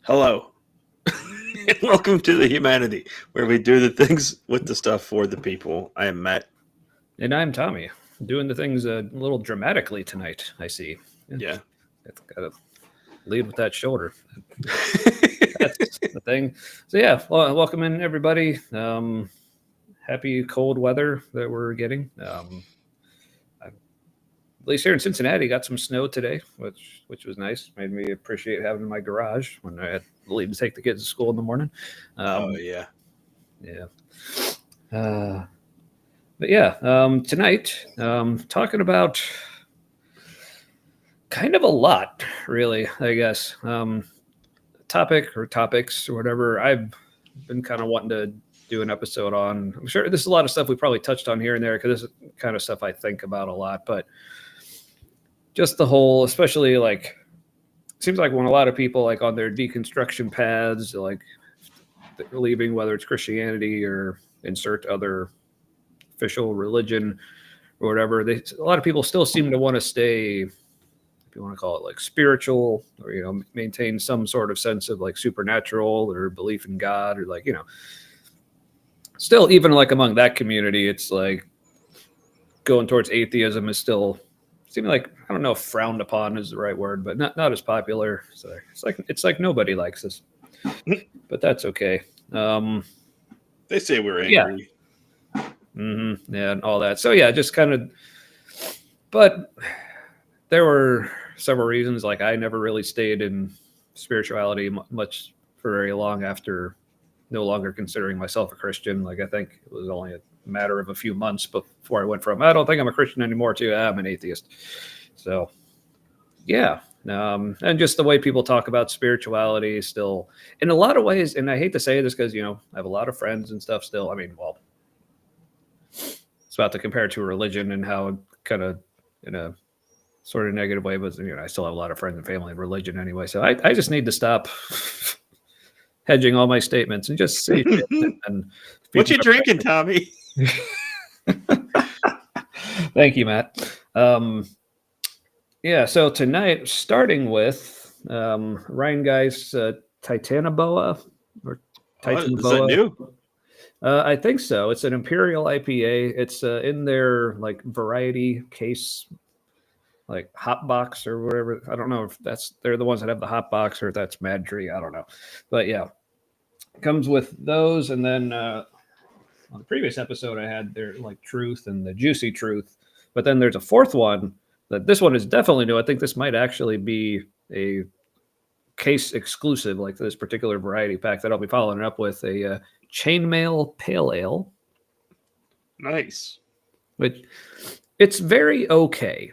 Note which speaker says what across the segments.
Speaker 1: Hello. And welcome to the humanity, where we do the things with the stuff for the people. I am Matt.
Speaker 2: And I'm Tommy, doing the things a little dramatically tonight, I see.
Speaker 1: Yeah.
Speaker 2: Got to lead with that shoulder. That's the thing. So, yeah, well, welcome in, everybody. Happy cold weather that we're getting. At least here in Cincinnati, got some snow today, which was nice. Made me appreciate having my garage when I had to leave to take the kids to school in the morning.
Speaker 1: Yeah.
Speaker 2: Yeah. But yeah, tonight, talking about kind of a lot, really, I guess. Topic or topics or whatever I've been kind of wanting to do an episode on. I'm sure there's a lot of stuff we probably touched on here and there because this is kind of stuff I think about a lot, but just the whole, especially like, it seems like when a lot of people like on their deconstruction paths, like they're leaving, whether it's Christianity or insert other official religion or whatever, a lot of people still seem to want to stay, if you want to call it like spiritual, or maintain some sort of sense of like supernatural or belief in God, or like still, even like among that community, it's like going towards atheism is still seeming like, I don't know if frowned upon is the right word, but not as popular. So it's like nobody likes us, but that's okay.
Speaker 1: They say we're angry.
Speaker 2: Yeah, and all that. So yeah, just kind of, but there were several reasons. Like I never really stayed in spirituality much for very long after no longer considering myself a Christian. Like I think it was only a matter of a few months before I went from, I don't think I'm a Christian anymore, to I'm an atheist. So yeah. And just the way people talk about spirituality still in a lot of ways. And I hate to say this because, I have a lot of friends and stuff still. I mean, well, it's about to compare it to a religion and how kind of in a sort of negative way, but I still have a lot of friends and family in religion anyway. So I just need to stop hedging all my statements and just say and
Speaker 1: what you drinking, Tommy?
Speaker 2: Thank you, Matt. Yeah, so tonight, starting with Ryan Guy's Titanoboa or Titanoboa.
Speaker 1: Is that new?
Speaker 2: I think so. It's an Imperial IPA. It's in their like variety case, like hot box or whatever. I don't know if they're the ones that have the hot box or if that's Mad Tree. I don't know, but yeah, it comes with those. And then on the previous episode, I had their like Truth and the Juicy Truth, but then there's a fourth one. This one is definitely new. I think this might actually be a case exclusive, like this particular variety pack that I'll be following up with a Chainmail Pale Ale.
Speaker 1: Nice.
Speaker 2: Which it's very okay,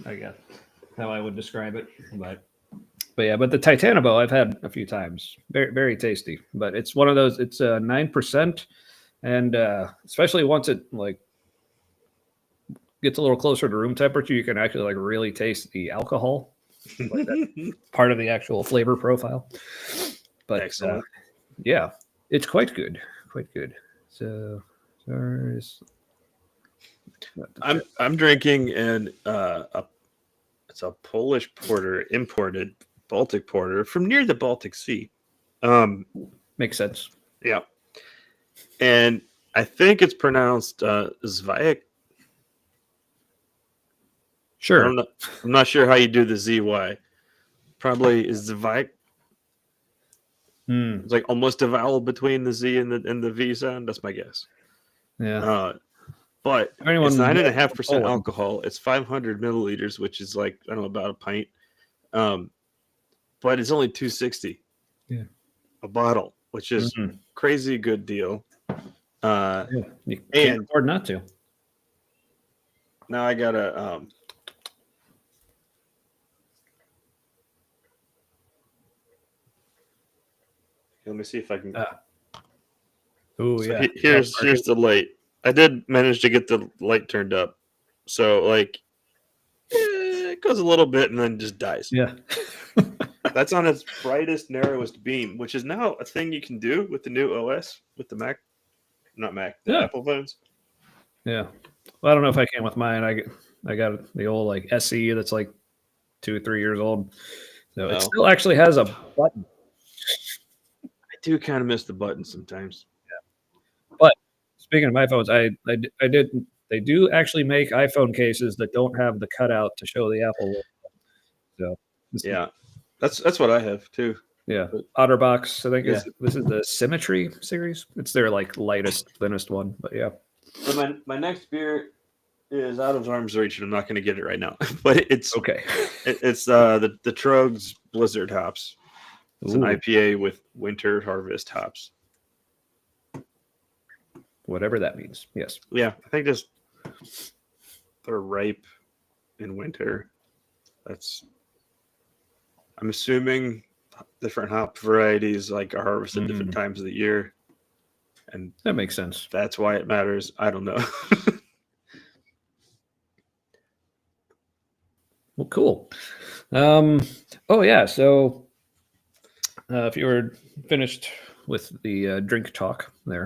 Speaker 2: I guess how I would describe it. But the Titanoboa I've had a few times. Very, very tasty. But it's one of those. It's 9%, and especially once it like gets a little closer to room temperature, you can actually like really taste the alcohol, like part of the actual flavor profile. But
Speaker 1: excellent.
Speaker 2: Yeah, it's quite good, So
Speaker 1: I'm drinking it's a Polish porter, imported Baltic porter from near the Baltic Sea.
Speaker 2: Makes sense.
Speaker 1: Yeah, and I think it's pronounced Zvajek.
Speaker 2: Sure.
Speaker 1: I'm not sure how you do the ZY. Probably is Zvajek. It's like almost a vowel between the Z and the V sound. That's my guess.
Speaker 2: Yeah.
Speaker 1: But it's 9.5% alcohol. It's 500 milliliters, which is like, I don't know, about a pint. But it's only $2.60 a bottle, which is crazy good deal.
Speaker 2: You can't afford not to.
Speaker 1: Now I gotta let me see if I can. Here's the light. I did manage to get the light turned up, so like it goes a little bit and then just dies.
Speaker 2: Yeah,
Speaker 1: that's on its brightest, narrowest beam, which is now a thing you can do with the new OS with the Mac, the Apple phones.
Speaker 2: Yeah, well, I don't know if I can with mine. I got the old like SE that's like 2 or 3 years old, so it still actually has a button.
Speaker 1: do kind of miss the button sometimes.
Speaker 2: But speaking of iPhones, I did. They do actually make iPhone cases that don't have the cutout to show the Apple logo. So
Speaker 1: Yeah, that's what I have too.
Speaker 2: yeah,
Speaker 1: But-
Speaker 2: OtterBox. I think
Speaker 1: Yeah.
Speaker 2: this is the Symmetry series. It's their like lightest, thinnest one. But yeah,
Speaker 1: So my next beer is out of arm's reach, and I'm not going to get it right now. But it's
Speaker 2: okay.
Speaker 1: it's the Tröegs Blizzard hops. It's an
Speaker 2: Ooh,
Speaker 1: IPA with winter harvest hops.
Speaker 2: whatever that means. Yes.
Speaker 1: Yeah, I think just they're ripe in winter. I'm assuming different hop varieties like are harvested different times of the year, and
Speaker 2: That makes sense.
Speaker 1: that's why it matters. I don't know.
Speaker 2: Well, cool. Oh yeah. So if you were finished with the drink talk there,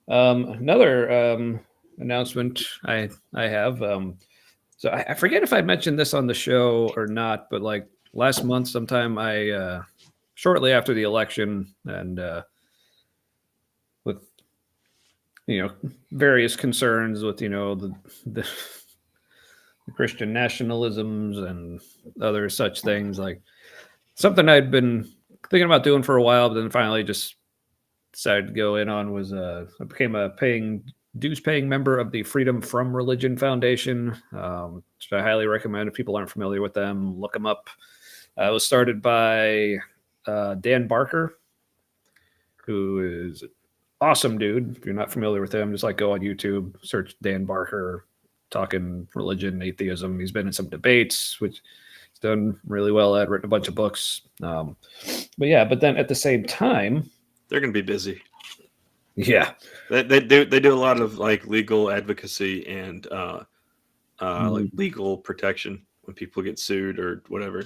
Speaker 2: another announcement I have. So I forget if I mentioned this on the show or not, but like last month, sometime shortly after the election, and with various concerns with the Christian nationalisms and other such things, like something I'd been thinking about doing for a while, but then finally just decided to go in on was I became a dues paying member of the Freedom from Religion Foundation, which I highly recommend. If people aren't familiar with them, look them up. It was started by Dan Barker, who is an awesome dude. If you're not familiar with him, just like go on YouTube, search Dan Barker, talking religion, atheism. He's been in some debates, which he's done really well at, written a bunch of books. But then at the same time,
Speaker 1: They're going to be busy.
Speaker 2: Yeah,
Speaker 1: they do a lot of like legal advocacy and like legal protection when people get sued or whatever.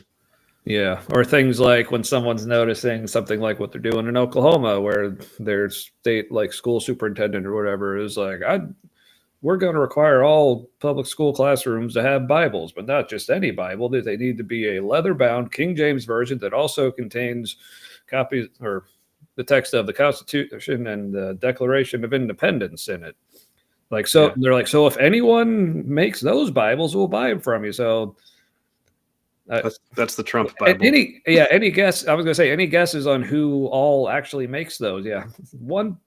Speaker 2: Yeah, or things like when someone's noticing something like what they're doing in Oklahoma, where their state like school superintendent or whatever is like, we're going to require all public school classrooms to have Bibles, but not just any Bible. They need to be a leather-bound King James version that also contains copies or the text of the Constitution and the Declaration of Independence in it. Like, so they're like, so if anyone makes those Bibles, we'll buy them from you. So
Speaker 1: that's the Trump Bible.
Speaker 2: Any guess? I was going to say any guesses on who all actually makes those? Yeah, one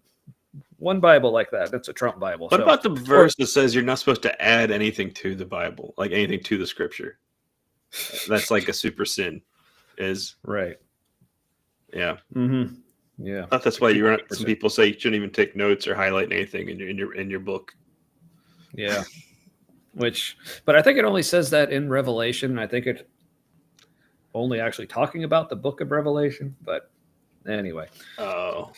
Speaker 2: Bible like that. That's a Trump Bible.
Speaker 1: What about the verse that says you're not supposed to add anything to the Bible, like anything to the Scripture? That's like a super sin. Is
Speaker 2: right.
Speaker 1: Yeah.
Speaker 2: Mm-hmm. Yeah.
Speaker 1: That's why some people say you shouldn't even take notes or highlight anything in your book.
Speaker 2: Yeah. But I think it only says that in Revelation. I think it only actually talking about the book of Revelation. But anyway.
Speaker 1: Oh.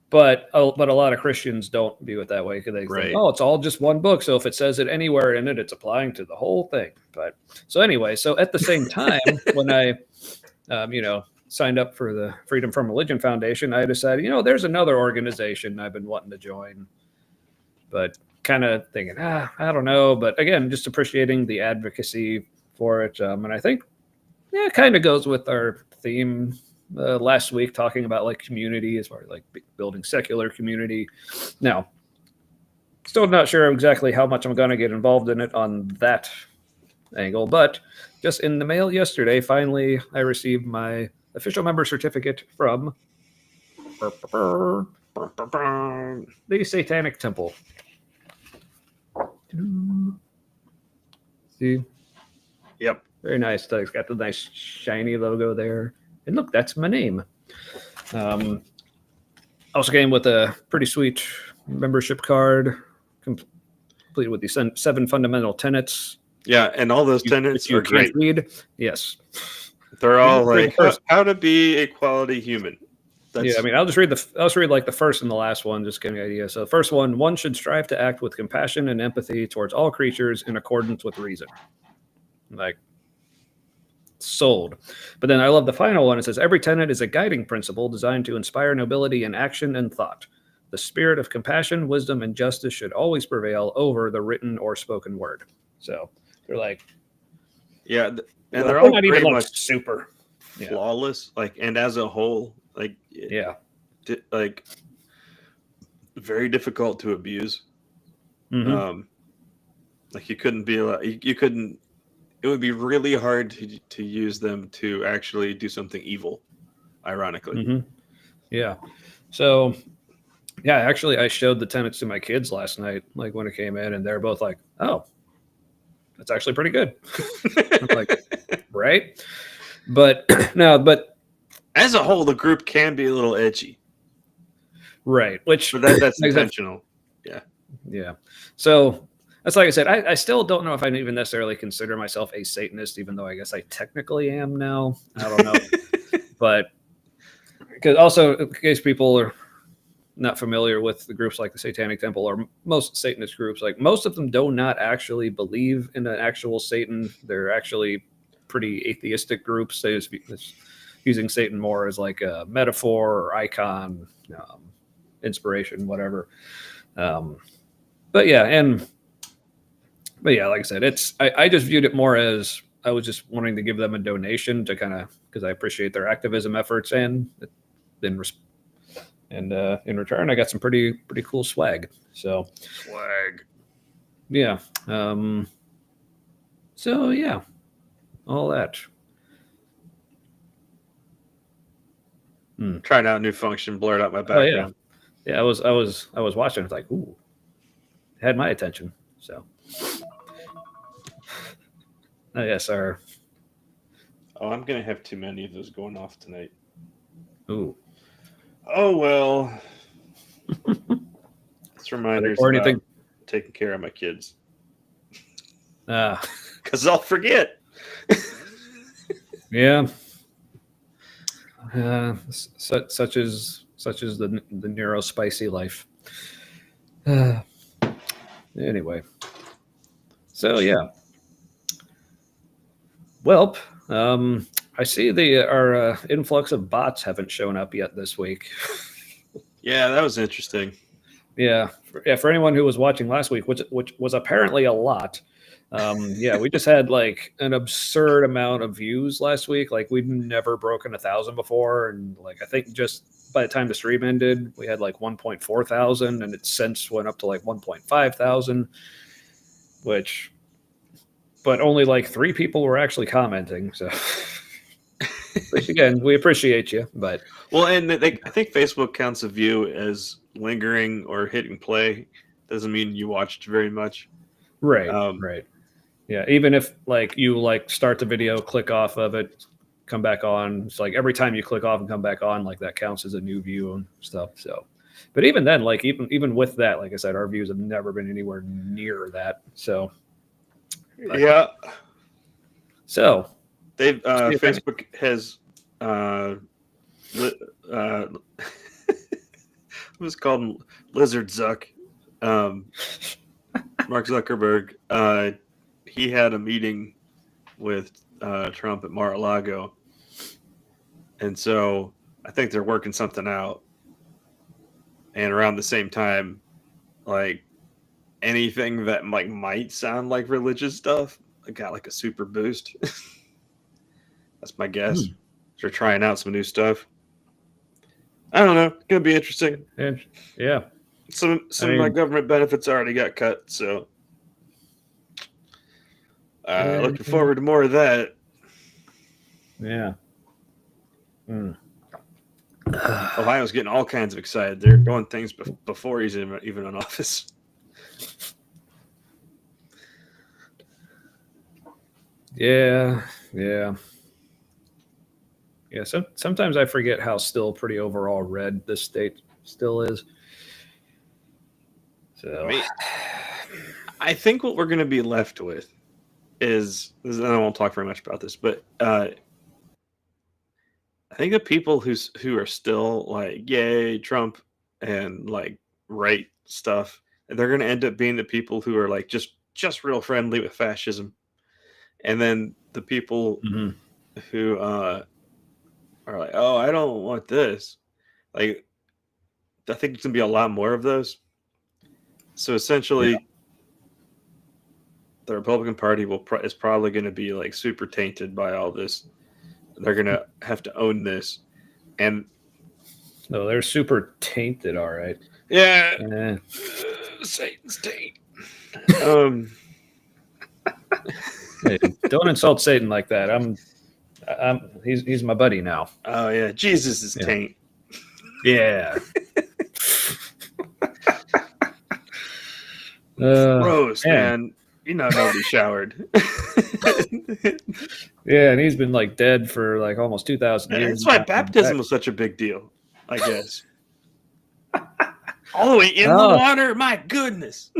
Speaker 2: But a lot of Christians don't view it that way because they think, it's all just one book. So if it says it anywhere in it, it's applying to the whole thing. But so anyway, so at the same time, when I, signed up for the Freedom from Religion Foundation, I decided, there's another organization I've been wanting to join, but kind of thinking, I don't know. But again, just appreciating the advocacy for it. And I think, it kind of goes with our theme last week, talking about like community as far as like building secular community. Now, still not sure exactly how much I'm going to get involved in it on that angle, but just in the mail yesterday, finally, I received my official member certificate from the Satanic Temple. See?
Speaker 1: Yep.
Speaker 2: Very nice. It's got the nice shiny logo there. And look, that's my name. Also came with a pretty sweet membership card, complete with the 7 fundamental tenets.
Speaker 1: Yeah, and all those tenets are great.
Speaker 2: Read. Yes.
Speaker 1: They're all like how to be a quality human.
Speaker 2: I'll just read like the first and the last one, just getting an idea. So the first one should strive to act with compassion and empathy towards all creatures in accordance with reason. Like, sold. But then I love the final one. It says every tenet is a guiding principle designed to inspire nobility in action and thought. The spirit of compassion, wisdom, and justice should always prevail over the written or spoken word. So they're like,
Speaker 1: and they're all
Speaker 2: not
Speaker 1: pretty
Speaker 2: even
Speaker 1: much
Speaker 2: super
Speaker 1: flawless. Like, and as a whole, Like,
Speaker 2: Yeah.
Speaker 1: like very difficult to abuse.
Speaker 2: Mm-hmm.
Speaker 1: Like you couldn't be like you couldn't. It would be really hard to use them to actually do something evil. Ironically,
Speaker 2: Mm-hmm. Yeah. So yeah, actually, I showed the tenets to my kids last night, like when it came in, and they're both like, "Oh, that's actually pretty good." I'm like, right? But no, but
Speaker 1: as a whole, the group can be a little edgy,
Speaker 2: right, which
Speaker 1: but that's
Speaker 2: like I said,
Speaker 1: intentional. Yeah.
Speaker 2: yeah. So that's like I said, I still don't know if I even necessarily consider myself a Satanist, even though I guess I technically am now. I don't know, but because also in case people are not familiar with the groups like the Satanic Temple or most Satanist groups, like most of them do not actually believe in an actual Satan. They're actually pretty atheistic groups. They just using Satan more as like a metaphor or icon, inspiration, whatever. Um, but yeah, like I said, I just viewed it more as I was just wanting to give them a donation to kind of because I appreciate their activism efforts and then and in return I got some pretty cool swag. So
Speaker 1: Swag.
Speaker 2: yeah, so yeah, all that.
Speaker 1: Trying out a new function, blurred out my
Speaker 2: Oh yeah,
Speaker 1: background.
Speaker 2: yeah. I was watching. It's like ooh, had my attention. So yes, our
Speaker 1: Oh, I'm gonna have too many of those going off tonight.
Speaker 2: ooh.
Speaker 1: Oh well. It's reminders
Speaker 2: Or
Speaker 1: about
Speaker 2: anything.
Speaker 1: taking care of my kids
Speaker 2: Uh,
Speaker 1: because I'll forget.
Speaker 2: yeah. Such as the neuro spicy life. Anyway, so yeah. Well, I see our influx of bots haven't shown up yet this week.
Speaker 1: Yeah, that was interesting.
Speaker 2: Yeah, for anyone who was watching last week, which was apparently a lot. Yeah, we just had like an absurd amount of views last week. Like we'd never broken 1,000 before, and like I think just by the time the stream ended, we had like 1.4 thousand, and it since went up to like 1.5 thousand. But only like 3 people were actually commenting. So, which again, we appreciate you, but
Speaker 1: Well, and I think Facebook counts a view as lingering or hitting play. Doesn't mean you watched very much.
Speaker 2: right, right. Yeah, even if like you like start the video, click off of it, come back on. It's like every time you click off and come back on, like that counts as a new view and stuff. So, but even then, like even with that, like I said, our views have never been anywhere near that. So,
Speaker 1: Yeah.
Speaker 2: so
Speaker 1: They've Facebook has it was called Lizard Zuck. Mark Zuckerberg. He had a meeting with Trump at Mar-a-Lago, and so I think they're working something out. And around the same time, like anything that like might sound like religious stuff, got like a super boost. That's my guess. They're trying out some new stuff. I don't know. It's gonna be interesting.
Speaker 2: yeah,
Speaker 1: Some of my government benefits already got cut, so looking forward to more of that.
Speaker 2: Yeah.
Speaker 1: Ohio's getting all kinds of excited. They're doing things before he's even in office.
Speaker 2: Yeah. So sometimes I forget how still pretty overall red this state still is. So
Speaker 1: I think what we're going to be left with is I won't talk very much about this, but I think the people who are still like yay Trump and like right stuff, they're going to end up being the people who are like just real friendly with fascism, and then the people who are like, oh, I don't want this. Like, I think there's going to be a lot more of those. So essentially, the Republican Party is probably going to be like super tainted by all this. They're going to have to own this, and
Speaker 2: So they're super tainted, all right.
Speaker 1: Yeah.
Speaker 2: Eh.
Speaker 1: Satan's taint.
Speaker 2: Hey, don't insult Satan like that. He's my buddy now.
Speaker 1: Oh yeah, Jesus is
Speaker 2: Yeah.
Speaker 1: taint.
Speaker 2: Yeah.
Speaker 1: Gross, man. You know nobody showered.
Speaker 2: Yeah, and he's been like dead for like almost 2,000 years.
Speaker 1: That's why baptism was such a big deal, I guess. All the way in the water? My goodness.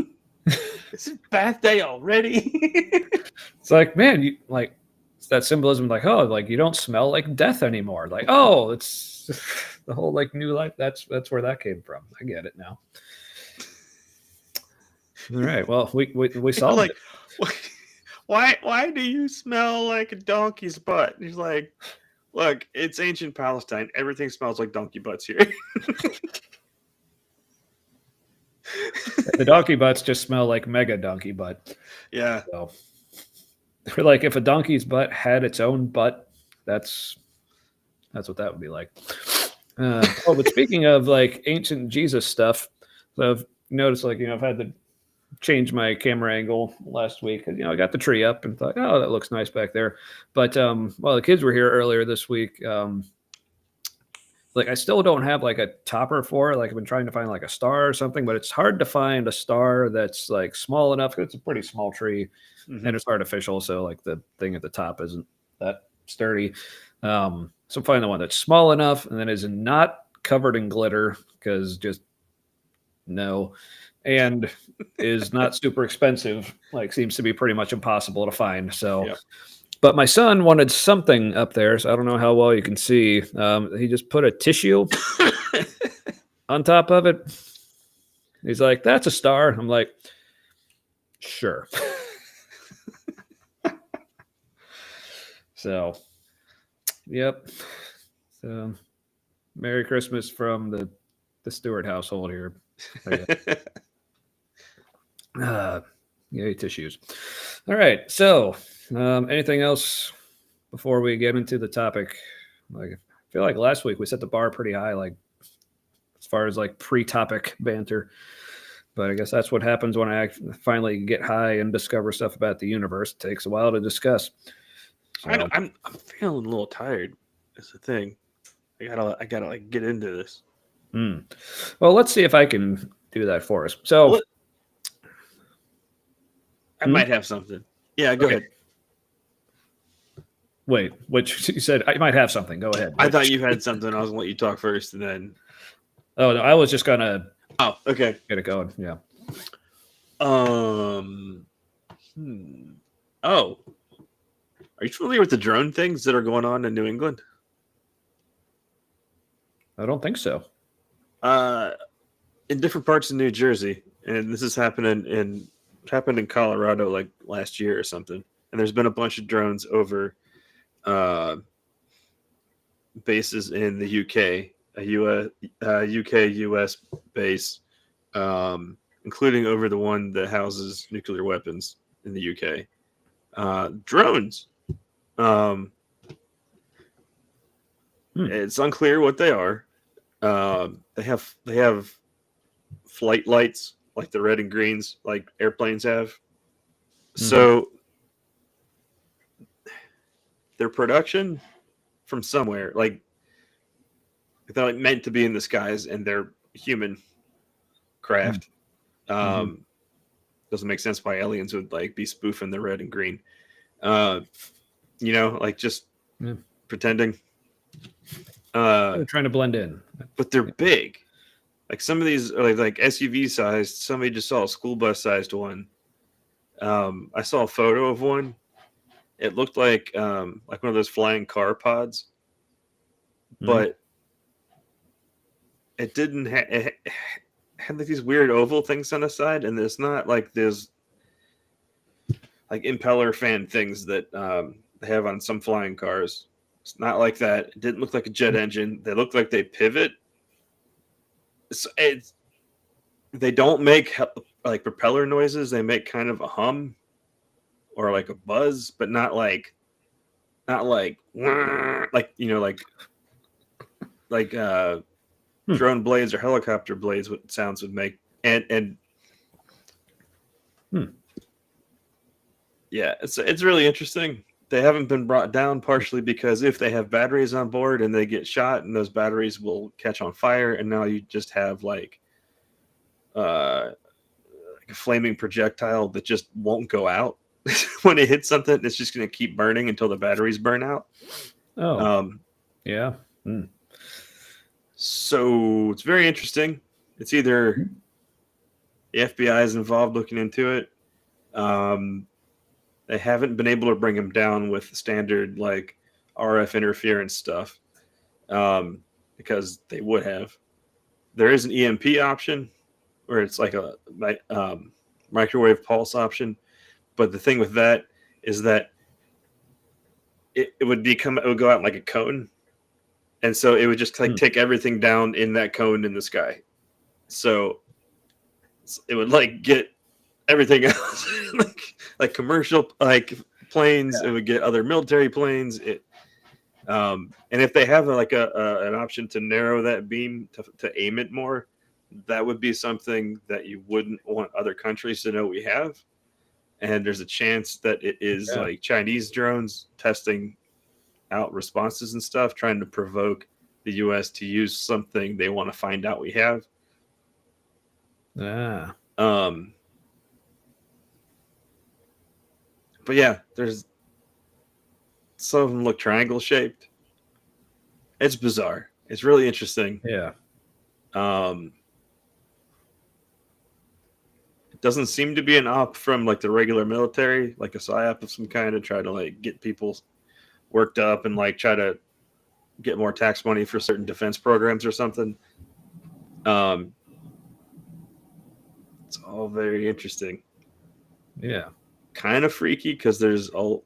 Speaker 1: Is it bath day already?
Speaker 2: It's like, man, you like it's that symbolism, like, oh, like you don't smell like death anymore. Like, oh, it's the whole like new life. That's where that came from. I get it now. All right. Well, we solved
Speaker 1: like,
Speaker 2: it.
Speaker 1: Why do you smell like a donkey's butt? And he's like, look, it's ancient Palestine. Everything smells like donkey butts here.
Speaker 2: The donkey butts just smell like mega donkey butt.
Speaker 1: Yeah.
Speaker 2: So we're like, if a donkey's butt had its own butt, that's what that would be like. But speaking of like ancient Jesus stuff, so I've noticed, like, I've had to change my camera angle last week. I got the tree up and thought, oh, that looks nice back there. But while the kids were here earlier this week, like I still don't have like a topper for it. Like I've been trying to find like a star or something, but it's hard to find a star that's like small enough. It's a pretty small tree, and it's artificial, so like the thing at the top isn't that sturdy. So find the one that's small enough and then is not covered in glitter, because just no, and is not super expensive. Like seems to be pretty much impossible to find. So. Yep. But my son wanted something up there, so I don't know how well you can see. He just put a tissue on top of it. He's like, that's a star. I'm like, sure. So, yep. So, Merry Christmas from the Stewart household here. Yay, tissues. All right, so... anything else before we get into the topic? Like, I feel like last week we set the bar pretty high, like as far as like pre-topic banter. But I guess that's what happens when I finally get high and discover stuff about the universe. It takes a while to discuss. So,
Speaker 1: I'm feeling a little tired. That's the thing. I gotta like get into this.
Speaker 2: Well, let's see if I can do that for us. So
Speaker 1: I might have something. Yeah, go ahead.
Speaker 2: Wait, which you said I might have something. Go ahead.
Speaker 1: I thought you had something. I was gonna let you talk first, and then.
Speaker 2: Oh no, I was just gonna.
Speaker 1: Oh, okay.
Speaker 2: Get it going. Yeah.
Speaker 1: Oh, are you familiar with the drone things that are going on in New England?
Speaker 2: I don't think so.
Speaker 1: In different parts of New Jersey, and this is happened in Colorado like last year or something. And there's been a bunch of drones over bases in the UK, UK-US base, including over the one that houses nuclear weapons in the UK. Drones. It's unclear what they are. They have flight lights like the red and greens, like airplanes have. So their production from somewhere, like they're like meant to be in the skies, and they're human craft. Doesn't make sense why aliens would like be spoofing the red and green. Like just pretending.
Speaker 2: They're trying to blend in,
Speaker 1: but they're big. Like some of these are like SUV sized. Somebody just saw a school bus sized one. I saw a photo of one. It looked like one of those flying car pods, but it didn't. It had like these weird oval things on the side, and it's not like there's like impeller fan things that they have on some flying cars. It's not like that. It didn't look like a jet engine. They look like they pivot. They don't make like propeller noises. They make kind of a hum or like a buzz, but not like like drone blades or helicopter blades, what sounds would make. And yeah, it's really interesting. They haven't been brought down partially because if they have batteries on board and they get shot, and those batteries will catch on fire, and now you just have like a flaming projectile that just won't go out. When it hits something, it's just going to keep burning until the batteries burn out.
Speaker 2: Yeah.
Speaker 1: So it's very interesting. It's either the FBI is involved looking into it. They haven't been able to bring him down with standard like RF interference stuff because they would have. There is an EMP option where it's like a microwave pulse option. But the thing with that is that it would go out like a cone. And so it would just like take everything down in that cone in the sky. So it would like get everything else, like commercial like planes. Yeah. It would get other military planes. And if they have an option to narrow that beam to aim it more, that would be something that you wouldn't want other countries to know we have. And there's a chance that it is like Chinese drones testing out responses and stuff, trying to provoke the U.S. to use something they want to find out we have.
Speaker 2: Yeah.
Speaker 1: But yeah, there's some of them look triangle shaped. It's bizarre. It's really interesting.
Speaker 2: Yeah.
Speaker 1: It doesn't seem to be an op from like the regular military, like a psyop of some kind to try to like get people worked up and like try to get more tax money for certain defense programs or something. It's all very interesting.
Speaker 2: Yeah.
Speaker 1: Kind of freaky because there's all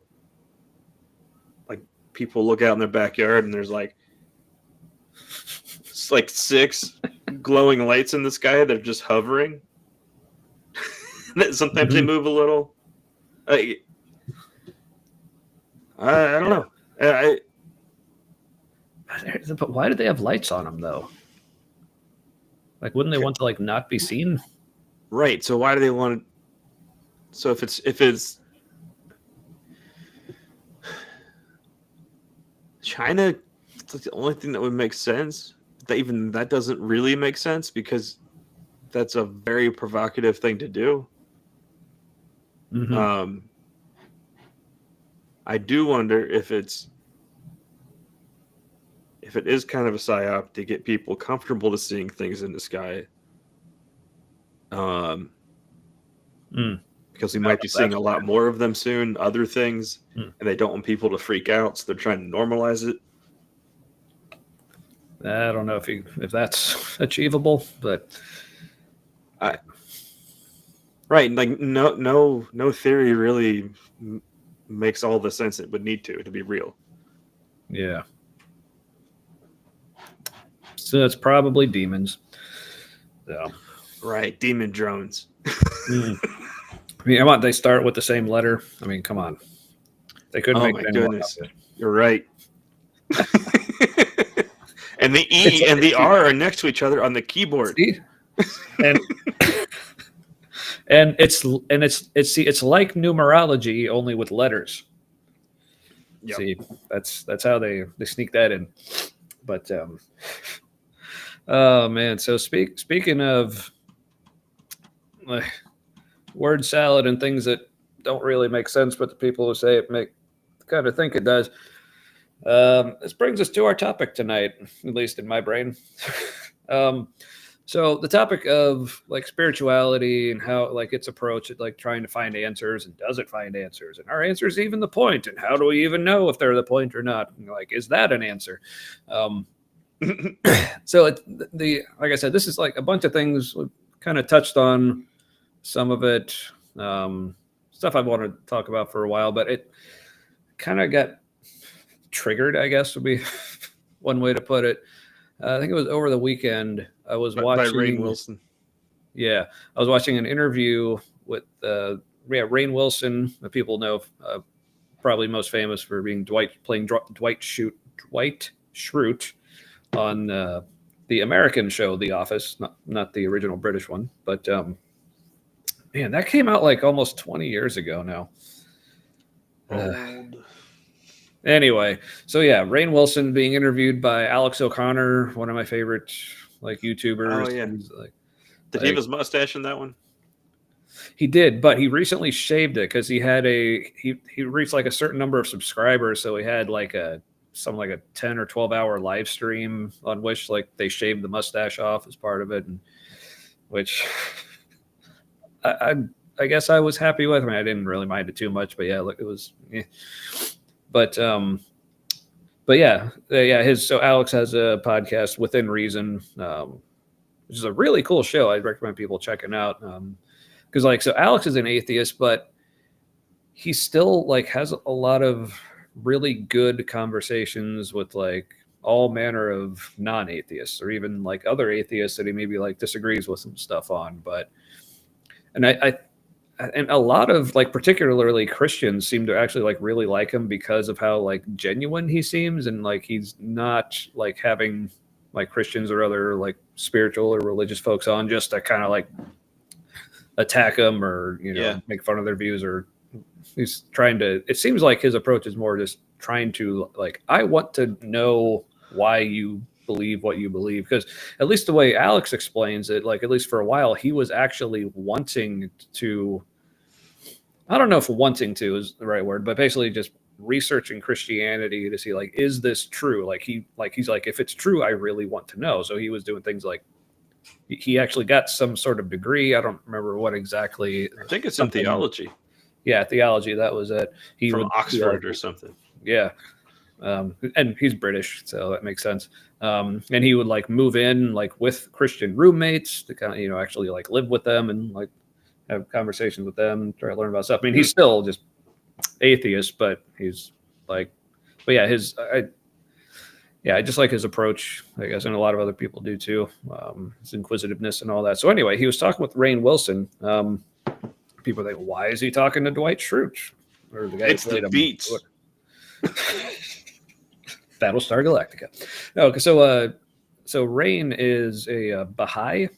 Speaker 1: like people look out in their backyard and there's like 6 glowing lights in the sky that are just hovering. Sometimes they move a little. I don't know.
Speaker 2: But why do they have lights on them though? Like, wouldn't they want to like not be seen?
Speaker 1: Right. So why do they want? So if it's China, it's like the only thing that would make sense. That doesn't really make sense because that's a very provocative thing to do.
Speaker 2: Mm-hmm.
Speaker 1: I do wonder if it is kind of a psyop to get people comfortable to seeing things in the sky. Because we might be seeing a lot more of them soon, other things, and they don't want people to freak out, so they're trying to normalize it.
Speaker 2: I don't know if that's achievable, but
Speaker 1: right, like no theory really makes all the sense it would need to be real.
Speaker 2: Yeah. So it's probably demons. So.
Speaker 1: Right, demon drones.
Speaker 2: I mean, how about they start with the same letter? I mean, come on. They couldn't make it any more obvious.
Speaker 1: You're right. And the E and the R are next to each other on the keyboard.
Speaker 2: See? And it's like numerology only with letters. Yep. See, that's how they sneak that in. But oh man, so speaking of like word salad and things that don't really make sense, but the people who say it kind of think it does. This brings us to our topic tonight, at least in my brain. So the topic of like spirituality and how like its approach at like trying to find answers, and does it find answers, and are answers even the point, and how do we even know if they're the point or not? And like, is that an answer? So like I said, this is like a bunch of things we kind of touched on, some of it, stuff I wanted to talk about for a while, but it kind of got triggered, I guess would be one way to put it. I think it was over the weekend. I was watching
Speaker 1: by Rainn Wilson.
Speaker 2: Yeah, I was watching an interview with Rainn Wilson. That people know, probably most famous for being playing Dwight Schrute on the American show, The Office, not the original British one, but man, that came out like almost 20 years ago now.
Speaker 1: Old.
Speaker 2: Anyway, so yeah, Rainn Wilson being interviewed by Alex O'Connor, one of my favorite like YouTubers.
Speaker 1: Oh, yeah.
Speaker 2: He's, like,
Speaker 1: Did he have his mustache in that one?
Speaker 2: He did, but he recently shaved it because he had he reached like a certain number of subscribers, so he had like a 10 or 12 hour live stream on which like they shaved the mustache off as part of it, and which I guess I was happy with. I mean, I didn't really mind it too much, but yeah, look, it was. Yeah. But yeah. So Alex has a podcast, Within Reason, which is a really cool show. I'd recommend people checking out. Because like, so Alex is an atheist, but he still like has a lot of really good conversations with like all manner of non-atheists or even like other atheists that he maybe like disagrees with some stuff on. But and and a lot of like particularly Christians seem to actually like really like him because of how like genuine he seems, and like he's not like having like Christians or other like spiritual or religious folks on just to kind of like attack them or make fun of their views, or he's trying to, it seems like his approach is more just trying to like, I want to know why you believe what you believe, because at least the way Alex explains it, like at least for a while he was actually wanting to, I don't know if wanting to is the right word, but basically just researching Christianity to see like, is this true? He's like, if it's true, I really want to know. So he was doing things like, he actually got some sort of degree. I don't remember what exactly.
Speaker 1: I think it's in theology.
Speaker 2: Yeah, theology. That was it. He
Speaker 1: from Oxford or something.
Speaker 2: Yeah, and he's British, so that makes sense. And he would like move in like with Christian roommates to kind of actually like live with them and like have conversations with them, try to learn about stuff. I mean, he's still just atheist, but he's like, but yeah, I just like his approach, I guess, and a lot of other people do too. His inquisitiveness and all that. So anyway, he was talking with Rainn Wilson. People think, why is he talking to Dwight Schrute? Or the guy
Speaker 1: it's the beats.
Speaker 2: Battlestar Galactica. No, so Rainn is a Baha'i,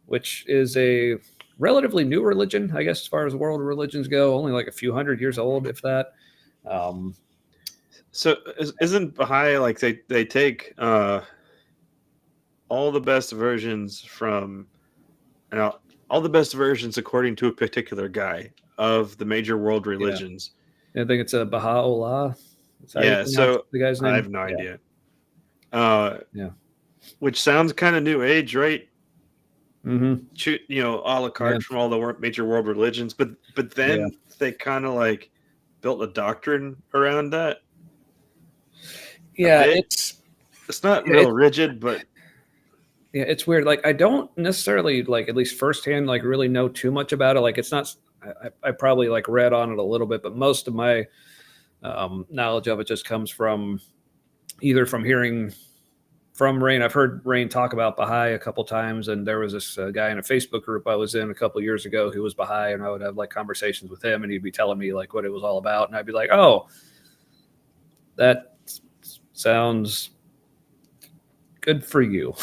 Speaker 2: which is a relatively new religion, I guess, as far as world religions go. Only like a few hundred years old, if that.
Speaker 1: So isn't Baha'i like they take all the best versions from, all the best versions according to a particular guy of the major world religions?
Speaker 2: Yeah. I think it's a Baha'u'llah.
Speaker 1: Yeah, so
Speaker 2: the guy's name?
Speaker 1: I have no idea. Which sounds kind of new age, right?
Speaker 2: Mm-hmm.
Speaker 1: A la carte from all the major world religions, but then they kind of like built a doctrine around that.
Speaker 2: Yeah,
Speaker 1: it's not real rigid, but
Speaker 2: yeah, it's weird. Like I don't necessarily like, at least firsthand, like really know too much about it. Like it's not. I probably like read on it a little bit, but most of my knowledge of it just comes from either from hearing from Rainn. I've heard Rainn talk about Baha'i a couple times, and there was this guy in a Facebook group I was in a couple years ago who was Baha'i, and I would have like conversations with him, and he'd be telling me like what it was all about, and I'd be like, oh, that sounds good for you.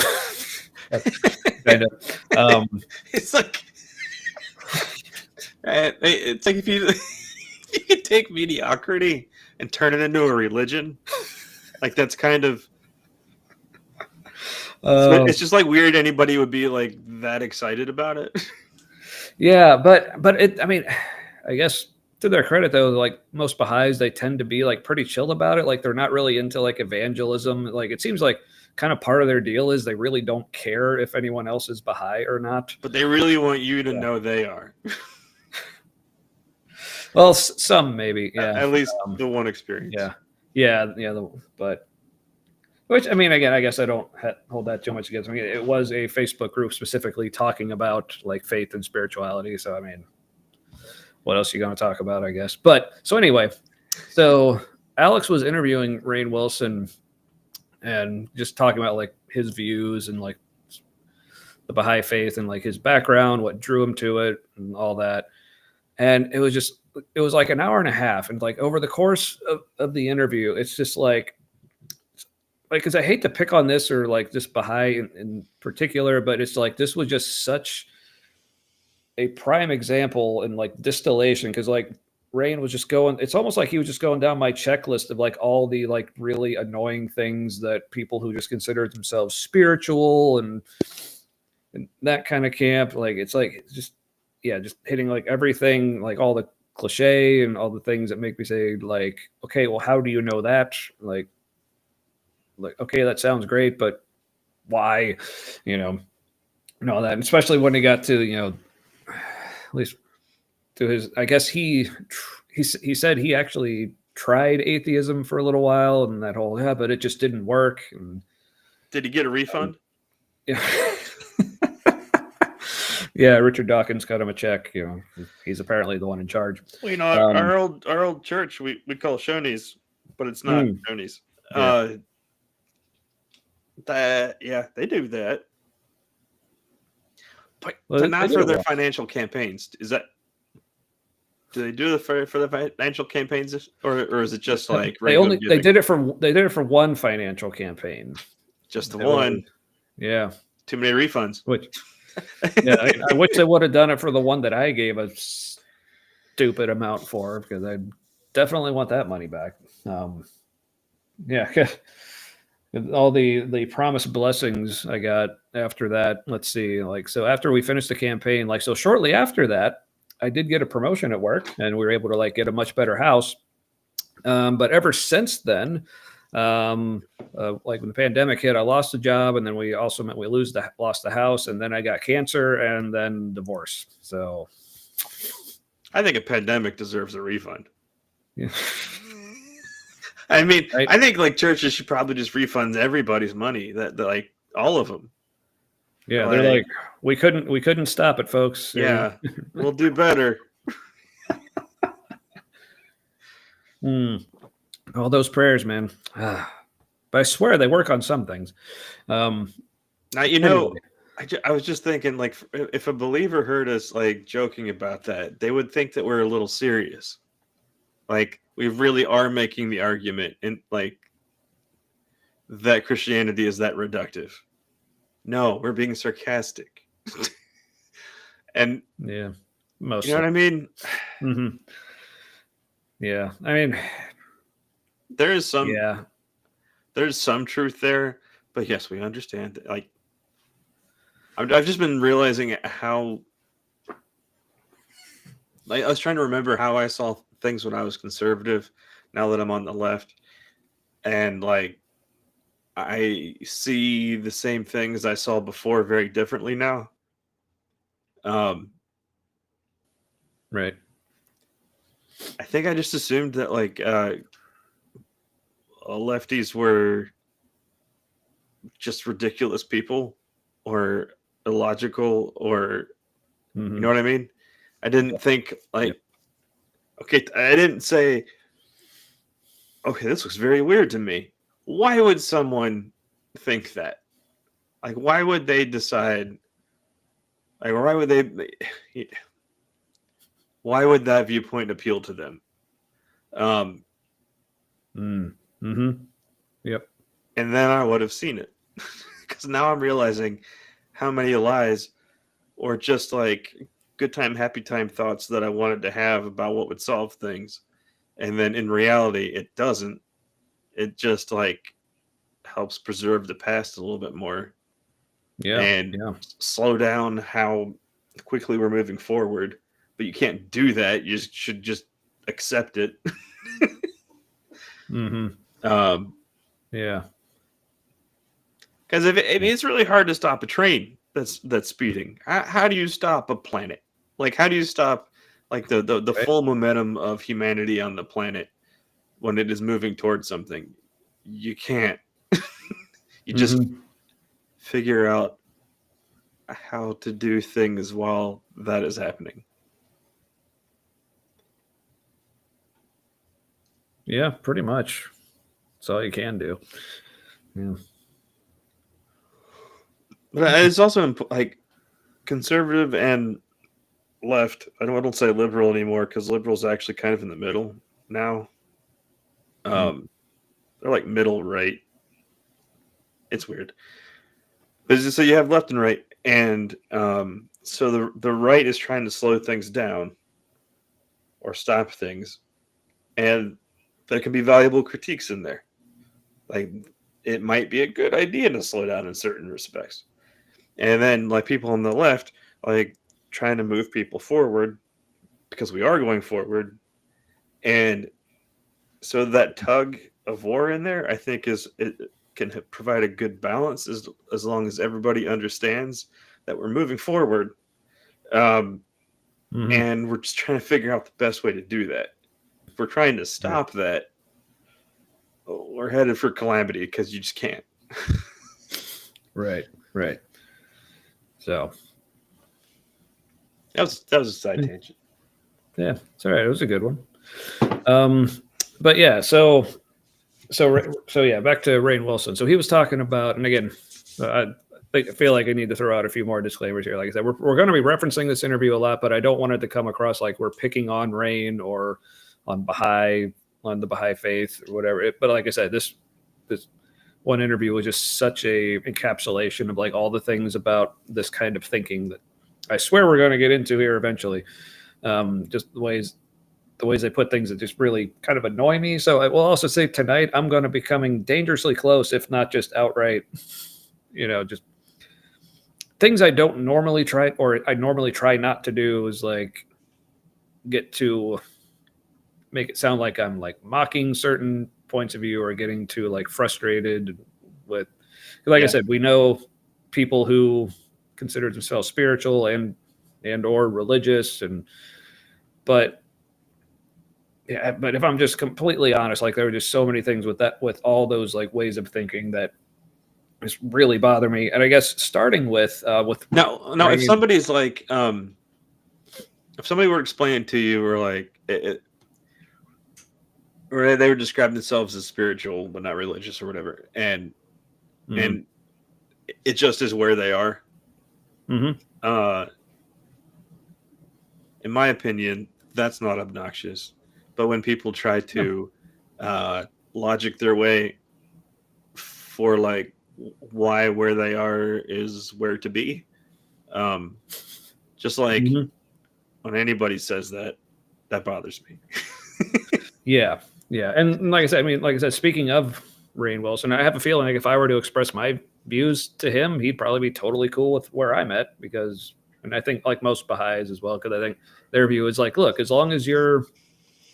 Speaker 2: Kind of.
Speaker 1: It's like if you could take mediocrity and turn it into a religion, like that's kind of. It's just like weird. Anybody would be like that excited about it.
Speaker 2: Yeah, but it. I mean, I guess to their credit though, like most Baha'is, they tend to be like pretty chill about it. Like they're not really into like evangelism. Like it seems like kind of part of their deal is they really don't care if anyone else is Baha'i or not.
Speaker 1: But they really want you to know they are.
Speaker 2: Well, some maybe, yeah.
Speaker 1: At least the one experience.
Speaker 2: Yeah. But which, I mean, again, I guess I don't hold that too much against me. It was a Facebook group specifically talking about like faith and spirituality. So, I mean, what else are you going to talk about, I guess? But so anyway, so Alex was interviewing Rainn Wilson and just talking about like his views and like the Baha'i faith and like his background, what drew him to it and all that. And it was like an hour and a half. And like over the course of the interview, it's just like like, because I hate to pick on this or like this Baha'i in particular, but it's like this was just such a prime example in like distillation, because like Rain was just going, it's almost like he was just going down my checklist of like all the like really annoying things that people who just consider themselves spiritual and that kind of camp, like it's like it's just yeah, just hitting like everything, like all the cliche and all the things that make me say like, okay, well, how do you know that? Like okay, that sounds great, but why? You know, and all that, and especially when he got to at least to his, I guess he said he actually tried atheism for a little while, and that whole yeah, but it just didn't work. And
Speaker 1: Did he get a refund?
Speaker 2: yeah, yeah, Richard Dawkins cut him a check. He's apparently the one in charge.
Speaker 1: Well, our old church we call Shoney's, but it's not Shoney's.
Speaker 2: Yeah.
Speaker 1: They do that, but
Speaker 2: Well,
Speaker 1: not for their financial campaigns. Is that? Do they do for the financial campaigns, or is it just like
Speaker 2: they did it for one financial campaign,
Speaker 1: just the one?
Speaker 2: Yeah,
Speaker 1: too many refunds.
Speaker 2: Which, yeah, I wish they would have done it for the one that I gave a stupid amount for, because I definitely want that money back. Yeah, all the promised blessings I got after that. Let's see, like so after we finished the campaign, like so shortly after that, I did get a promotion at work, and we were able to like get a much better house. But ever since then, like when the pandemic hit, I lost the job, and then we also lost the house, and then I got cancer, and then divorce. So,
Speaker 1: I think a pandemic deserves a refund.
Speaker 2: Yeah.
Speaker 1: I mean, right? I think like churches should probably just refund everybody's money. That like all of them.
Speaker 2: Yeah, they're like, we couldn't stop it, folks.
Speaker 1: Yeah, we'll do better.
Speaker 2: All those prayers, man. But I swear they work on some things.
Speaker 1: Now, anyway. I was just thinking, like, if a believer heard us like joking about that, they would think that we're a little serious. Like, we really are making the argument, and like that Christianity is that reductive. No, we're being sarcastic. And
Speaker 2: yeah, mostly.
Speaker 1: You know what I mean?
Speaker 2: Mm-hmm. Yeah, I mean,
Speaker 1: there's some truth there, but yes, we understand that. Like, I've just been realizing how, like, I was trying to remember how I saw things when I was conservative. Now that I'm on the left, and like, I see the same things I saw before very differently now.
Speaker 2: Right.
Speaker 1: I think I just assumed that like lefties were just ridiculous people or illogical, or you know what I mean? I didn't think like, okay, I didn't say, okay, this looks very weird to me. Why would someone think that? Like, why would they decide? Like, why would they? Why would that viewpoint appeal to them?
Speaker 2: Yep.
Speaker 1: And then I would have seen it, because now I'm realizing how many lies, or just like good time, happy time thoughts that I wanted to have about what would solve things, and then in reality, it doesn't. It just like helps preserve the past a little bit more, and slow down how quickly we're moving forward. But you can't do that. You should just accept it.
Speaker 2: Yeah.
Speaker 1: Because it's really hard to stop a train that's speeding. How do you stop a planet? Like, how do you stop like the full momentum of humanity on the planet when it is moving towards something? You can't. You just figure out how to do things while that is happening.
Speaker 2: Yeah, pretty much. That's all you can do. Yeah.
Speaker 1: But it's also like conservative and left. I don't say liberal anymore, because liberal's actually kind of in the middle now. They're like middle right. it's weird. But so you have left and right, and so the right is trying to slow things down or stop things, and there can be valuable critiques in there. Like it might be a good idea to slow down in certain respects, and then like people on the left, like trying to move people forward because we are going forward, and so that tug of war in there, I think, is it can provide a good balance as long as everybody understands that we're moving forward, and we're just trying to figure out the best way to do that. If we're trying to stop that, we're headed for calamity because you just can't.
Speaker 2: Right. So
Speaker 1: that was a side tangent.
Speaker 2: Yeah, it's all right. It was a good one. But yeah, so yeah, back to Rainn Wilson. So he was talking about, and again, I feel like I need to throw out a few more disclaimers here. Like I said, we're going to be referencing this interview a lot, but I don't want it to come across like we're picking on Rainn or on the Baha'i faith or whatever. But like I said, this one interview was just such a encapsulation of like all the things about this kind of thinking that I swear we're going to get into here eventually. Just the ways they put things that just really kind of annoy me. So I will also say tonight I'm going to be coming dangerously close, if not just outright, just things I don't normally try, or I normally try not to do, is like get to make it sound like I'm like mocking certain points of view or getting too like frustrated with, like I said, we know people who consider themselves spiritual and or religious, but if I'm just completely honest, like there are just so many things with all those like ways of thinking that just really bother me. And I guess starting with
Speaker 1: now if somebody's like if somebody were explaining to you, or like or they were describing themselves as spiritual but not religious or whatever, and it just is where they are. In my opinion, that's not obnoxious. But when people try to logic their way for like why where they are is where to be, just like when anybody says that bothers me.
Speaker 2: Yeah. And like I said, speaking of Rainn Wilson, I have a feeling like if I were to express my views to him, he'd probably be totally cool with where I'm at, and I think like most Baha'is as well, because I think their view is like, look, as long as you're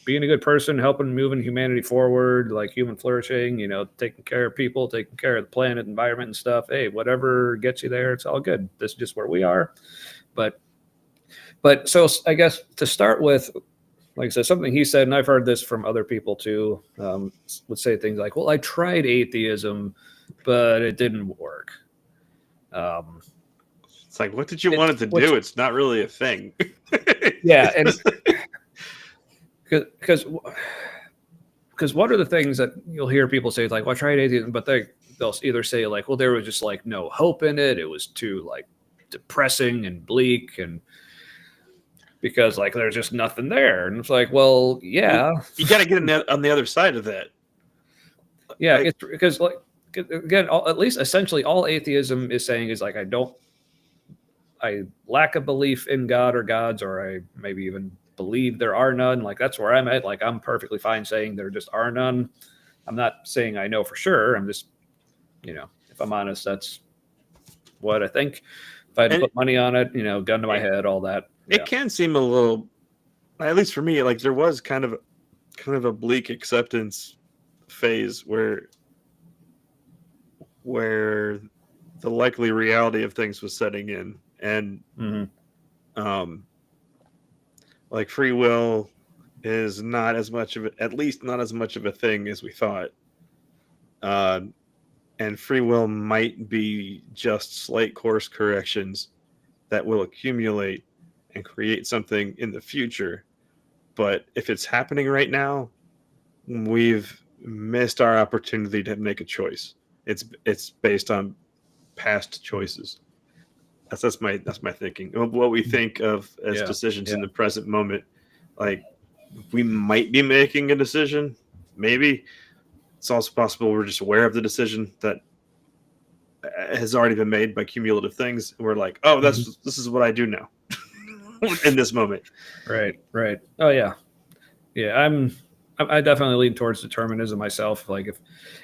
Speaker 2: being a good person, helping moving humanity forward, like human flourishing, taking care of people, taking care of the planet, environment and stuff, hey, whatever gets you there, it's all good. This is just where we are. But so I guess to start with, like I said, something he said, and I've heard this from other people too, would say things like, well, I tried atheism, but it didn't work.
Speaker 1: It's like, what did you want it to do? It's not really a thing.
Speaker 2: Yeah. And because one of the things that you'll hear people say is like, well, I tried atheism, but they'll either say like, well, there was just like no hope in it. It was too like depressing and bleak, and because like there's just nothing there. And it's like, well, yeah,
Speaker 1: you got to get on the other side of that.
Speaker 2: Yeah, it's because like again, at least essentially all atheism is saying is like I lack a belief in God or gods, or I maybe even believe there are none. Like that's where I'm at. Like I'm perfectly fine saying there just are none. I'm not saying I know for sure. I'm just, if I'm honest, that's what I think. If I had to put money on it, gun to my head, all that.
Speaker 1: It can seem a little, at least for me, like there was kind of a bleak acceptance phase where the likely reality of things was setting in, and like free will is not as much of it, at least not as much of a thing as we thought. And free will might be just slight course corrections that will accumulate and create something in the future. But if it's happening right now, we've missed our opportunity to make a choice. It's based on past choices. That's my thinking. What we think of as decisions in the present moment, like we might be making a decision. Maybe it's also possible we're just aware of the decision that has already been made by cumulative things. We're like, oh, this is what I do now in this moment.
Speaker 2: Right. Oh yeah. I definitely lean towards determinism myself. Like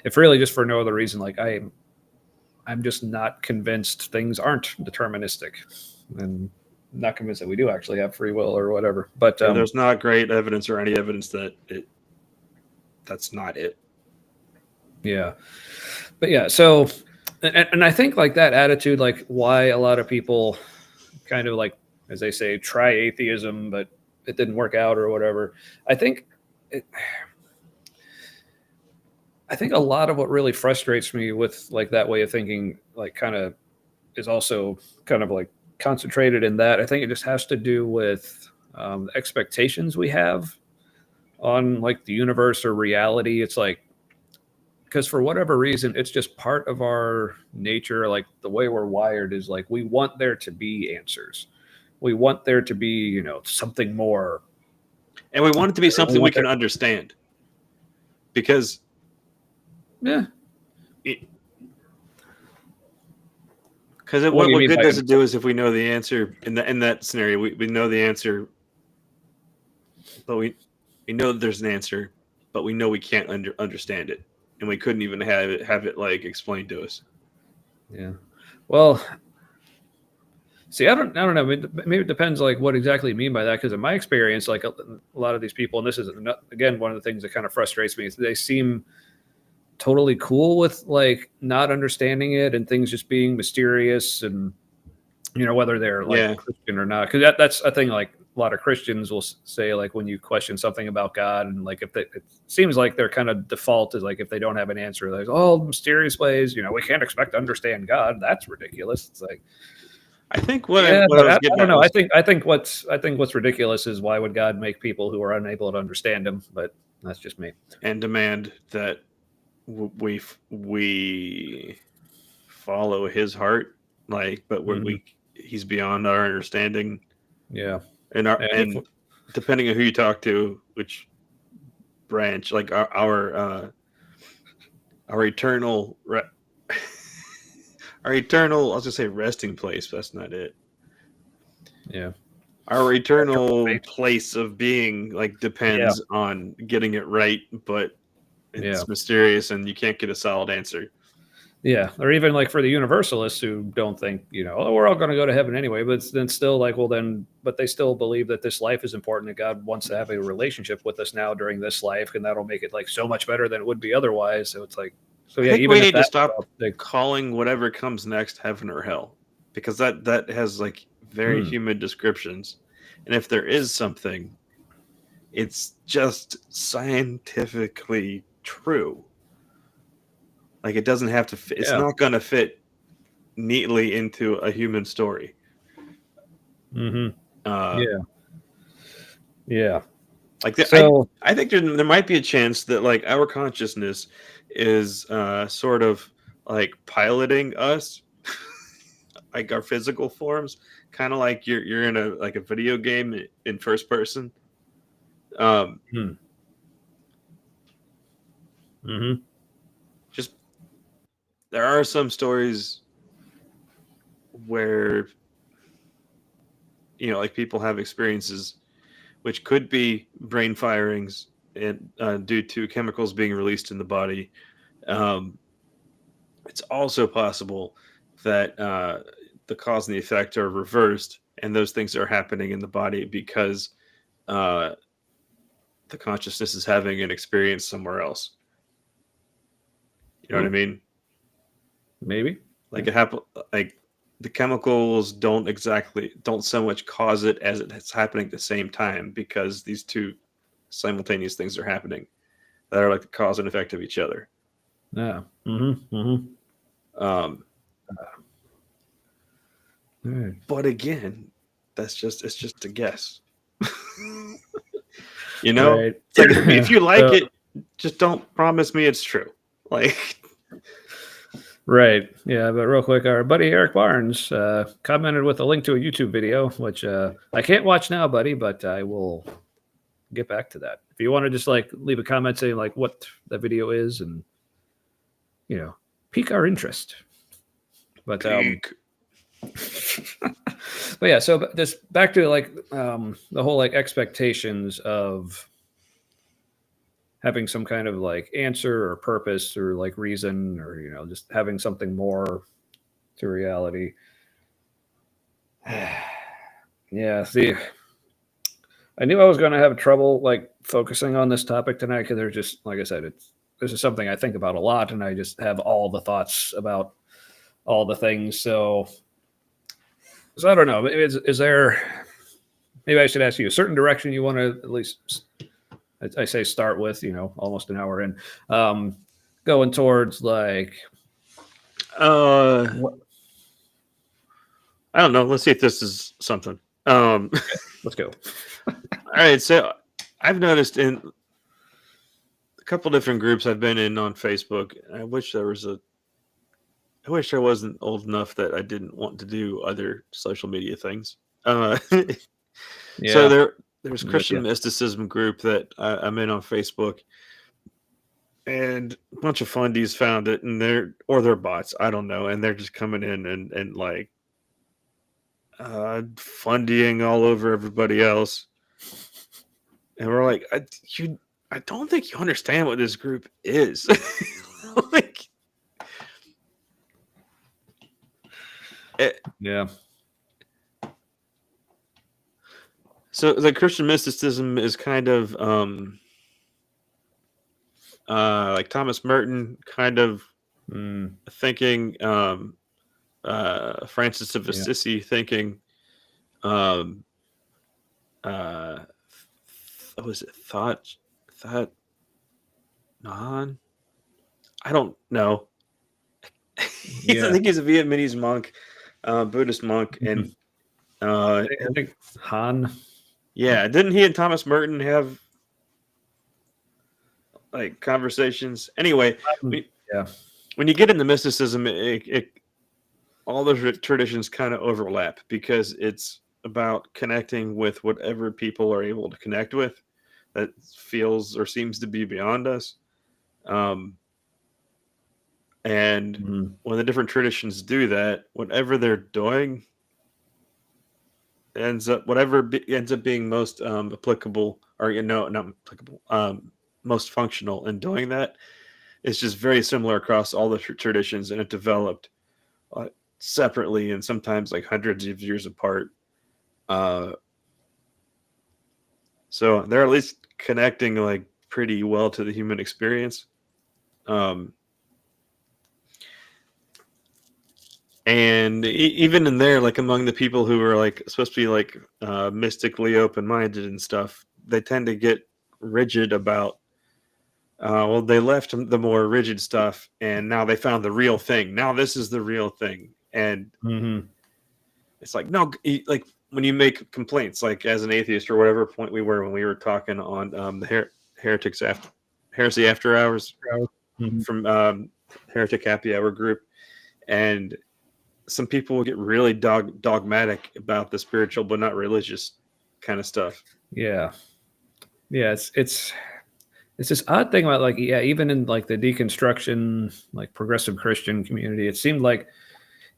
Speaker 2: if really just for no other reason, like I'm just not convinced things aren't deterministic, and not convinced that we do actually have free will or whatever. But
Speaker 1: There's not great evidence or any evidence that that's not it.
Speaker 2: Yeah. But yeah, so and I think like that attitude, like why a lot of people kind of like, as they say, try atheism, but it didn't work out or whatever. I think a lot of what really frustrates me with like that way of thinking, like kind of is also kind of like concentrated in that. I think it just has to do with the expectations we have on like the universe or reality. It's like, because for whatever reason, it's just part of our nature. Like the way we're wired is like, we want there to be answers. We want there to be, something more.
Speaker 1: And we want it to be something we can understand. Because
Speaker 2: yeah.
Speaker 1: Because what good does it do is if we know the answer in that scenario, we know the answer, but we know that there's an answer, but we know we can't understand it, and we couldn't even have it like explained to us.
Speaker 2: Yeah. Well, see, I don't know. Maybe it depends like what exactly you mean by that. Because in my experience, like a lot of these people, and this is again one of the things that kind of frustrates me, is they seem totally cool with like not understanding it and things just being mysterious, and whether they're like Christian or not. Because that's a thing. Like a lot of Christians will say, like when you question something about God, and like if it seems like their kind of default is like if they don't have an answer, like mysterious ways. We can't expect to understand God. That's ridiculous. It's like.
Speaker 1: I think I don't
Speaker 2: know. I think what's ridiculous is why would God make people who are unable to understand him? But that's just me.
Speaker 1: And demand that we follow his heart, like, but he's beyond our understanding.
Speaker 2: Yeah,
Speaker 1: and depending on who you talk to, which branch, like our eternal. Our eternal, I'll just say resting place, but that's not it.
Speaker 2: Yeah.
Speaker 1: Our eternal place of being like depends on getting it right, but it's mysterious and you can't get a solid answer.
Speaker 2: Yeah. Or even like for the universalists who don't think, we're all going to go to heaven anyway, but then still like, but they still believe that this life is important and God wants to have a relationship with us now during this life, and that'll make it like so much better than it would be otherwise. So it's like, so yeah,
Speaker 1: I think we need to stop calling whatever comes next heaven or hell, because that has like very human descriptions, and if there is something, it's just scientifically true. Like it doesn't have to fit. It's not going to fit neatly into a human story.
Speaker 2: Yeah.
Speaker 1: Like I think there might be a chance that like our consciousness is sort of like piloting us, like our physical forms, kind of like you're in a video game in first person. Just there are some stories where like people have experiences which could be brain firings and due to chemicals being released in the body. It's also possible that the cause and the effect are reversed, and those things are happening in the body because the consciousness is having an experience somewhere else. You know what I mean?
Speaker 2: Maybe.
Speaker 1: Like it happen. Like the chemicals don't so much cause it as it's happening at the same time, because these two simultaneous things are happening that are like the cause and effect of each other.
Speaker 2: Yeah.
Speaker 1: But again, it's just a guess. Right. It's like if you like it, just don't promise me it's true. Like.
Speaker 2: Right. Yeah, but real quick, our buddy Eric Barnes commented with a link to a YouTube video, which I can't watch now, buddy, but I will get back to that. If you want to just like leave a comment saying like what that video is and pique our interest. But
Speaker 1: Peak.
Speaker 2: but yeah, so just back to like the whole like expectations of having some kind of like answer or purpose or like reason, or just having something more to reality. Yeah, see, I knew I was going to have trouble like focusing on this topic tonight because there's just, like I said, this is something I think about a lot, and I just have all the thoughts about all the things. So I don't know. Is there? Maybe I should ask you a certain direction you want to at least. I say start with, almost an hour in, going towards like.
Speaker 1: I don't know. Let's see if this is something.
Speaker 2: Okay, let's go.
Speaker 1: All right. So I've noticed in a couple different groups I've been in on Facebook. I wish I wasn't old enough that I didn't want to do other social media things.
Speaker 2: Yeah.
Speaker 1: So there's Christian mysticism group that I'm in on Facebook, and a bunch of fundies found it, and they're bots. I don't know, and they're just coming in and like fundying all over everybody else, and we're like, I don't think you understand what this group is. Like,
Speaker 2: yeah.
Speaker 1: So the Christian mysticism is kind of like Thomas Merton kind of thinking, Francis of Assisi thinking, what was it? Thought non? I don't know. I think he's a Vietnamese monk, Buddhist monk, and
Speaker 2: I think Han.
Speaker 1: Yeah, didn't he and Thomas Merton have like conversations? Anyway, when you get into mysticism, all those traditions kind of overlap because it's about connecting with whatever people are able to connect with that feels or seems to be beyond us. And when the different traditions do that, whatever they're doing ends up being most applicable, or not applicable, most functional in doing that. It's just very similar across all the traditions, and it developed separately and sometimes like hundreds of years apart. So they're at least connecting like pretty well to the human experience. And even in there, like among the people who are like supposed to be like mystically open-minded and stuff, they tend to get rigid about. Well, they left the more rigid stuff, and now they found the real thing. Now this is the real thing, and it's like no, like when you make complaints, like as an atheist or whatever point we were when we were talking on the heresy after hours from Heretic Happy Hour group, and some people will get really dogmatic about the spiritual but not religious kind of stuff.
Speaker 2: Yeah, it's this odd thing about like even in like the deconstruction, like progressive Christian community, it seemed like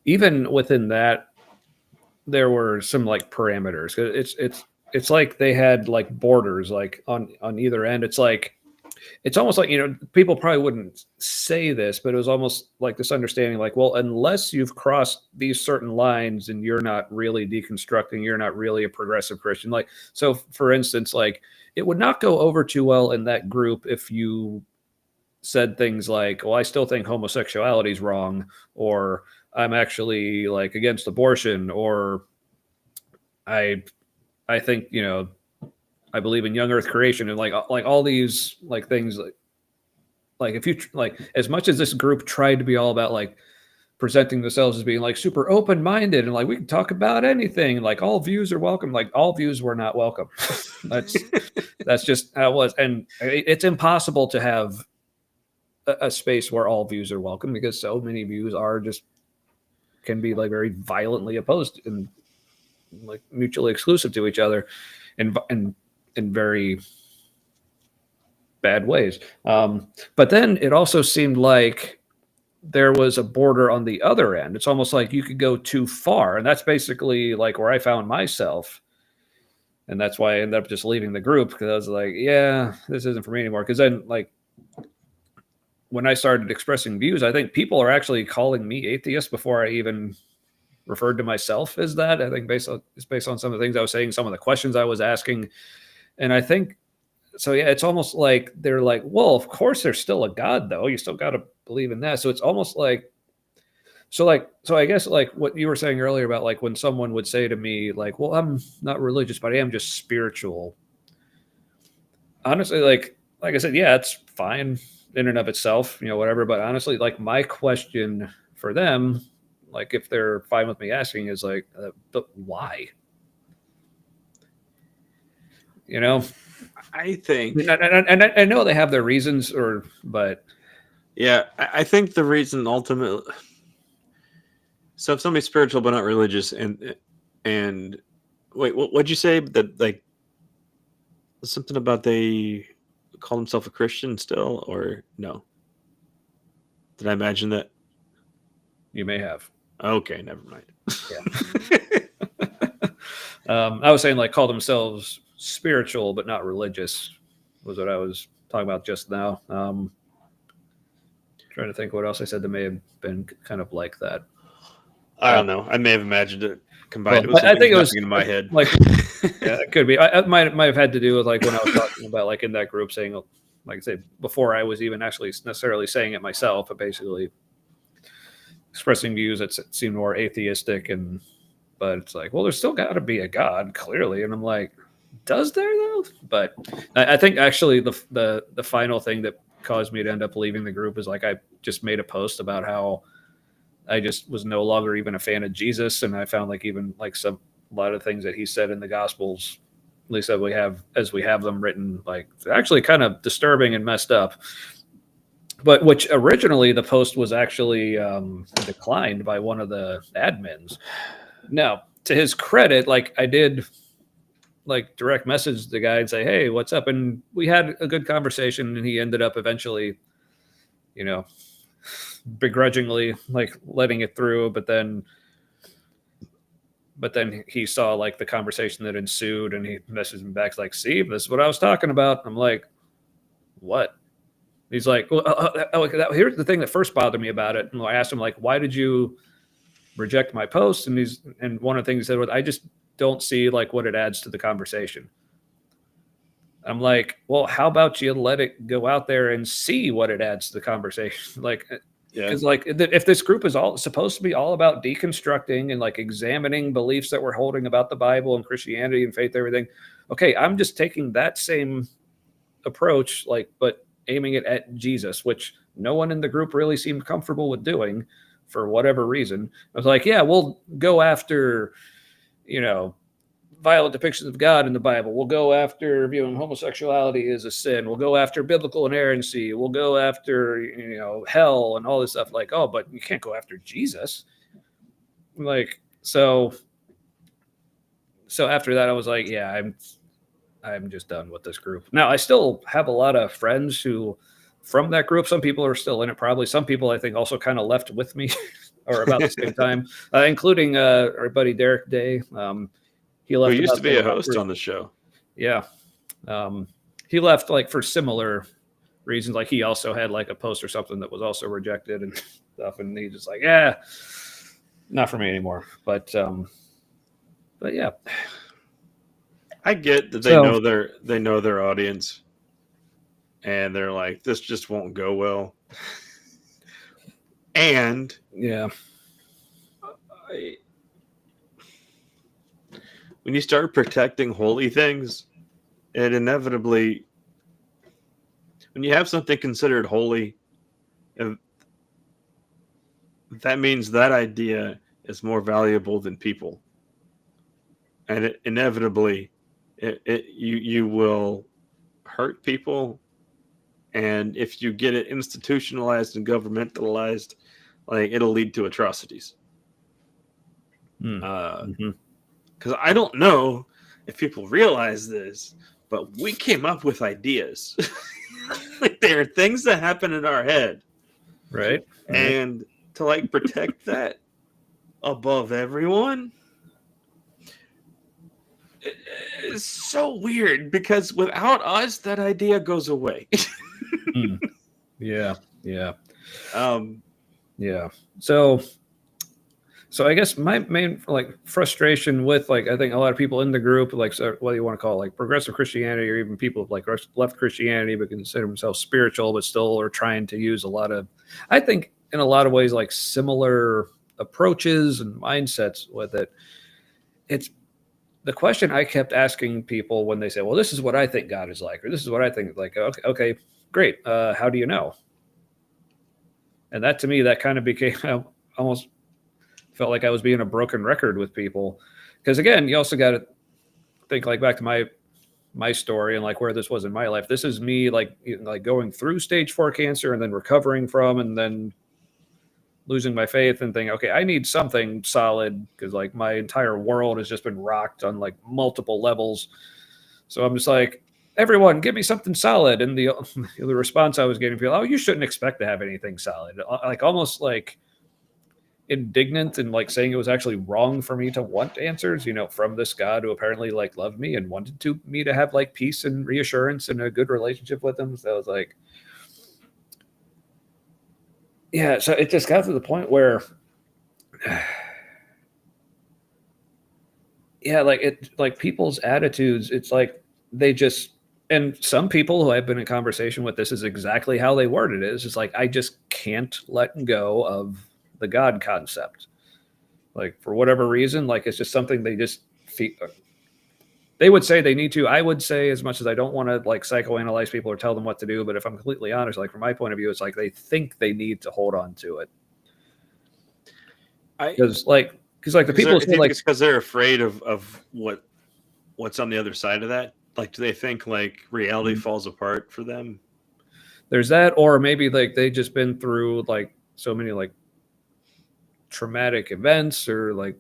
Speaker 2: even within that there were some like parameters. It's like they had like borders like on either end. It's almost like, people probably wouldn't say this, but it was almost like this understanding like, well, unless you've crossed these certain lines and you're not really deconstructing, you're not really a progressive Christian. Like, so for instance, like it would not go over too well in that group if you said things like, well, I still think homosexuality is wrong, or I'm actually like against abortion, or I think, I believe in young earth creation, and like all these like things like if you like, as much as this group tried to be all about like presenting themselves as being like super open-minded and like we can talk about anything, like all views are welcome, like all views were not welcome. that's just how it was. And it's impossible to have a space where all views are welcome because so many views are just can be like very violently opposed and like mutually exclusive to each other and in very bad ways. But then it also seemed like there was a border on the other end. It's almost like you could go too far. And that's basically like where I found myself. And that's why I ended up just leaving the group, because I was like, yeah, this isn't for me anymore. Because then, like, when I started expressing views, I think people are actually calling me atheist before I even referred to myself as that. I think it's based on some of the things I was saying, some of the questions I was asking. And I think, so yeah, it's almost like they're like, well, of course there's still a God, though. You still got to believe in that. So it's almost like, so I guess like what you were saying earlier about like when someone would say to me like, well, I'm not religious, but I am just spiritual. Honestly, like I said, yeah, it's fine in and of itself, whatever. But honestly, like my question for them, like if they're fine with me asking, is like, but why?
Speaker 1: I think,
Speaker 2: and I know they have their reasons, but
Speaker 1: yeah, I think the reason ultimately. So if somebody's spiritual but not religious, and wait, what'd you say? That like something about they call themselves a Christian still, or no? Did I imagine that?
Speaker 2: you may have.
Speaker 1: Okay, never mind.
Speaker 2: Yeah. I was saying like call themselves spiritual but not religious was what I was talking about just now. Trying to think what else I said that may have been kind of like that.
Speaker 1: I don't know. I may have imagined it combined.
Speaker 2: Well, I think it was
Speaker 1: in my head.
Speaker 2: Like, yeah, it could be. It might have had to do with like when I was talking about like in that group saying, like I say, before I was even actually necessarily saying it myself, but basically expressing views that seemed more atheistic, but it's like, well, there's still got to be a God, clearly, and I'm like, does there though? But I think actually the final thing that caused me to end up leaving the group is like I just made a post about how I just was no longer even a fan of Jesus, and I found like even like a lot of things that he said in the Gospels, at least that as we have them written, like they're actually kind of disturbing and messed up. But which originally the post was actually declined by one of the admins. Now, to his credit, like I did like direct message the guy and say, hey, what's up? And we had a good conversation, and he ended up eventually, begrudgingly like letting it through. But then he saw like the conversation that ensued, and he messaged me back like, see, this is what I was talking about. I'm like, what? He's like, well, here's the thing that first bothered me about it. And I asked him like, why did you reject my post? And one of the things he said was, I just don't see like what it adds to the conversation. I'm like, well, how about you let it go out there and see what it adds to the conversation? Like, because like if this group is all supposed to be all about deconstructing and like examining beliefs that we're holding about the Bible and Christianity and faith, everything. Okay, I'm just taking that same approach, like, but aiming it at Jesus, which no one in the group really seemed comfortable with doing for whatever reason. I was like, yeah, we'll go after, violent depictions of God in the Bible. We'll go after viewing homosexuality as a sin. We'll go after biblical inerrancy. We'll go after, hell and all this stuff. Like, oh, but you can't go after Jesus. Like, so after that, I was like, yeah, I'm just done with this group. Now, I still have a lot of friends who from that group. Some people are still in it, probably. Some people, I think, also kind of left with me or about the same time, including our buddy Derek Day. He left.
Speaker 1: Who used to be a host on the show.
Speaker 2: Yeah. He left like for similar reasons. Like he also had like a post or something that was also rejected and stuff. And he just like, yeah, not for me anymore. But yeah.
Speaker 1: I get that they know their audience, and they're like, this just won't go well. And
Speaker 2: yeah,
Speaker 1: when you start protecting holy things, it inevitably, when you have something considered holy, that means that idea is more valuable than people, and it inevitably, you will hurt people, and if you get it institutionalized and governmentalized, like it'll lead to atrocities. Because I don't know if people realize this, but we came up with ideas. Like there are things that happen in our head
Speaker 2: Right.
Speaker 1: And to like protect that above everyone is so weird because without us, that idea goes away.
Speaker 2: Yeah. Yeah.
Speaker 1: um,
Speaker 2: Yeah. So I guess my main like frustration with like I think a lot of people in the group like so what do you want to call it, like progressive Christianity or even people like left Christianity but consider themselves spiritual but still are trying to use a lot of I think in a lot of ways like similar approaches and mindsets with it. It's the question I kept asking people when they say, "Well, this is what I think God is like," or "This is what I think." Like, okay, great. How do you know? And that to me, that kind of became almost felt like I was being a broken record with people. Because again, you also got to think like back to my story and like where this was in my life. This is me like going through stage 4 cancer and then recovering from and then losing my faith and thinking, okay, I need something solid because like my entire world has just been rocked on like multiple levels. So I'm just like, everyone, give me something solid. And the the response I was getting, people, oh, you shouldn't expect to have anything solid. Like almost like indignant and like saying it was actually wrong for me to want answers, from this God who apparently like loved me and wanted me to have like peace and reassurance and a good relationship with him. So I was like, yeah. So it just got to the point where, yeah, like people's attitudes, it's like they just, and some people who I've been in conversation with, this is exactly how they worded it. It's just like, I just can't let go of the God concept. Like for whatever reason, like it's just something they just feel. They would say they need to. I would say, as much as I don't want to like psychoanalyze people or tell them what to do, but if I'm completely honest, like from my point of view, it's like they think they need to hold on to it. Because like the people
Speaker 1: do
Speaker 2: say
Speaker 1: you
Speaker 2: like
Speaker 1: think it's because they're afraid of what's on the other side of that? Like, do they think like reality falls apart for them?
Speaker 2: There's that, or maybe like they just been through like so many like traumatic events or like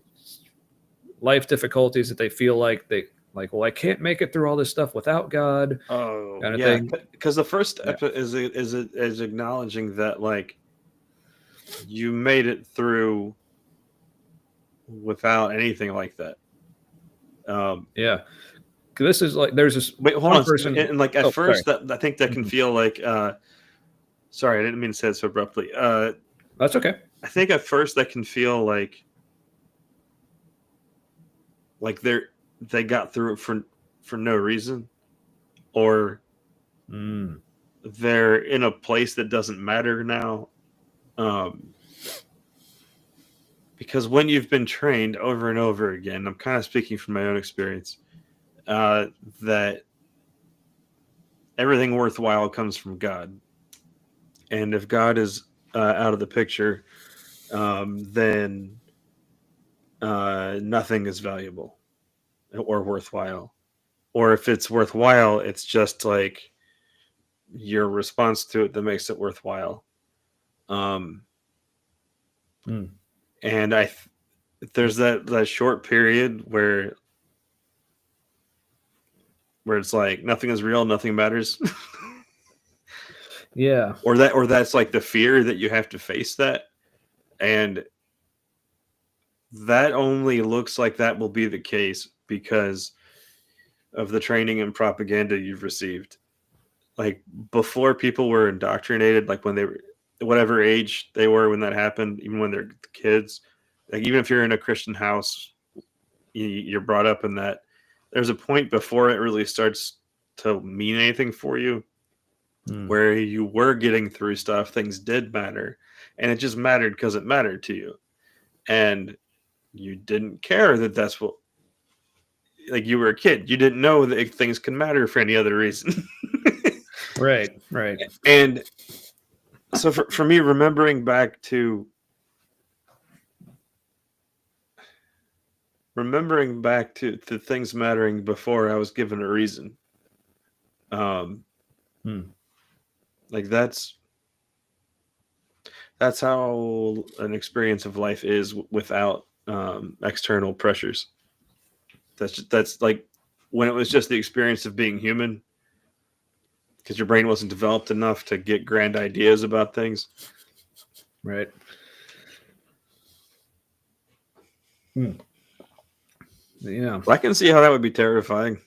Speaker 2: life difficulties that they feel like well, I can't make it through all this stuff without God.
Speaker 1: Oh
Speaker 2: Kind of
Speaker 1: yeah,
Speaker 2: thing.
Speaker 1: because the first
Speaker 2: Yeah.
Speaker 1: step is acknowledging that like you made it through without anything like that.
Speaker 2: Yeah. This is like there's this
Speaker 1: Wait, hold
Speaker 2: one
Speaker 1: on.
Speaker 2: person.
Speaker 1: And like at
Speaker 2: Oh,
Speaker 1: first,
Speaker 2: sorry.
Speaker 1: that I think that can feel like. Sorry, I didn't mean to say it so abruptly.
Speaker 2: That's okay.
Speaker 1: I think at first that can feel like they got through it for no reason, or they're in a place that doesn't matter now. Because when you've been trained over and over again, I'm kind of speaking from my own experience, that everything worthwhile comes from God. And if God is out of the picture, then nothing is valuable or worthwhile. Or if it's worthwhile, it's just like your response to it that makes it worthwhile. And there's that short period where it's like nothing is real, nothing matters.
Speaker 2: Yeah.
Speaker 1: or that's like the fear that you have to face that. And that only looks like that will be the case because of the training and propaganda you've received. Like before, people were indoctrinated, like when they were whatever age they were when that happened, even when they're kids. Like even if you're in a Christian house, you're brought up in that. There's a point before it really starts to mean anything for you, where you were getting through stuff, things did matter, and it just mattered because it mattered to you, and you didn't care that that's what. Like you were a kid, you didn't know that things can matter for any other reason.
Speaker 2: Right.
Speaker 1: And so for me, remembering back to things mattering before I was given a reason, like that's how an experience of life is without external pressures. That's like when it was just the experience of being human, because your brain wasn't developed enough to get grand ideas about things.
Speaker 2: Right. Hmm. Yeah.
Speaker 1: I can see how that would be terrifying.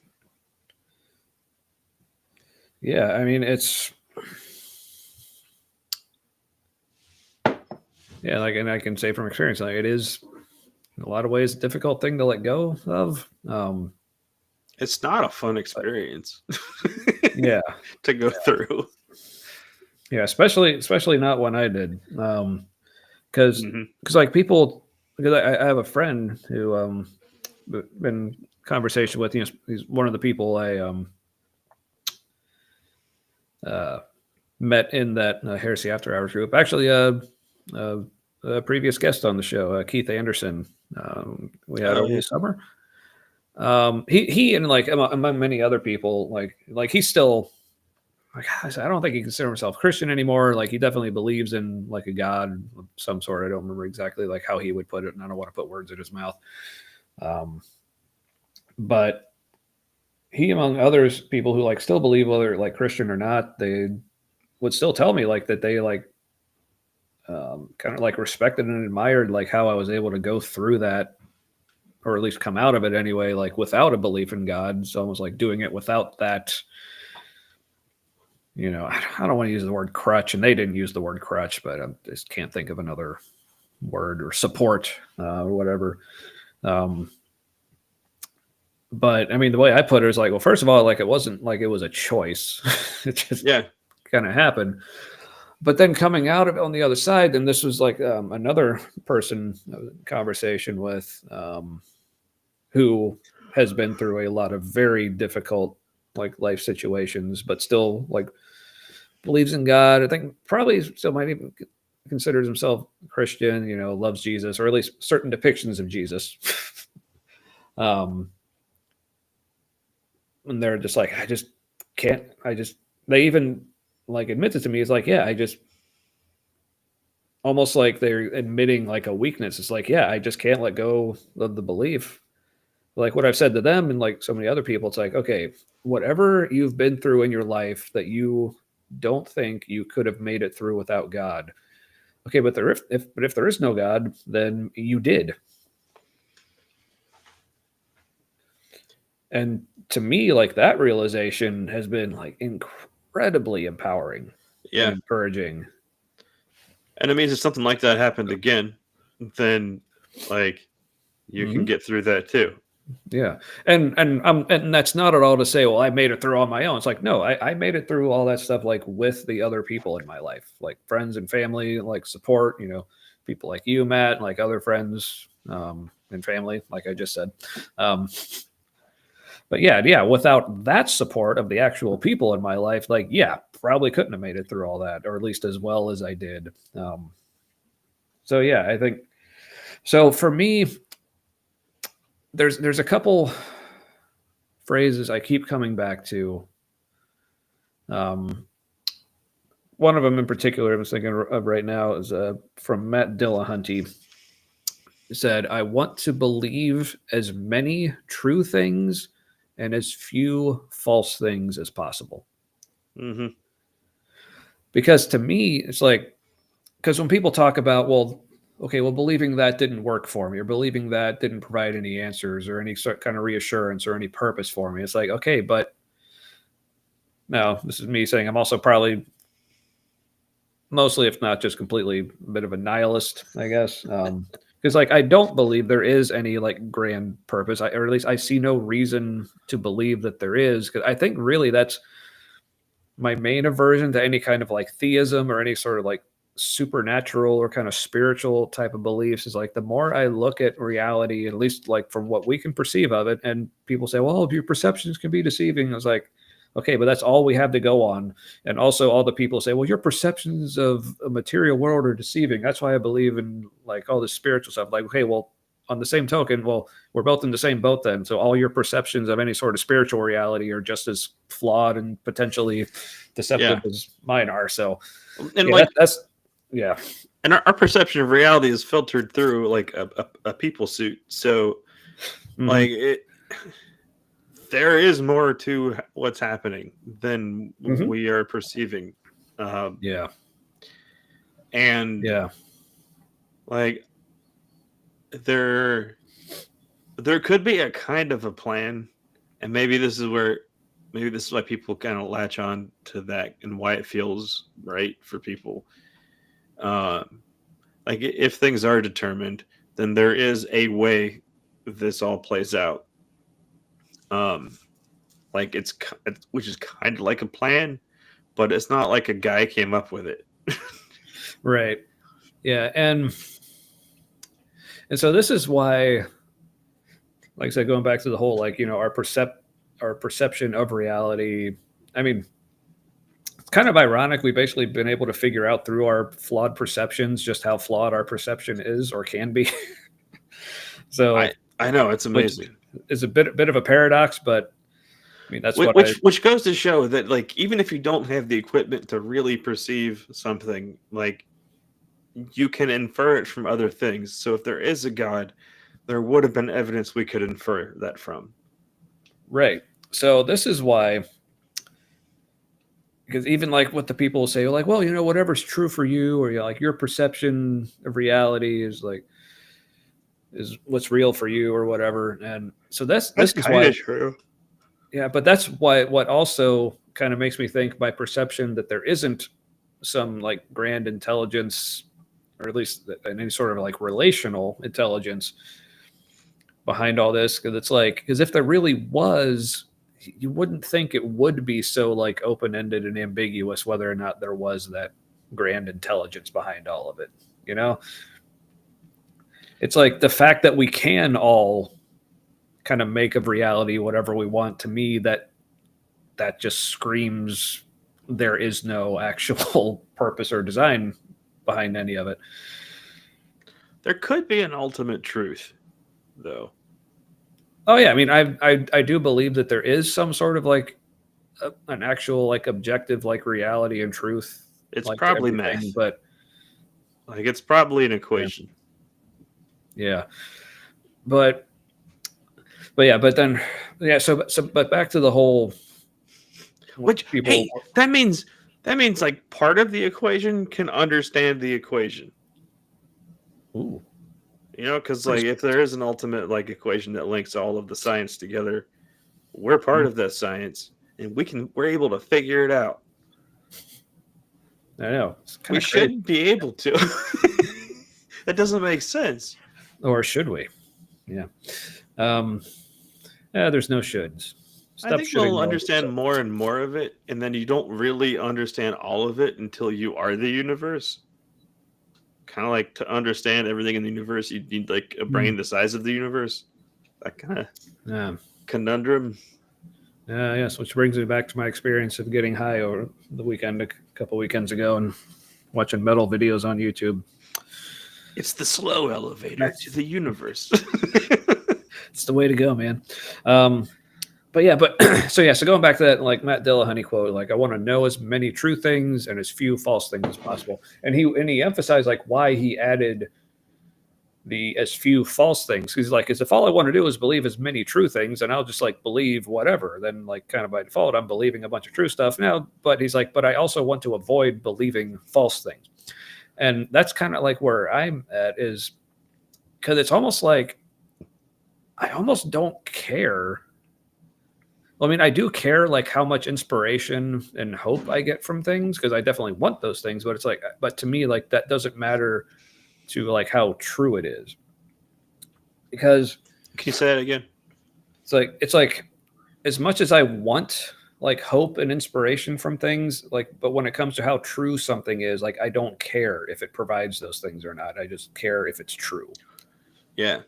Speaker 2: Yeah. I mean, it's. Yeah, like, and I can say from experience, like it is in a lot of ways a difficult thing to let go of.
Speaker 1: It's not a fun experience
Speaker 2: Yeah,
Speaker 1: to go through.
Speaker 2: yeah, especially not when I did, because
Speaker 1: Mhm.
Speaker 2: like people, because I have a friend who been in conversation with. He's one of the people I uh, met in that Heresy After Hours group. Actually, uh, a previous guest on the show, Keith Anderson. We had
Speaker 1: Oh
Speaker 2: over
Speaker 1: yeah.
Speaker 2: the summer. He and like among many other people, like he's still like I don't think he considers himself Christian anymore. Like he definitely believes in like a God of some sort. I don't remember exactly like how he would put it, and I don't want to put words in his mouth. But he, among others, people who like still believe whether like Christian or not, they would still tell me like that they like kind of like respected and admired like how I was able to go through that, or at least come out of it anyway, like without a belief in God. It's almost like doing it without that. I don't want to use the word crutch, and they didn't use the word crutch, but I just can't think of another word, or support, or whatever. But I mean, the way I put it is like, well, first of all, like it wasn't like it was a choice; it just kind of happened. But then coming out of it on the other side, then this was like another person I was in conversation with, who has been through a lot of very difficult like life situations, but still like believes in God. I think probably still might even considers himself Christian, loves Jesus, or at least certain depictions of Jesus. um, and they're just like, I just can't, they even like admit it to me. It's like, yeah, I just almost like they're admitting like a weakness. It's like, yeah, I just can't let go of the belief. Like what I've said to them and like so many other people, it's like, okay, whatever you've been through in your life that you don't think you could have made it through without God. Okay, but if there is no God, then you did. And to me, like that realization has been like incredibly empowering and
Speaker 1: Yeah.
Speaker 2: encouraging.
Speaker 1: And it means if something like that happened again, then like you can get through that too.
Speaker 2: Yeah. And that's not at all to say, well, I made it through on my own. It's like, no, I made it through all that stuff like with the other people in my life, like friends and family, like support, people like you, Matt, like other friends, and family, like I just said. But yeah, without that support of the actual people in my life, like, yeah, probably couldn't have made it through all that, or at least as well as I did. So yeah, I think so for me, there's a couple phrases I keep coming back to. One of them in particular I'm thinking of right now is from Matt Dillahunty. He said, I want to believe as many true things and as few false things as possible.
Speaker 1: Mm-hmm.
Speaker 2: Because to me, it's like, because when people talk about, well, okay, well, believing that didn't work for me, or believing that didn't provide any answers or any sort kind of reassurance or any purpose for me, it's like, okay, but no, this is me saying I'm also probably mostly, if not just completely, a bit of a nihilist, I guess. Because like I don't believe there is any like grand purpose, or at least I see no reason to believe that there is. Because I think really that's my main aversion to any kind of like theism or any sort of like supernatural or kind of spiritual type of beliefs is like the more I look at reality, at least like from what we can perceive of it, and people say, well, your perceptions can be deceiving. I was like, okay, but that's all we have to go on. And also all the people say, well, your perceptions of a material world are deceiving. That's why I believe in like all this spiritual stuff. Like, okay, well, on the same token, well, we're both in the same boat then. So all your perceptions of any sort of spiritual reality are just as flawed and potentially deceptive as mine are. So
Speaker 1: And
Speaker 2: yeah,
Speaker 1: like
Speaker 2: that's yeah.
Speaker 1: And our perception of reality is filtered through like a people suit. So like there is more to what's happening than we are perceiving.
Speaker 2: Yeah.
Speaker 1: And
Speaker 2: Yeah.
Speaker 1: Like there could be a kind of a plan, and maybe this is why people kind of latch on to that and why it feels right for people. Like if things are determined, then there is a way this all plays out. Um, like which is kind of like a plan, but it's not like a guy came up with it.
Speaker 2: Right. Yeah. And so this is why, like I said, going back to the whole, like, our perception of reality. I mean, it's kind of ironic. We've basically been able to figure out through our flawed perceptions just how flawed our perception is or can be. So
Speaker 1: I know it's amazing.
Speaker 2: It's a bit of a paradox, but I mean that's
Speaker 1: which goes to show that, like, even if you don't have the equipment to really perceive something, like, you can infer it from other things. So if there is a God, there would have been evidence we could infer that from.
Speaker 2: Right. So this is why, because even like what the people say, like, well, whatever's true for you, or like your perception of reality is what's real for you or whatever. And so this is
Speaker 1: kind of true.
Speaker 2: Yeah, but that's why what also kind of makes me think my perception that there isn't some like grand intelligence, or at least any sort of like relational intelligence behind all this. Because if there really was, you wouldn't think it would be so like open-ended and ambiguous whether or not there was that grand intelligence behind all of it. It's like the fact that we can all kind of make of reality whatever we want. To me, that just screams there is no actual purpose or design behind any of it.
Speaker 1: There could be an ultimate truth, though.
Speaker 2: Oh yeah, I mean, I do believe that there is some sort of like an actual like objective like reality and truth.
Speaker 1: It's
Speaker 2: like
Speaker 1: probably math,
Speaker 2: but
Speaker 1: like it's probably an equation.
Speaker 2: Yeah. But then but back to the whole,
Speaker 1: which people, hey, that means like part of the equation can understand the equation.
Speaker 2: Ooh.
Speaker 1: Because like if there is an ultimate like equation that links all of the science together, we're part of that science, and we're able to figure it out.
Speaker 2: I know
Speaker 1: we shouldn't be able to. That doesn't make sense.
Speaker 2: Or should we? Yeah. There's no shoulds.
Speaker 1: I think we'll understand more and more of it, and then you don't really understand all of it until you are the universe. Kind of like to understand everything in the universe, you need like a brain the size of the universe. That kind of conundrum.
Speaker 2: Yes, which brings me back to my experience of getting high over the weekend a couple weekends ago and watching metal videos on YouTube.
Speaker 1: It's the slow elevator to the universe.
Speaker 2: It's the way to go, man. So going back to that, like Matt Dillahunty quote, like, I want to know as many true things and as few false things as possible. And he emphasized like why he added the as few false things. He's like, because if all I want to do is believe as many true things, and I'll just like believe whatever, then like kind of by default, I'm believing a bunch of true stuff now. But he's like, but I also want to avoid believing false things. And that's kind of like where I'm at, is because it's almost like I almost don't care. Well, I mean, I do care like how much inspiration and hope I get from things, because I definitely want those things. But it's like, but to me, like that doesn't matter to like how true it is. Because
Speaker 1: can you say that again?
Speaker 2: It's like as much as I want like hope and inspiration from things, like, but when it comes to how true something is, like, I don't care if it provides those things or not. I just care if it's true.
Speaker 1: Yeah.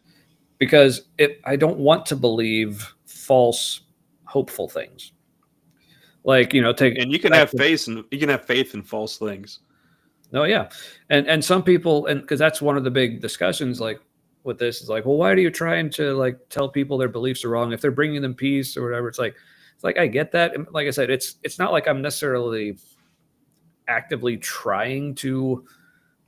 Speaker 2: Because I don't want to believe false, hopeful things. Like,
Speaker 1: and you can have faith in false things.
Speaker 2: Oh yeah. And some people, and because that's one of the big discussions, like with this is like, well, why are you trying to like tell people their beliefs are wrong if they're bringing them peace or whatever? It's like I get that. And like I said, it's not like I'm necessarily actively trying to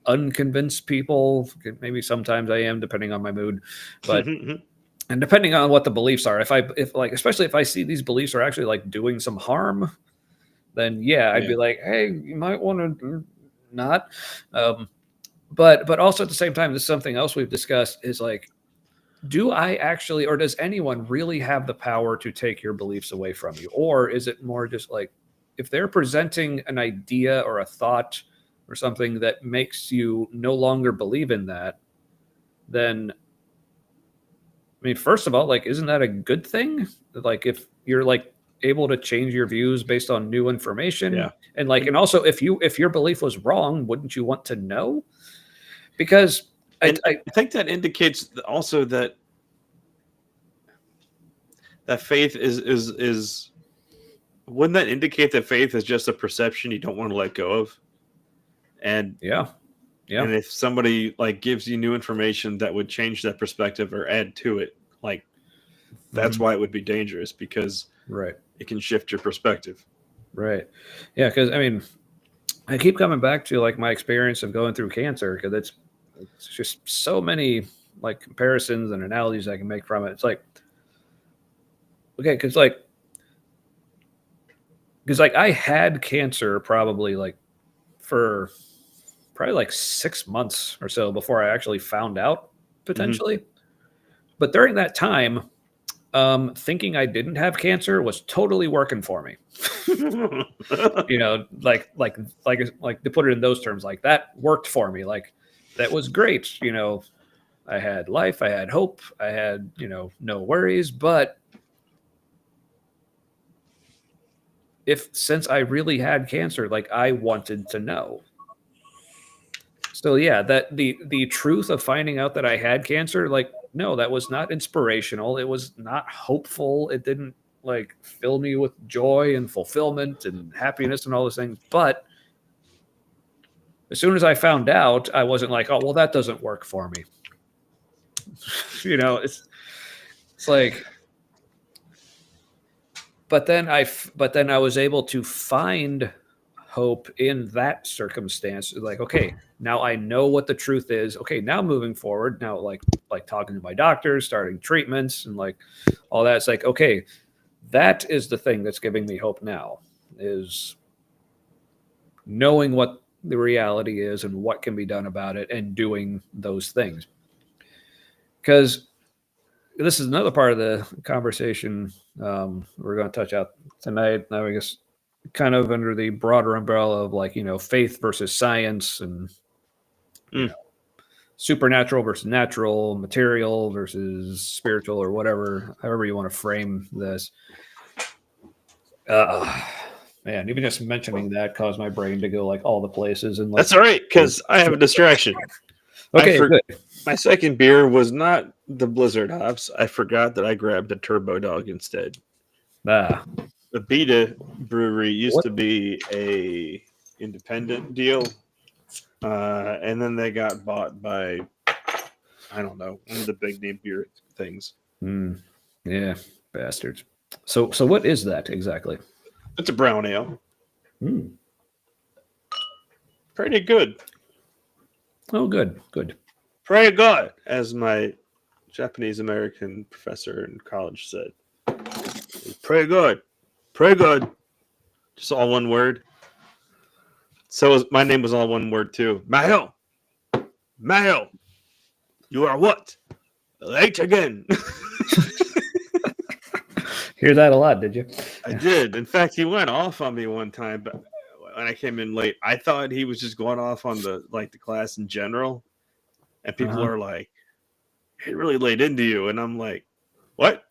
Speaker 2: unconvince people. Maybe sometimes I am, depending on my mood, but and depending on what the beliefs are. Especially if I see these beliefs are actually like doing some harm, then I'd be like, hey, you might want to not. but also at the same time, this is something else we've discussed is like, do I actually, or does anyone really have the power to take your beliefs away from you? Or is it more just like, if they're presenting an idea or a thought or something that makes you no longer believe in that, then, I mean, first of all, like, isn't that a good thing? Like, if you're like able to change your views based on new information,
Speaker 1: Yeah.
Speaker 2: and like, and also if your belief was wrong, wouldn't you want to know? Because
Speaker 1: And I think that indicates also that faith is wouldn't that indicate that faith is just a perception you don't want to let go of? And
Speaker 2: yeah.
Speaker 1: and if somebody like gives you new information that would change that perspective or add to it, like that's why it would be dangerous, because
Speaker 2: Right.
Speaker 1: it can shift your perspective.
Speaker 2: Right. Yeah, because I mean, I keep coming back to like my experience of going through cancer, because it's just so many like comparisons and analogies I can make from it. It's like, okay, because I had cancer probably like for probably like 6 months or so before I actually found out potentially. But during that time, thinking I didn't have cancer was totally working for me. You know, like to put it in those terms, like that worked for me. Like that was great. You know, I had life, I had hope, I had, you know, no worries. But since I really had cancer, like I wanted to know. So yeah, that the truth of finding out that I had cancer, like, no, that was not inspirational. It was not hopeful. It didn't like fill me with joy and fulfillment and happiness and all those things. But as soon as I found out, I wasn't like, oh well, that doesn't work for me. You know, it's like, but then I was able to find hope in that circumstance. Like, okay, now I know what the truth is. Okay, now moving forward, now like talking to my doctors, starting treatments, and like all that. It's like, okay, that is the thing that's giving me hope now, is knowing what the reality is and what can be done about it and doing those things. Because this is another part of the conversation we're going to touch out tonight. I guess kind of under the broader umbrella of like, you know, faith versus science, and you know, supernatural versus natural, material versus spiritual, or whatever, however you want to frame this. Man, even just mentioning that caused my brain to go like all the places. And like,
Speaker 1: That's all right, because I have a distraction.
Speaker 2: Okay, good.
Speaker 1: My second beer was not the Blizzard hops. I forgot that I grabbed a Turbo Dog instead. The Beta Brewery used to be a independent deal, and then they got bought by, I don't know, one of the big name beer things.
Speaker 2: Yeah, bastards. So what is that exactly?
Speaker 1: It's a brown ale. Pretty good.
Speaker 2: Oh, good.
Speaker 1: Pretty good, as my Japanese American professor in college said. Pretty good. Just all one word. So my name was all one word too. Mayo. You are what? Late again.
Speaker 2: Hear that a lot, did you?
Speaker 1: I did. In fact, he went off on me one time, but when I came in late, I thought he was just going off on the class in general. And people are like, he really laid into you. And I'm like, what?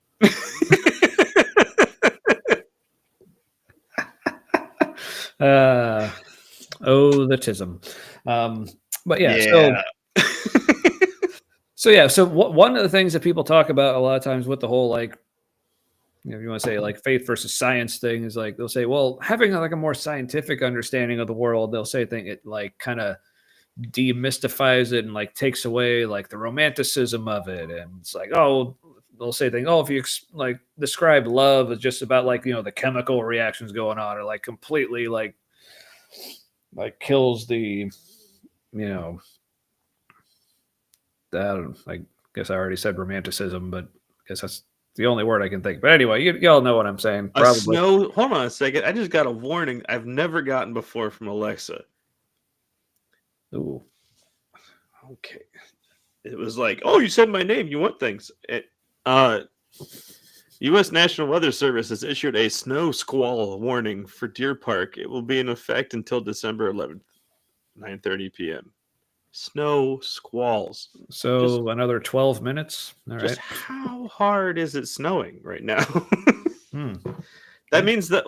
Speaker 2: The tism. But yeah. So one of the things that people talk about a lot of times with the whole, like, you know, if you want to say like faith versus science thing, is like, they'll say, well, having like a more scientific understanding of the world, they'll say it like kind of demystifies it and like takes away like the romanticism of it. And it's like, oh, they'll say things, oh, if you like describe love as just about like, you know, the chemical reactions going on, or like completely like kills the, you know, I guess I already said romanticism, but I guess that's the only word I can think. But anyway, y'all know what I'm saying. Probably.
Speaker 1: Hold on a second. I just got a warning I've never gotten before from Alexa.
Speaker 2: Ooh.
Speaker 1: Okay. It was like, oh, you said my name. You want things. U.S. National Weather Service has issued a snow squall warning for Deer Park. It will be in effect until December 11th, 9:30 p.m. Snow squalls.
Speaker 2: So another 12 minutes. All
Speaker 1: Just
Speaker 2: right.
Speaker 1: how hard is it snowing right now?
Speaker 2: Hmm.
Speaker 1: That means it's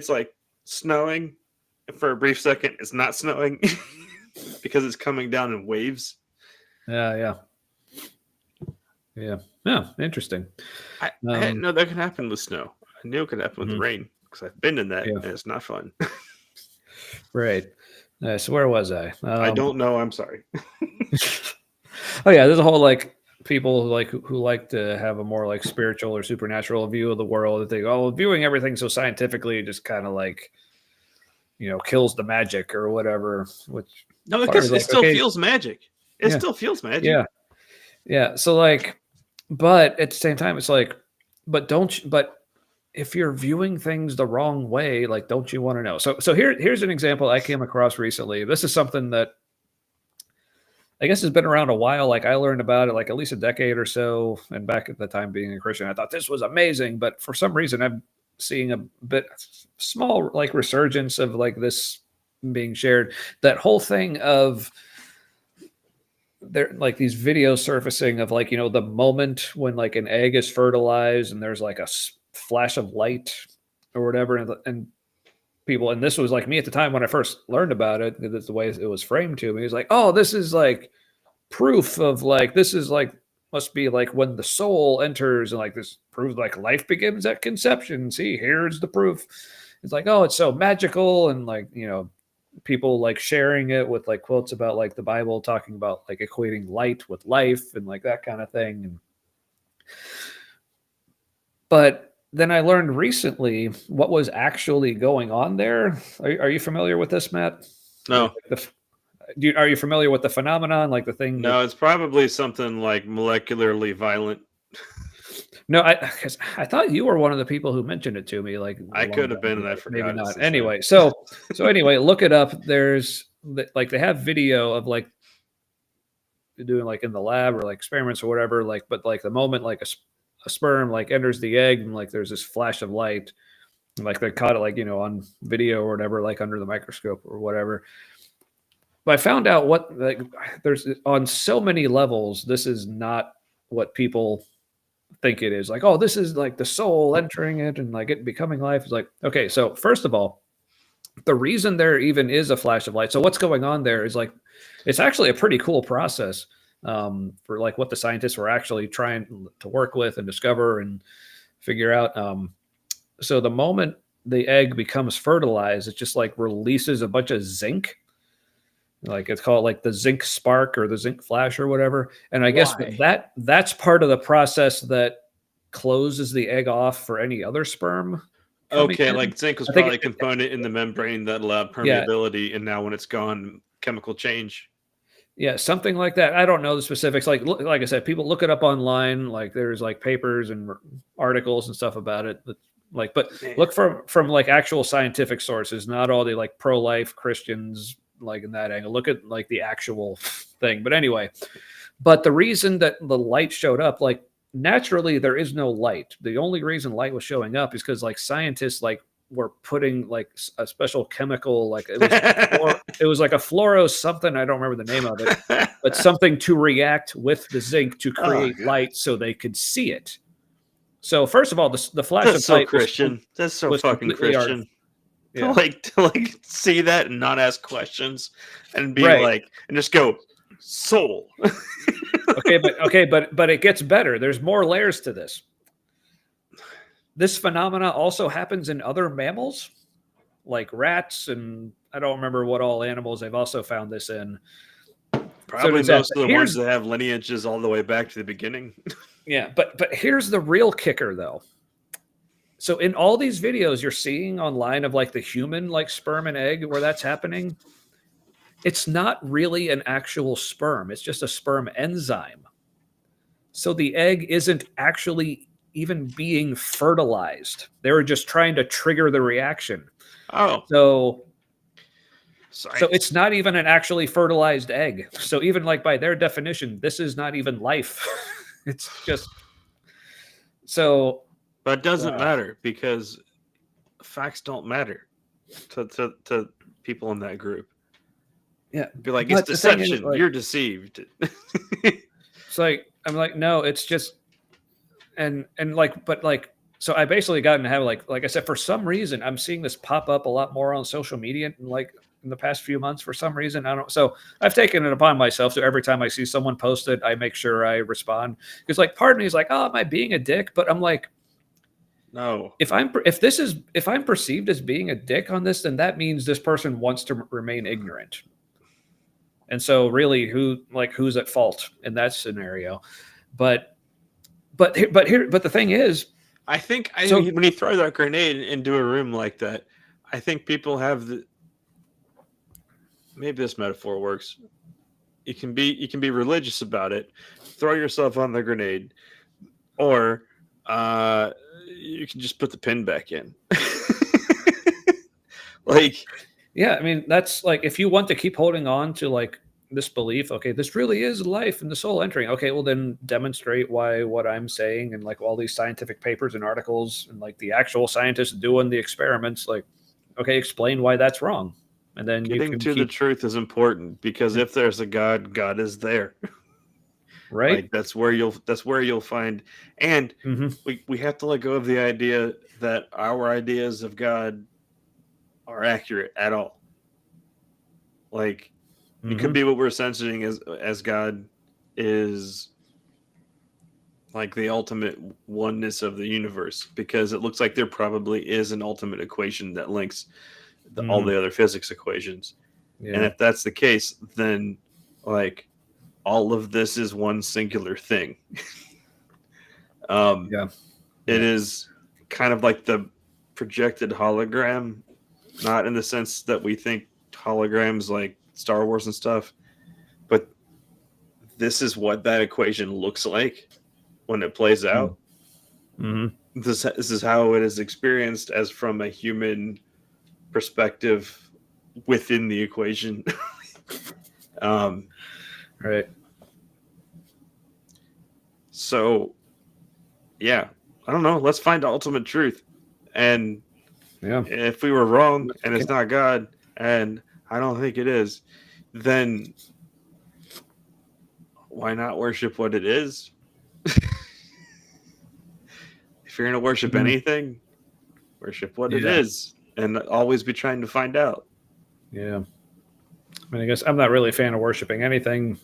Speaker 1: like snowing for a brief second. It's not snowing because it's coming down in waves.
Speaker 2: Yeah. Yeah. Interesting.
Speaker 1: I didn't know that could happen with snow. I knew it could happen with the rain because I've been in that and it's not fun.
Speaker 2: Right. So where was I?
Speaker 1: I don't know. I'm sorry.
Speaker 2: Oh yeah, there's a whole like people who like to have a more like spiritual or supernatural view of the world. That think, oh, viewing everything so scientifically just kind of like kills the magic or whatever. Which
Speaker 1: no, because it still feels magic. It still feels magic.
Speaker 2: Yeah. So like, but at the same time, it's like, but if you're viewing things the wrong way, like, don't you want to know? So here's an example I came across recently. This is something that I guess has been around a while. Like I learned about it like at least a decade or so. And back at the time being a Christian, I thought this was amazing. But for some reason, I'm seeing a bit small like resurgence of like this being shared. That whole thing of there like these videos surfacing of like, the moment when like an egg is fertilized and there's like a flash of light or whatever. And people, and this was like me at the time when I first learned about it, that's the way it was framed to me. It was like, oh, this is like proof of like, this is like, must be like when the soul enters and like this proves like life begins at conception. See, here's the proof. It's like, oh, it's so magical. And like, people like sharing it with like quotes about like the Bible talking about like equating light with life and like that kind of thing. But then I learned recently what was actually going on there. Are you familiar with this, Matt?
Speaker 1: No.
Speaker 2: Are you familiar with the phenomenon, like the thing?
Speaker 1: No, it's probably something like molecularly violent.
Speaker 2: No, because I thought you were one of the people who mentioned it to me. Like
Speaker 1: I could have been, and I forgot.
Speaker 2: Maybe not. Anyway, so anyway, look it up. There's like they have video of like doing like in the lab or like experiments or whatever. Like, but like the moment like a sperm like enters the egg and like there's this flash of light, and, like they caught it like on video or whatever, like under the microscope or whatever. But I found out what like there's on so many levels. This is not what people think it is. Like, oh, this is like the soul entering it and like it becoming life. Is like, okay, so first of all, the reason there even is a flash of light. So what's going on there is like, it's actually a pretty cool process for like what the scientists were actually trying to work with and discover and figure out. So the moment the egg becomes fertilized, it just like releases a bunch of zinc. Like it's called like the zinc spark or the zinc flash or whatever. And I guess that's part of the process that closes the egg off for any other sperm.
Speaker 1: Okay, like zinc was probably a component in the membrane that allowed permeability, and now when it's gone, chemical change.
Speaker 2: Yeah, something like that. I don't know the specifics. Like I said, people look it up online. Like there's like papers and articles and stuff about it. But look from like actual scientific sources, not all the like pro-life Christians like in that angle. Look at like the actual thing. But anyway, but the reason that the light showed up, like naturally there is no light. The only reason light was showing up is because like scientists like were putting like a special chemical, like it was like a fluoro something, I don't remember the name of it, but something to react with the zinc to create light so they could see it. So first of all, the flash
Speaker 1: That's
Speaker 2: of
Speaker 1: so
Speaker 2: light
Speaker 1: Christian. That's so fucking Christian. To like see that and not ask questions and be like and just go soul.
Speaker 2: but it gets better. There's more layers to this. This phenomena also happens in other mammals, like rats, and I don't remember what all animals they've also found this in.
Speaker 1: Probably most of the ones that have lineages all the way back to the beginning.
Speaker 2: Yeah, but here's the real kicker, though. So in all these videos you're seeing online of like the human like sperm and egg where that's happening, it's not really an actual sperm. It's just a sperm enzyme. So the egg isn't actually even being fertilized. They were just trying to trigger the reaction.
Speaker 1: Oh.
Speaker 2: So it's not even an actually fertilized egg. So even like by their definition, this is not even life. It's just so.
Speaker 1: But it doesn't matter because facts don't matter to people in that group.
Speaker 2: Yeah,
Speaker 1: be like, it's deception. Like, you're deceived.
Speaker 2: It's like I'm like, no, it's just and like, but like, so I basically got into have like I said, for some reason, I'm seeing this pop up a lot more on social media, and like in the past few months, for some reason, I don't. So I've taken it upon myself. So every time I see someone post it, I make sure I respond because like part of me is like, oh, am I being a dick? But I'm like,
Speaker 1: no.
Speaker 2: If I'm perceived as being a dick on this, then that means this person wants to remain ignorant. And so really who's at fault in that scenario? But the thing is,
Speaker 1: I think when you throw that grenade into a room like that, I think people have maybe this metaphor works. You can be religious about it, throw yourself on the grenade, or you can just put the pin back in. Like,
Speaker 2: yeah, I mean, that's like, if you want to keep holding on to like this belief, okay, this really is life and the soul entering. Okay, well then demonstrate why what I'm saying and like all these scientific papers and articles and like the actual scientists doing the experiments, like, okay, explain why that's wrong. And then
Speaker 1: getting to the truth is important because if there's a God, God is there.
Speaker 2: Right.
Speaker 1: Like that's where you'll find, and we have to let go of the idea that our ideas of God are accurate at all. Like it could be what we're sensing as God is like the ultimate oneness of the universe, because it looks like there probably is an ultimate equation that links all the other physics equations. Yeah. And if that's the case, then like all of this is one singular thing. It is kind of like the projected hologram, not in the sense that we think holograms like Star Wars and stuff, but this is what that equation looks like when it plays out. This is how it is experienced as from a human perspective within the equation.
Speaker 2: Right.
Speaker 1: So, yeah, I don't know. Let's find the ultimate truth. And if we were wrong and it's not God, and I don't think it is, then why not worship what it is? If you're going to worship anything, worship what it is and always be trying to find out.
Speaker 2: Yeah. I mean, I guess I'm not really a fan of worshiping anything.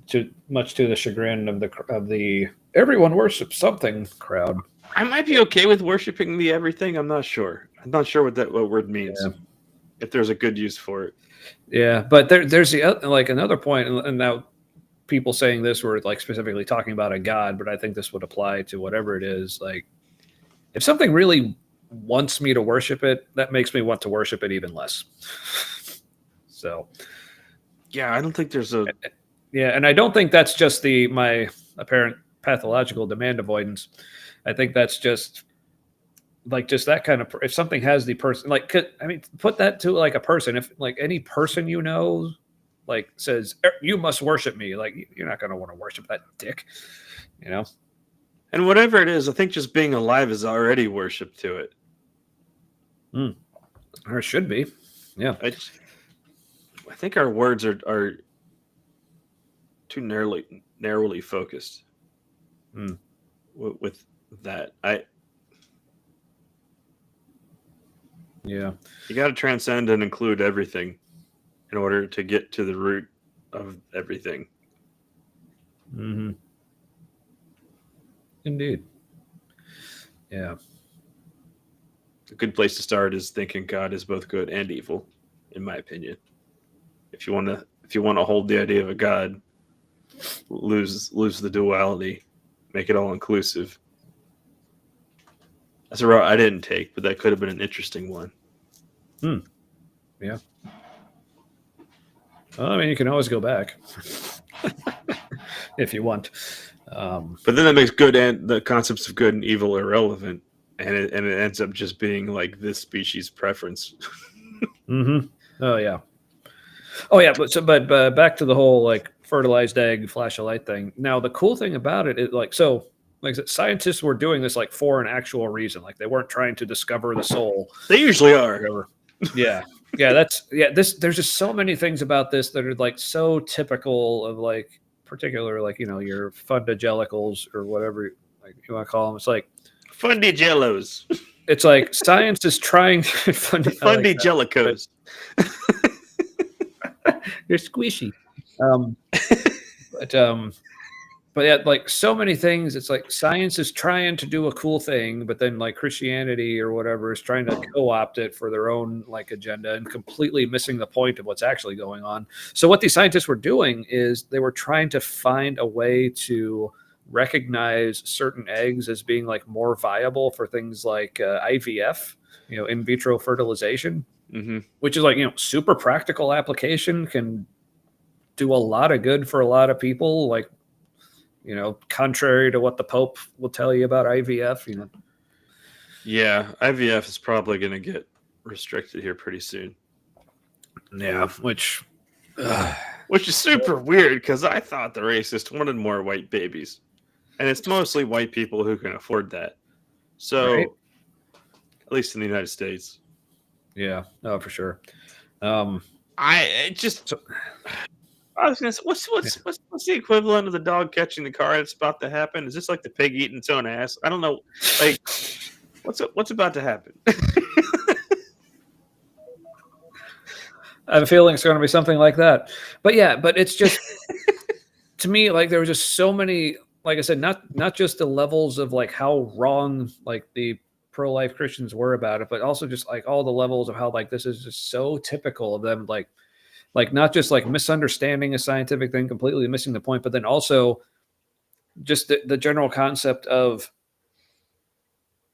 Speaker 2: Too much to the chagrin of the everyone worships something crowd.
Speaker 1: I might be okay with worshiping the everything. I'm not sure. I'm not sure what word means. Yeah. If there's a good use for it.
Speaker 2: Yeah, but there's like another point, and now people saying this were like specifically talking about a God, but I think this would apply to whatever it is. Like, if something really wants me to worship it, that makes me want to worship it even less. So,
Speaker 1: yeah, I don't think there's a.
Speaker 2: Yeah, and I don't think that's just my apparent pathological demand avoidance. I think that's just that kind of, if something has the person, like, I mean, put that to like a person. If like any person you know, like says you must worship me, like you're not going to want to worship that dick, you know.
Speaker 1: And whatever it is, I think just being alive is already worship to it.
Speaker 2: Or it should be. Yeah.
Speaker 1: I think our words are too narrowly focused with that.
Speaker 2: You
Speaker 1: got to transcend and include everything in order to get to the root of everything.
Speaker 2: Indeed. Yeah.
Speaker 1: A good place to start is thinking God is both good and evil, in my opinion. If you want to hold the idea of a God, lose the duality, make it all inclusive. That's a route I didn't take, but that could have been an interesting one.
Speaker 2: Yeah. Well, I mean, you can always go back if you want.
Speaker 1: But then that makes good and the concepts of good and evil irrelevant, and it ends up just being like this species' preference.
Speaker 2: Oh yeah. Oh yeah, but back to the whole like fertilized egg, flash of light thing. Now the cool thing about it is like so like I said, scientists were doing this like for an actual reason. Like they weren't trying to discover the soul.
Speaker 1: They usually are.
Speaker 2: Whatever. Yeah. There's just so many things about this that are like so typical of like particular like your fundagelicals or whatever like you want to call them. It's like
Speaker 1: Fundigellos.
Speaker 2: It's like science is trying to
Speaker 1: Fundigelicos.
Speaker 2: You're squishy. But yeah, like so many things, it's like science is trying to do a cool thing, but then like Christianity or whatever is trying to co-opt it for their own like agenda and completely missing the point of what's actually going on. So what these scientists were doing is they were trying to find a way to recognize certain eggs as being like more viable for things like IVF, in vitro fertilization, which is like, super practical application, can do a lot of good for a lot of people. Like, contrary to what the Pope will tell you about IVF,
Speaker 1: Yeah, IVF is probably going to get restricted here pretty soon.
Speaker 2: Yeah, which
Speaker 1: is super weird because I thought the racist wanted more white babies. And it's mostly white people who can afford that. So,
Speaker 2: right?
Speaker 1: At least in the United States.
Speaker 2: Yeah, no, for sure.
Speaker 1: I was gonna say, what's the equivalent of the dog catching the car that's about to happen? Is this like the pig eating its own ass? I don't know. Like, what's about to happen?
Speaker 2: I have a feeling it's going to be something like that. But yeah, but it's just to me like there were just so many. Like I said, not just the levels of like how wrong like the pro-life Christians were about it, but also just like all the levels of how like this is just so typical of them, like not just like misunderstanding a scientific thing, completely missing the point, but then also just the general concept of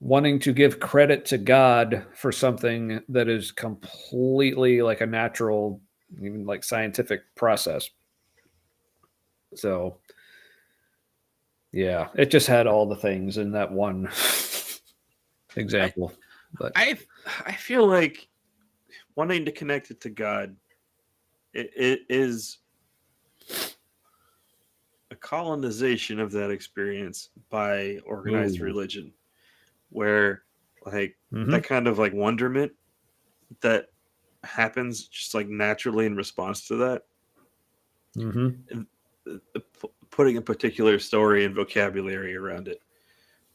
Speaker 2: wanting to give credit to God for something that is completely like a natural, even like scientific process. So yeah, it just had all the things in that one example. But
Speaker 1: I feel like wanting to connect it to God, it is a colonization of that experience by organized religion, where like that kind of like wonderment that happens just like naturally in response to that. And putting a particular story and vocabulary around it,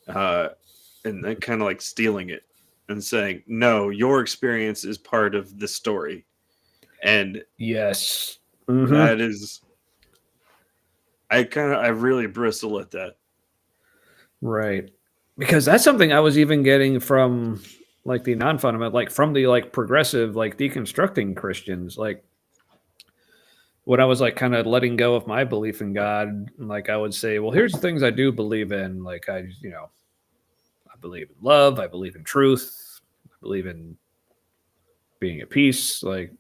Speaker 1: and then kind of like stealing it and saying, no, your experience is part of the story. And
Speaker 2: yes,
Speaker 1: that is, I really bristle at that.
Speaker 2: Right. Because that's something I was even getting from like the non-fundamental, like from the like progressive, like deconstructing Christians, like when I was like kind of letting go of my belief in God, like I would say, well, here's the things I do believe in. Like I believe in love. I believe in truth. I believe in being at peace. Like,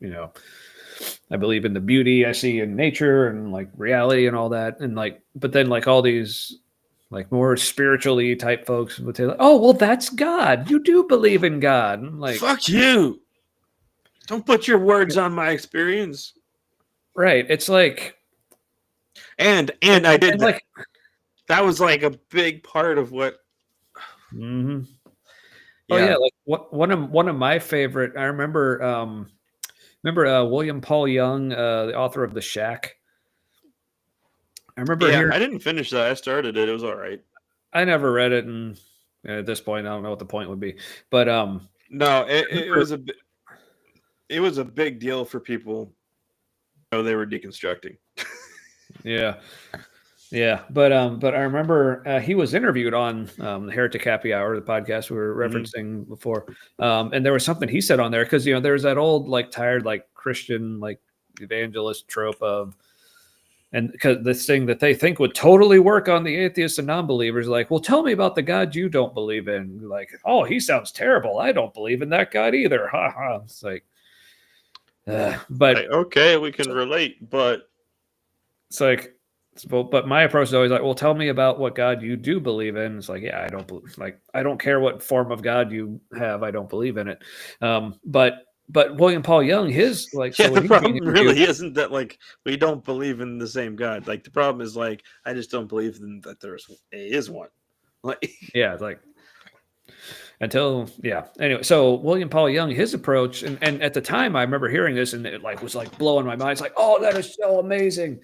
Speaker 2: I believe in the beauty I see in nature and like reality and all that. And like, but then like all these like more spiritually type folks would say, like, oh, well, that's God. You do believe in God. I'm like,
Speaker 1: fuck you. Don't put your words on my experience.
Speaker 2: Right. It's like,
Speaker 1: and I did that.
Speaker 2: Like,
Speaker 1: that was like a big part of what.
Speaker 2: Oh yeah, like one of my favorite. I remember William Paul Young, the author of The Shack. I remember.
Speaker 1: Yeah, I didn't finish that. I started it. It was all right.
Speaker 2: I never read it, and at this point, I don't know what the point would be. But
Speaker 1: no, it was a big deal for people. They were deconstructing.
Speaker 2: Yeah. But I remember he was interviewed on the Heretic Happy Hour, the podcast we were referencing before, and there was something he said on there because there's that old like tired like Christian like evangelist trope of, and because this thing that they think would totally work on the atheists and non-believers, like, well, tell me about the God you don't believe in. Like, oh, he sounds terrible. I don't believe in that God either. Ha ha. It's like. But
Speaker 1: okay, we can relate, but
Speaker 2: it's like, but my approach is always like, well, tell me about what God you do believe in. It's like, yeah, I don't care what form of God you have. I don't believe in it. But but William Paul Young, his like,
Speaker 1: Yeah,
Speaker 2: so
Speaker 1: the
Speaker 2: when he's being
Speaker 1: problem
Speaker 2: interviewed,
Speaker 1: really isn't that like we don't believe in the same God. Like the problem is like I just don't believe that there is one. Like
Speaker 2: yeah, like until yeah. Anyway, so William Paul Young, his approach, and at the time I remember hearing this and it like was like blowing my mind. It's like, oh, that is so amazing.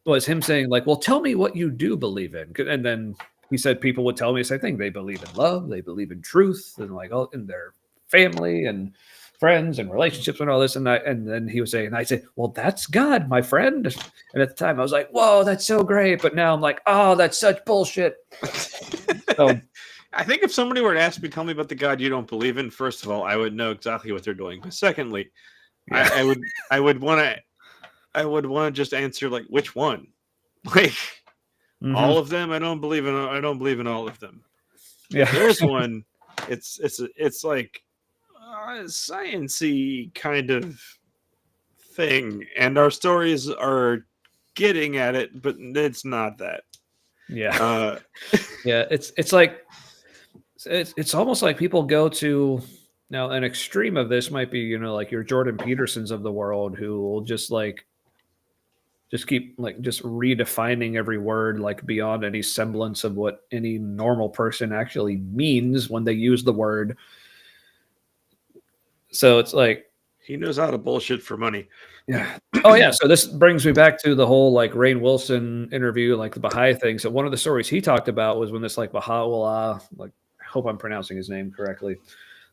Speaker 2: Was him saying like, well, tell me what you do believe in, and then he said people would tell me the same thing. They believe in love, they believe in truth, and like all in their family and friends and relationships and all this. And then he was saying, and I said, well, that's God, my friend. And at the time I was like, whoa, that's so great. But now I'm like, oh, that's such bullshit. So
Speaker 1: I think if somebody were to ask me, tell me about the God you don't believe in, first of all, I would know exactly what they're doing. But secondly,
Speaker 2: yeah.
Speaker 1: I would want to just answer like which one, like all of them. I don't believe in all of them.
Speaker 2: Yeah.
Speaker 1: If there's one, it's like science-y kind of thing, and our stories are getting at it, but it's not that.
Speaker 2: Yeah. Yeah. It's like it's almost like people go to now an extreme of this might be, like your Jordan Petersons of the world who will just keep like just redefining every word like beyond any semblance of what any normal person actually means when they use the word. So it's like
Speaker 1: He knows how to bullshit for money.
Speaker 2: yeah. Oh yeah. So this brings me back to the whole like Rainn Wilson interview, like the Baha'i thing. So one of the stories he talked about was when this like Baha'u'llah, like I hope I'm pronouncing his name correctly.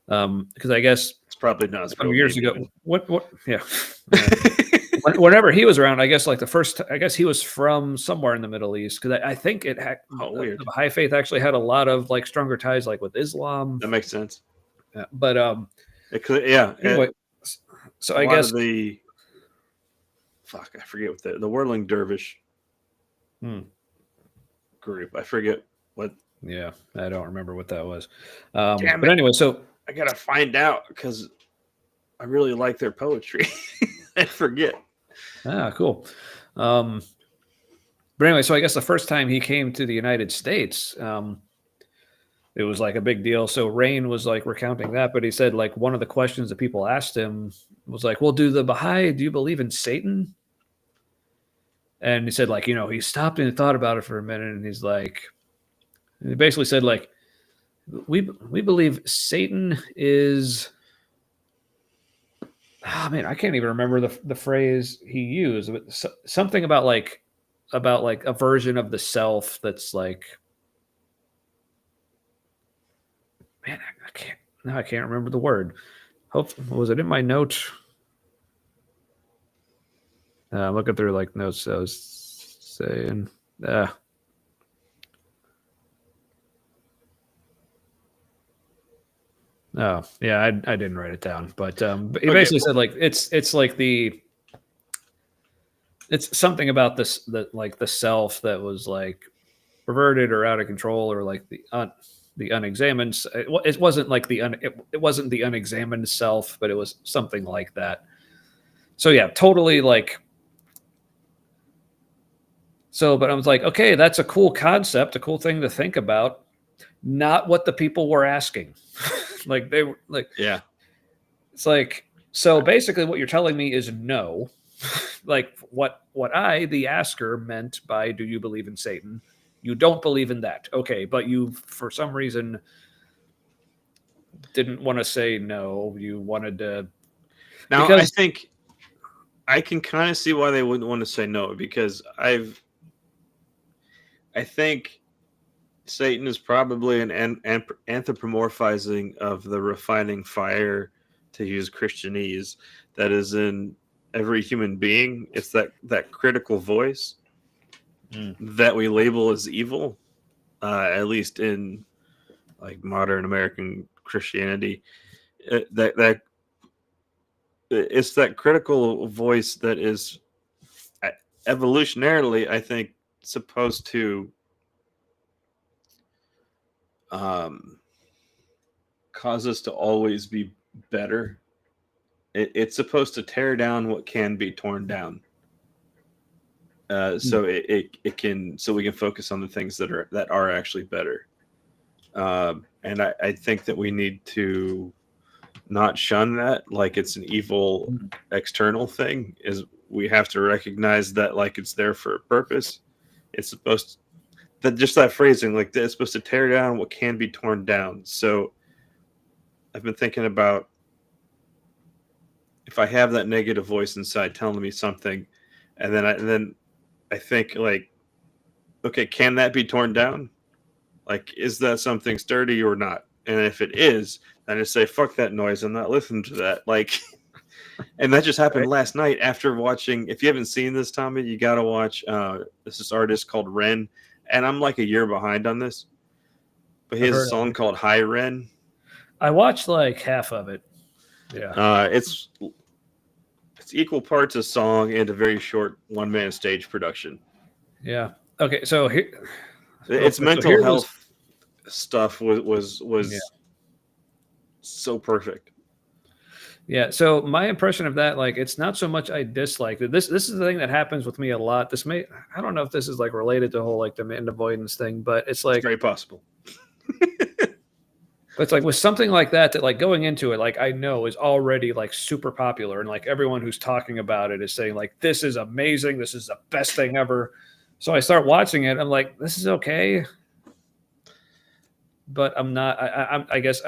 Speaker 2: Because I guess
Speaker 1: It's probably not
Speaker 2: some years ago. What yeah. Whenever he was around, I guess like I guess he was from somewhere in the Middle East because I think it had
Speaker 1: weird.
Speaker 2: the Baha'i faith actually had a lot of like stronger ties like with Islam.
Speaker 1: That makes sense.
Speaker 2: Yeah, but
Speaker 1: it could, yeah.
Speaker 2: Anyway, so I guess
Speaker 1: I forget what the Whirling Dervish group. I forget what.
Speaker 2: Yeah, I don't remember what that was.
Speaker 1: Damn
Speaker 2: but
Speaker 1: it.
Speaker 2: anyway, so
Speaker 1: I gotta find out because I really like their poetry. I forget.
Speaker 2: Ah, cool. But anyway, so I guess the first time he came to the United States, it was like a big deal. So Rainn was like recounting that, but he said like one of the questions that people asked him was like, well, do you believe in Satan? And he said like, he stopped and thought about it for a minute and he's like, and he basically said like, we believe Satan is, oh man, I can't even remember the phrase he used, but something about like a version of the self that's like, man, I can't remember the word. Was it in my notes? Looking through like notes, I was saying, oh yeah, I didn't write it down, but he basically said like it's like it's something about this that like the self that was like perverted or out of control or like the unexamined. It wasn't like it wasn't the unexamined self, but it was something like that. So yeah, totally like. So, but I was like, okay, that's a cool concept, a cool thing to think about. Not what the people were asking. Like they were like,
Speaker 1: yeah.
Speaker 2: It's like, so basically what you're telling me is no. Like what I, the asker, meant by do you believe in Satan? You don't believe in that. Okay, but you, for some reason, didn't want to say no. You wanted to.
Speaker 1: Now, I think I can kind of see why they wouldn't want to say no because I think Satan is probably an anthropomorphizing of the refining fire, to use Christianese, that is in every human being. It's that critical voice that we label as evil, at least in like modern American Christianity. That it's that critical voice that is evolutionarily, I think, supposed to cause us to always be better. It's supposed to tear down what can be torn down. So it can, so we can focus on the things that are actually better. And I think that we need to not shun that like it's an evil external thing. Is we have to recognize that like it's there for a purpose. It's supposed to, that just that phrasing like that, it's supposed to tear down what can be torn down. So I've been thinking about if I have that negative voice inside telling me something, and then I think like, okay, can that be torn down? Like, is that something sturdy or not? And if it is, then I just say, fuck that noise. I'm not listening to that. Like, and that just happened
Speaker 2: Right.
Speaker 1: last night after watching. If you haven't seen this, Tommy, you got to watch. This artist called Ren. And I'm like a year behind on this. But he
Speaker 2: I've
Speaker 1: has a
Speaker 2: heard of
Speaker 1: song
Speaker 2: it.
Speaker 1: called Hi Ren.
Speaker 2: I watched like half of it. Yeah.
Speaker 1: It's equal parts a song and a very short one-man stage production.
Speaker 2: Yeah. Okay. So here,
Speaker 1: Its
Speaker 2: so
Speaker 1: mental
Speaker 2: here was,
Speaker 1: health stuff was
Speaker 2: yeah.
Speaker 1: so perfect.
Speaker 2: Yeah. So my impression of that, like, it's not so much I dislike it. This is the thing that happens with me a lot. I don't know if this is like related to the whole like demand avoidance thing, but it's like,
Speaker 1: It's very possible.
Speaker 2: but it's like with something like that like going into it, like I know is already like super popular, and like everyone who's talking about it is saying like this is amazing, this is the best thing ever. So I start watching it, I'm like, this is okay, but I'm not. I guess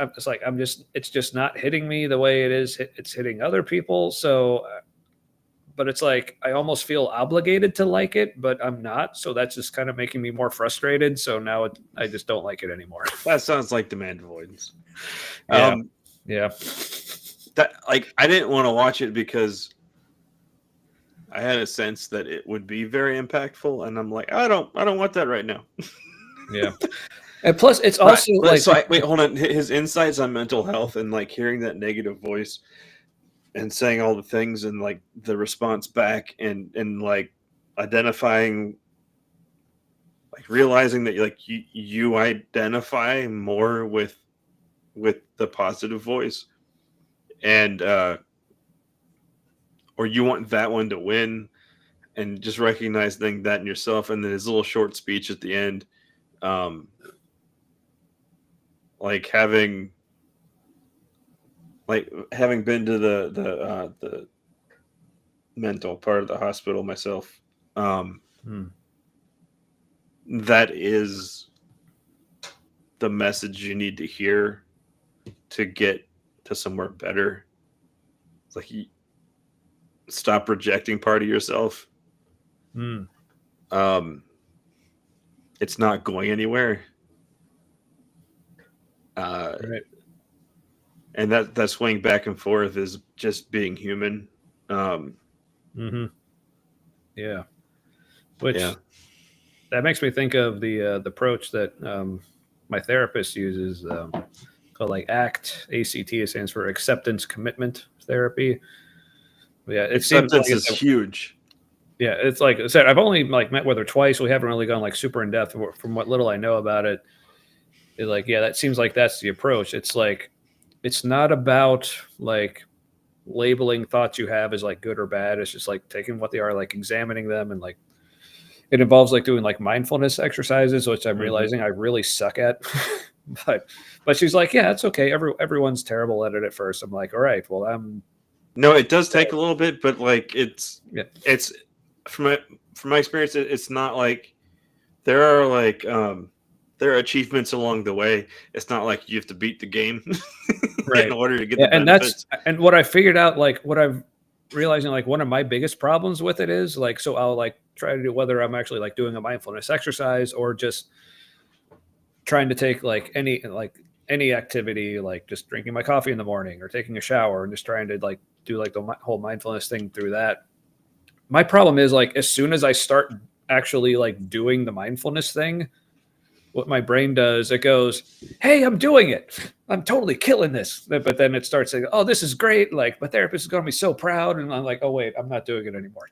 Speaker 2: it's just not hitting me the way it is. It's hitting other people. So, but it's like I almost feel obligated to like it, but I'm not. So that's just kind of making me more frustrated. So now I just don't like it anymore.
Speaker 1: That sounds like demand avoidance.
Speaker 2: Yeah. Yeah.
Speaker 1: That like I didn't want to watch it because I had a sense that it would be very impactful, and I'm like, I don't want that right now.
Speaker 2: Yeah. And plus, it's also
Speaker 1: wait, hold on. His insights on mental health and like hearing that negative voice and saying all the things and like the response back and like identifying, like realizing that like you identify more with the positive voice and or you want that one to win, and just recognizing that in yourself, and then his little short speech at the end. Like having been to the mental part of the hospital myself, that is the message you need to hear to get to somewhere better. It's like you stop rejecting part of yourself. It's not going anywhere.
Speaker 2: right.
Speaker 1: And that swing back and forth is just being human.
Speaker 2: Yeah. Which that makes me think of the approach that my therapist uses, called like ACT. ACT, it stands for acceptance commitment therapy. Yeah, it seems
Speaker 1: acceptance
Speaker 2: like
Speaker 1: is huge.
Speaker 2: Yeah, it's like I said, I've only like met with her twice. We haven't really gone like super in depth. From what little I know about it, it's like, yeah, that seems like that's the approach. It's like it's not about like labeling thoughts you have as like good or bad. It's just like taking what they are, like examining them, and like it involves like doing like mindfulness exercises, which I'm realizing I really suck at. but she's like, yeah, it's okay. Everyone's terrible at it at first. I'm like, all right, well,
Speaker 1: No, it does take a little bit, but like it's from my experience, it's not like there are achievements along the way. It's not like you have to beat the game in order to get the benefits.
Speaker 2: And what I figured out, like what I've realizing, like one of my biggest problems with it is like, so I'll like try to do, whether I'm actually like doing a mindfulness exercise or just trying to take like any activity, like just drinking my coffee in the morning or taking a shower and just trying to like do like the whole mindfulness thing through that. My problem is like, as soon as I start actually like doing the mindfulness thing, what my brain does, it goes, hey, I'm doing it. I'm totally killing this. But then it starts saying, oh, this is great. Like my therapist is going to be so proud. And I'm like, oh, wait, I'm not doing it anymore.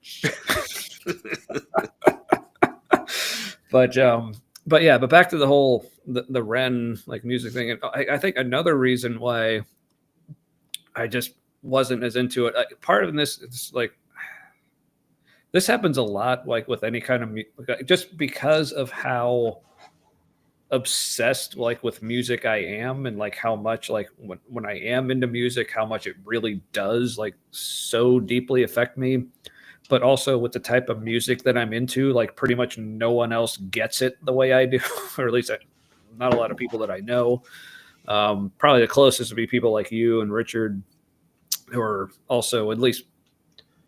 Speaker 2: But yeah, but back to the whole, the Ren like music thing. And I think another reason why I just wasn't as into it, part of this is like, this happens a lot, like with any kind of just because of how obsessed like with music I am, and like how much like when I am into music, how much it really does like so deeply affect me. But also with the type of music that I'm into, like pretty much no one else gets it the way I do, or at least not a lot of people that I know. Probably the closest would be people like you and Richard, who are also at least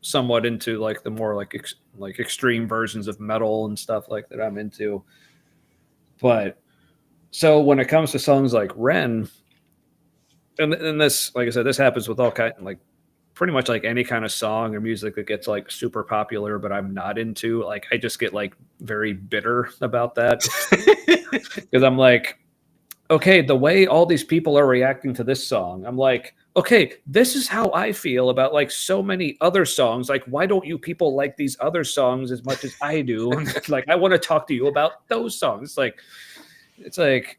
Speaker 2: somewhat into like the more like like extreme versions of metal and stuff like that I'm into. But so when it comes to songs like Ren, and this, like I said, this happens with all kind, like pretty much like any kind of song or music that gets like super popular, but I'm not into. Like I just get like very bitter about that because I'm like, okay, the way all these people are reacting to this song, I'm like, okay, this is how I feel about like so many other songs. Like, why don't you people like these other songs as much as I do? Like, I want to talk to you about those songs. It's like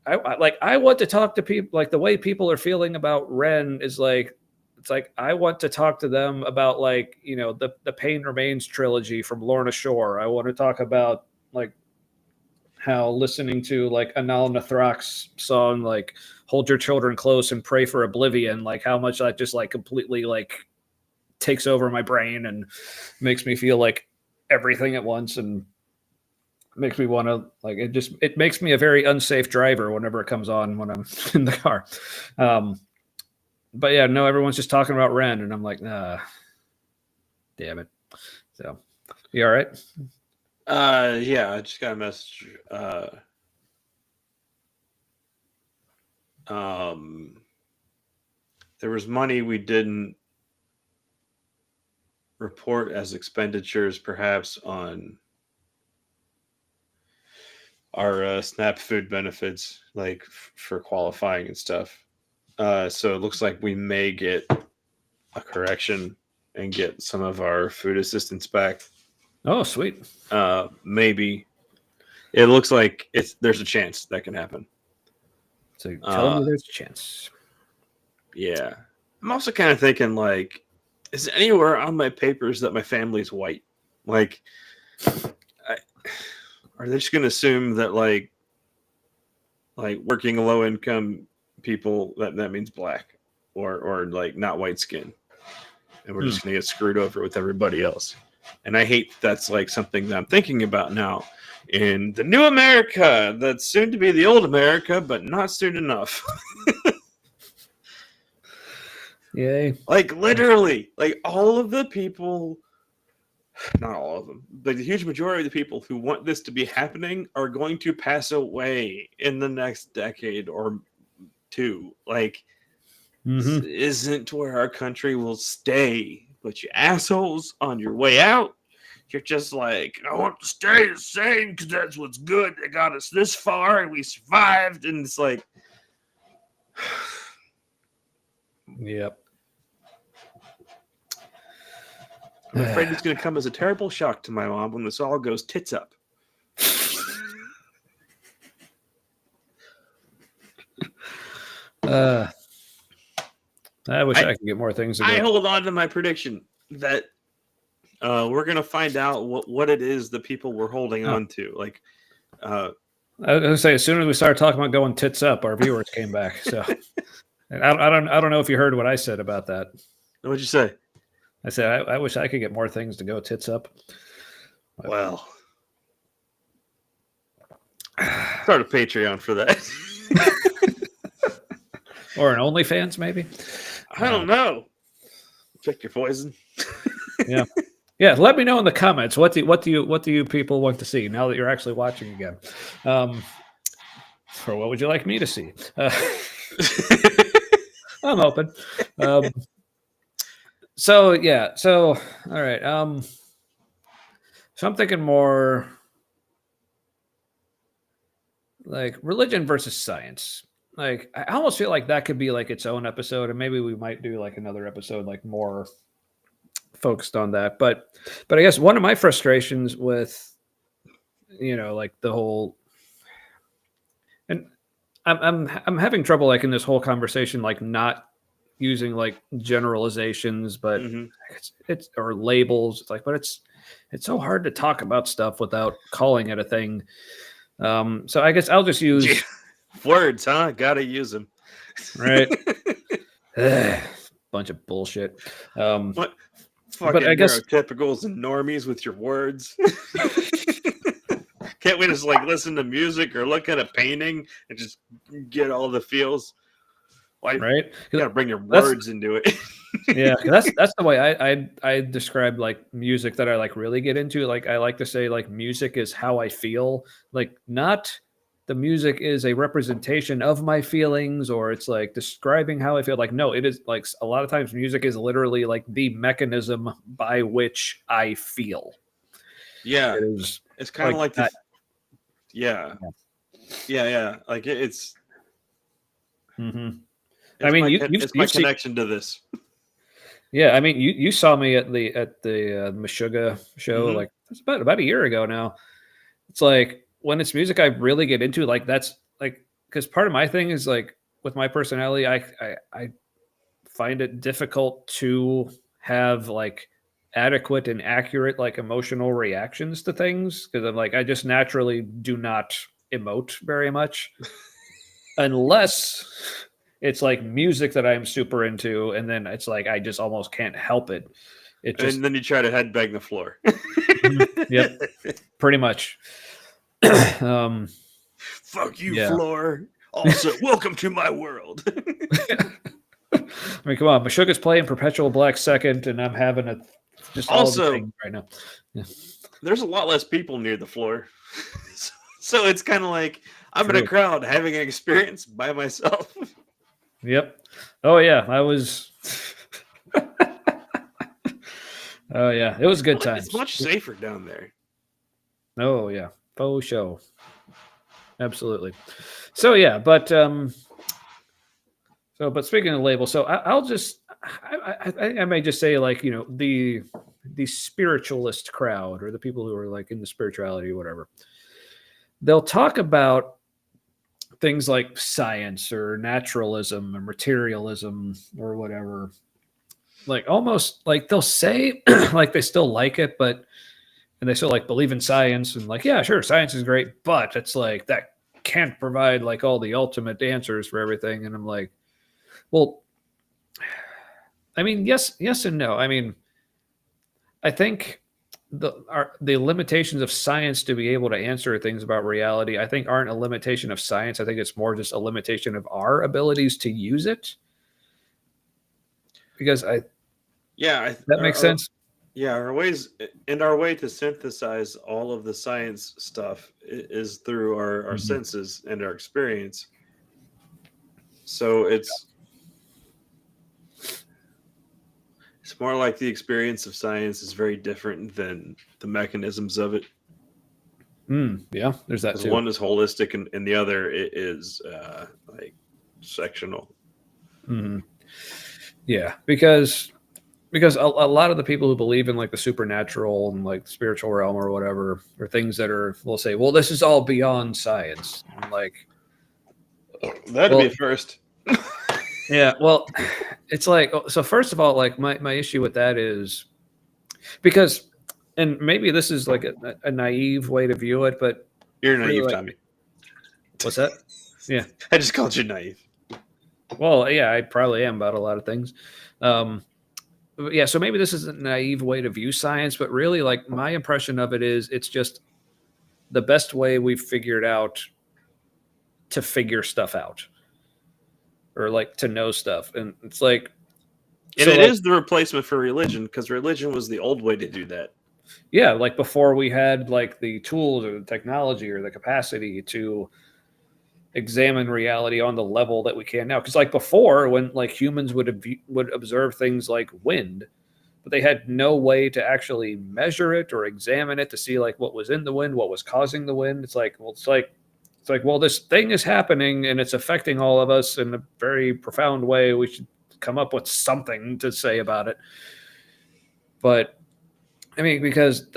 Speaker 2: I want to talk to people. Like the way people are feeling about Ren is like, it's like I want to talk to them about like, you know, the Pain Remains trilogy from Lorna Shore. I want to talk about like how listening to like Anal Nathrak's song like Hold Your Children Close and Pray for Oblivion, like how much that just like completely like takes over my brain and makes me feel like everything at once, and makes me want to like it makes me a very unsafe driver whenever it comes on when I'm in the car. But yeah, no, everyone's just talking about Ren, and I'm like, damn it. So, you all right?
Speaker 1: Yeah, I just got a message. There was money we didn't report as expenditures, perhaps on our SNAP food benefits, like for qualifying and stuff. So it looks like we may get a correction and get some of our food assistance back.
Speaker 2: Oh, sweet.
Speaker 1: Maybe. It looks like there's a chance that can happen.
Speaker 2: So tell me there's a chance.
Speaker 1: Yeah. I'm also kind of thinking, like, is it anywhere on my papers that my family's white? Like, are they just going to assume that, like working low income people, that means black or like not white skin? And we're just going to get screwed over with everybody else. And I hate that's like something that I'm thinking about now in the new America that's soon to be the old America, but not soon enough.
Speaker 2: Yay.
Speaker 1: Like literally, like all of the people, not all of them, but the huge majority of the people who want this to be happening are going to pass away in the next decade or two. Like, this isn't where our country will stay. But you assholes, on your way out, you're just like, I want to stay the same because that's what's good. They got us this far and we survived. And it's like,
Speaker 2: yep.
Speaker 1: I'm afraid it's going to come as a terrible shock to my mom when this all goes tits up.
Speaker 2: I wish I could get more things to go.
Speaker 1: I hold on to my prediction that we're going to find out what it is the people were holding on to. Like,
Speaker 2: I was going to say, as soon as we started talking about going tits up, our viewers came back. So I don't know if you heard what I said about that.
Speaker 1: What'd you say?
Speaker 2: I said, I wish I could get more things to go tits up.
Speaker 1: Well, start a Patreon for that.
Speaker 2: Or an OnlyFans, maybe?
Speaker 1: I don't know. Pick your poison.
Speaker 2: Yeah. Yeah, let me know in the comments what do you people want to see now that you're actually watching again. Or what would you like me to see? I'm open. So yeah, so all right. So I'm thinking more like religion versus science. Like I almost feel like that could be like its own episode, and maybe we might do like another episode like more focused on that. But I guess one of my frustrations with, you know, like the whole, and I'm having trouble like in this whole conversation like not using like generalizations, but it's or labels. It's like, but it's so hard to talk about stuff without calling it a thing. So I guess I'll just use
Speaker 1: words, huh? Gotta use them.
Speaker 2: right. Bunch of bullshit.
Speaker 1: What
Speaker 2: But
Speaker 1: fucking
Speaker 2: I guess
Speaker 1: neurotypicals and normies with your words? Can't we just like listen to music or look at a painting and just get all the feels? Why
Speaker 2: right.
Speaker 1: you gotta bring your
Speaker 2: That's
Speaker 1: words into it?
Speaker 2: yeah. That's the way I describe like music that I like really get into. Like I like to say like music is how I feel. Like not the music is a representation of my feelings or it's like describing how I feel. Like no, it is like a lot of times music is literally like the mechanism by which I feel.
Speaker 1: Yeah,
Speaker 2: It is
Speaker 1: it's kind of like the
Speaker 2: that.
Speaker 1: yeah, yeah. Like it's
Speaker 2: Mm-hmm. I
Speaker 1: it's
Speaker 2: mean,
Speaker 1: my
Speaker 2: you've
Speaker 1: it's my
Speaker 2: seen,
Speaker 1: connection to this.
Speaker 2: yeah. I mean, you saw me at the Meshuggah show
Speaker 1: Hmm.
Speaker 2: like it's about a year ago now. It's like when it's music I really get into, like that's like because part of my thing is like with my personality, I find it difficult to have like adequate and accurate like emotional reactions to things because I'm like I just naturally do not emote very much unless it's like music that I'm super into, and then it's like I just almost can't help it. It just
Speaker 1: And then you try to headbang the floor.
Speaker 2: yep, pretty much. um,
Speaker 1: Fuck you,
Speaker 2: yeah.
Speaker 1: floor. Also, welcome to my world.
Speaker 2: I mean, come on, Meshuggah's playing Perpetual Black Second, and I'm having a just all the
Speaker 1: Also,
Speaker 2: things right now. Yeah.
Speaker 1: there's a lot less people near the floor. So it's kind of like I'm in a
Speaker 2: True.
Speaker 1: crowd having an experience by myself.
Speaker 2: Yep. Oh yeah, I was. Oh yeah, it was good
Speaker 1: It's
Speaker 2: times.
Speaker 1: much safer down there.
Speaker 2: Oh yeah, faux show. Absolutely. So yeah, but but speaking of labels, so I'll just I may just say like the spiritualist crowd or the people who are like into spirituality or whatever, they'll talk about things like science or naturalism or materialism or whatever, like almost like they'll say like they still like it, but and they still like believe in science and like yeah sure science is great, but it's like that can't provide like all the ultimate answers for everything, and I'm like well I mean yes and no. I mean I think the limitations of science to be able to answer things about reality I think aren't a limitation of science. I think it's more just a limitation of our abilities to use it, because I
Speaker 1: Yeah,
Speaker 2: that makes sense.
Speaker 1: yeah, our ways and our way to synthesize all of the science stuff is through our
Speaker 2: Mhm.
Speaker 1: senses and our experience. So it's more like the experience of science is very different than the mechanisms of it.
Speaker 2: Yeah, there's that
Speaker 1: Because
Speaker 2: too.
Speaker 1: one is holistic and the other is like sectional.
Speaker 2: Mhm. Yeah, because a lot of the people who believe in like the supernatural and like the spiritual realm or whatever are things that are will say, well, this is all beyond science. I'm like,
Speaker 1: That'd be
Speaker 2: well,
Speaker 1: a first.
Speaker 2: yeah, well, it's like so. First of all, like my issue with that is because, and maybe this is like a naive way to view it, but
Speaker 1: You're
Speaker 2: really,
Speaker 1: naive,
Speaker 2: like,
Speaker 1: Tommy.
Speaker 2: what's that? Yeah.
Speaker 1: I just called you naive.
Speaker 2: Well, yeah, I probably am about a lot of things. Um, yeah, so maybe this is a naive way to view science, but really, like my impression of it is, it's just the best way we've figured out to figure stuff out or like to know stuff, and it's like
Speaker 1: And
Speaker 2: so
Speaker 1: it
Speaker 2: like
Speaker 1: is the replacement for religion because religion was the old way to do that.
Speaker 2: yeah, like before we had like the tools or the technology or the capacity to examine reality on the level that we can now. Because like before, when like humans would observe things like wind, but they had no way to actually measure it or examine it to see like what was in the wind, what was causing the wind. It's like well, this thing is happening and it's affecting all of us in a very profound way. We should come up with something to say about it. But I mean, because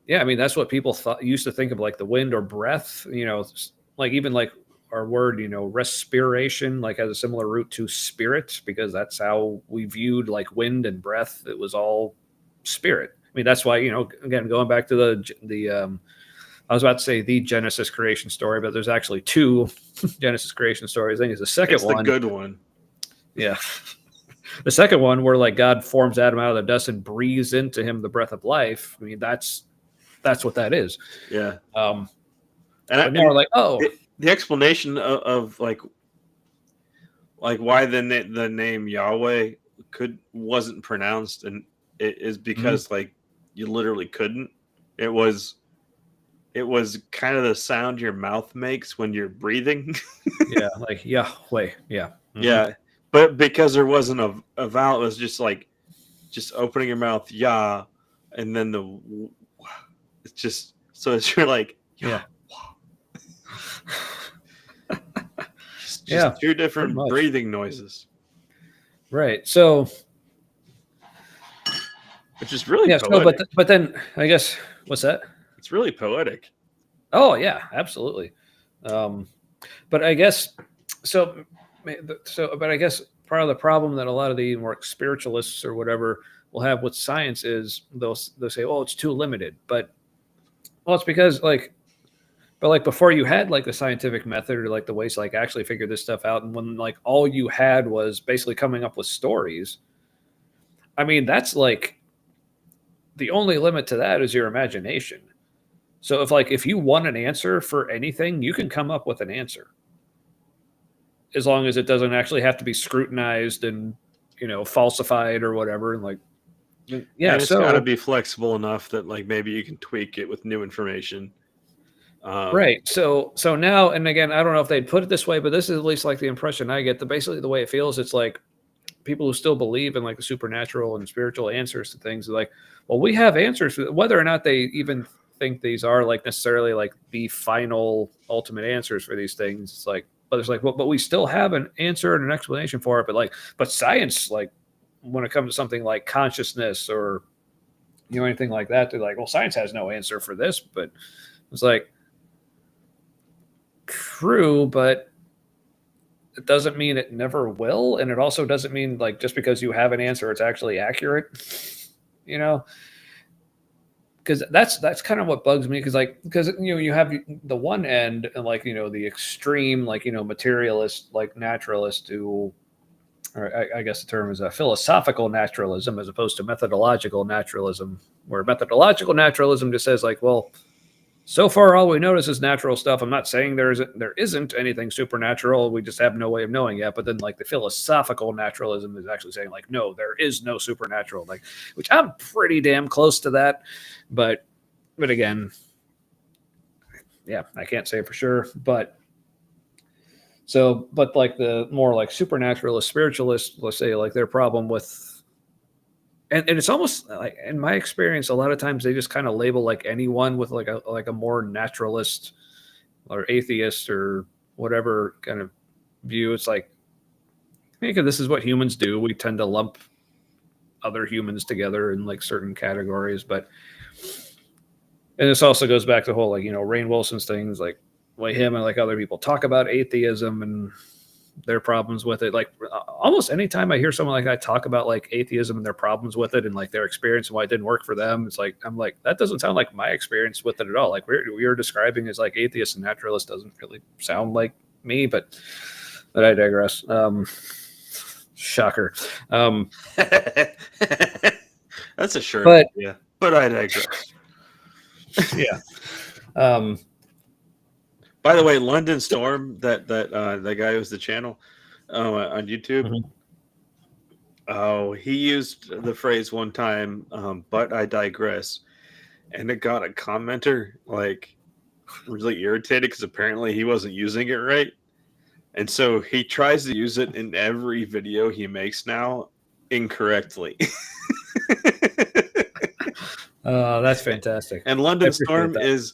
Speaker 2: yeah, I mean that's what people thought used to think of like the wind or breath. Like even like our word, respiration, like has a similar root to spirit because that's how we viewed like wind and breath. It was all spirit. I mean that's why again going back to I was about to say the Genesis creation story, but there's actually two Genesis creation stories. I think it's the second one.
Speaker 1: It's the good one.
Speaker 2: Yeah. The second one where like God forms Adam out of the dust and breathes into him the breath of life. I mean, that's what that is.
Speaker 1: Yeah.
Speaker 2: And now we're like,
Speaker 1: the explanation of like why the name Yahweh wasn't pronounced, and it is because like you literally couldn't. It was kind of the sound your mouth makes when you're breathing.
Speaker 2: Yeah, like Yahweh. Yeah. Mm-hmm.
Speaker 1: Yeah. But because there wasn't a vowel, it was just like opening your mouth, Yah, and then it's just so it's you're like,
Speaker 2: yeah.
Speaker 1: Just two different breathing noises.
Speaker 2: Right. So,
Speaker 1: which is really poetic.
Speaker 2: So, but then I guess what's that?
Speaker 1: It's really poetic.
Speaker 2: Oh yeah, absolutely. But I guess so. But I guess part of the problem that a lot of the more spiritualists or whatever will have with science is they'll say, "Oh, it's too limited." But it's because But before you had like the scientific method or like the ways to like actually figure this stuff out, and when like all you had was basically coming up with stories, I mean, that's like the only limit to that is your imagination. So if you want an answer for anything, you can come up with an answer, as long as it doesn't actually have to be scrutinized and falsified or whatever. And like, yeah,
Speaker 1: and it's got to be flexible enough that like maybe you can tweak it with new information.
Speaker 2: Right. So now, and again, I don't know if they'd put it this way, but this is at least like the impression I get. Basically the way it feels, it's like people who still believe in like the supernatural and spiritual answers to things are like, well, we have answers, whether or not they even think these are like necessarily like the final ultimate answers for these things. It's like, but it's like, well, but we still have an answer and an explanation for it. But science, like when it comes to something like consciousness or, anything like that, they're like, well, science has no answer for this, but it's like, true, but it doesn't mean it never will, and it also doesn't mean like just because you have an answer it's actually accurate, because that's kind of what bugs me, because you have the one end and like the extreme like materialist like naturalist who, or I guess the term is a philosophical naturalism as opposed to methodological naturalism, where methodological naturalism just says like, well, so far, all we notice is natural stuff. I'm not saying there isn't anything supernatural. We just have no way of knowing yet. But then, like the philosophical naturalism is actually saying, like, no, there is no supernatural. Like, which I'm pretty damn close to that. But again, yeah, I can't say for sure. But like the more like supernaturalist, spiritualist, let's say, like their problem with. And it's almost like, in my experience, a lot of times they just kind of label like anyone with like a more naturalist or atheist or whatever kind of view. It's like, I think this is what humans do. We tend to lump other humans together in like certain categories. And this also goes back to the whole like, Rainn Wilson's things, like way him and like other people talk about atheism and their problems with it. Like almost anytime I hear someone like that talk about like atheism and their problems with it and like their experience and why it didn't work for them, it's like, I'm like, that doesn't sound like my experience with it at all. Like we were describing as like atheist and naturalist doesn't really sound like me, but I digress. Shocker.
Speaker 1: That's a shirt. But I digress.
Speaker 2: Yeah.
Speaker 1: By the way, London Storm, that guy who's the channel on YouTube. Mm-hmm. Oh, he used the phrase one time, but I digress, and it got a commenter like really irritated because apparently he wasn't using it right, and so he tries to use it in every video he makes now incorrectly.
Speaker 2: That's fantastic.
Speaker 1: And London Storm is.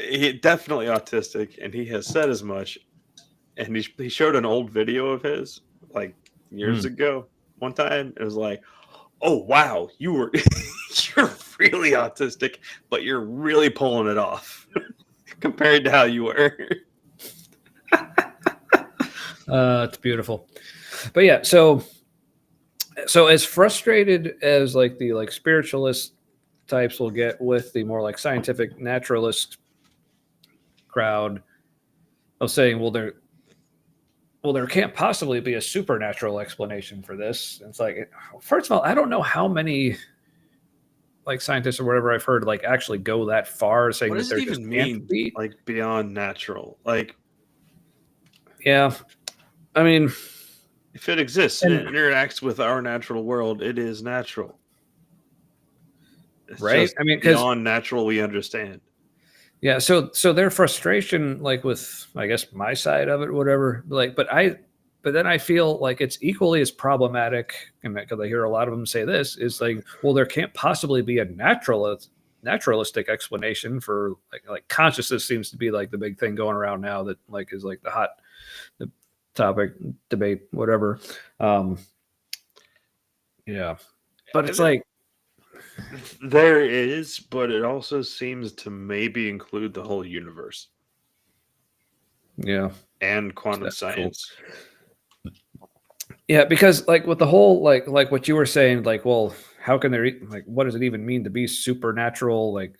Speaker 1: He definitely autistic, and he has said as much. And he showed an old video of his like years ago. One time, it was like, "Oh wow, you're really autistic, but you're really pulling it off compared to how you were."
Speaker 2: It's beautiful, but yeah. So as frustrated as like the like spiritualist types will get with the more like scientific naturalist crowd of saying, well, there can't possibly be a supernatural explanation for this. It's like, first of all, I don't know how many like scientists or whatever I've heard like actually go that far saying
Speaker 1: What
Speaker 2: that
Speaker 1: does it
Speaker 2: there just
Speaker 1: even
Speaker 2: can't
Speaker 1: mean?
Speaker 2: be.
Speaker 1: Like beyond natural? Like,
Speaker 2: Yeah, I mean,
Speaker 1: if it exists and
Speaker 2: and
Speaker 1: it interacts with our natural world, it is natural. It's
Speaker 2: right.
Speaker 1: just
Speaker 2: I mean, because
Speaker 1: beyond natural we understand.
Speaker 2: yeah, so their frustration, like with I guess my side of it, whatever. Like, but then I feel like it's equally as problematic, and because I hear a lot of them say this is like, well, there can't possibly be a naturalistic explanation for like consciousness seems to be like the big thing going around now that like is like the topic debate whatever. Um, yeah, but it's like
Speaker 1: There is, but it also seems to maybe include the whole universe
Speaker 2: yeah,
Speaker 1: and quantum
Speaker 2: that's cool.
Speaker 1: science.
Speaker 2: Yeah, because like with the whole like what you were saying, like, well, how can there like what does it even mean to be supernatural? Like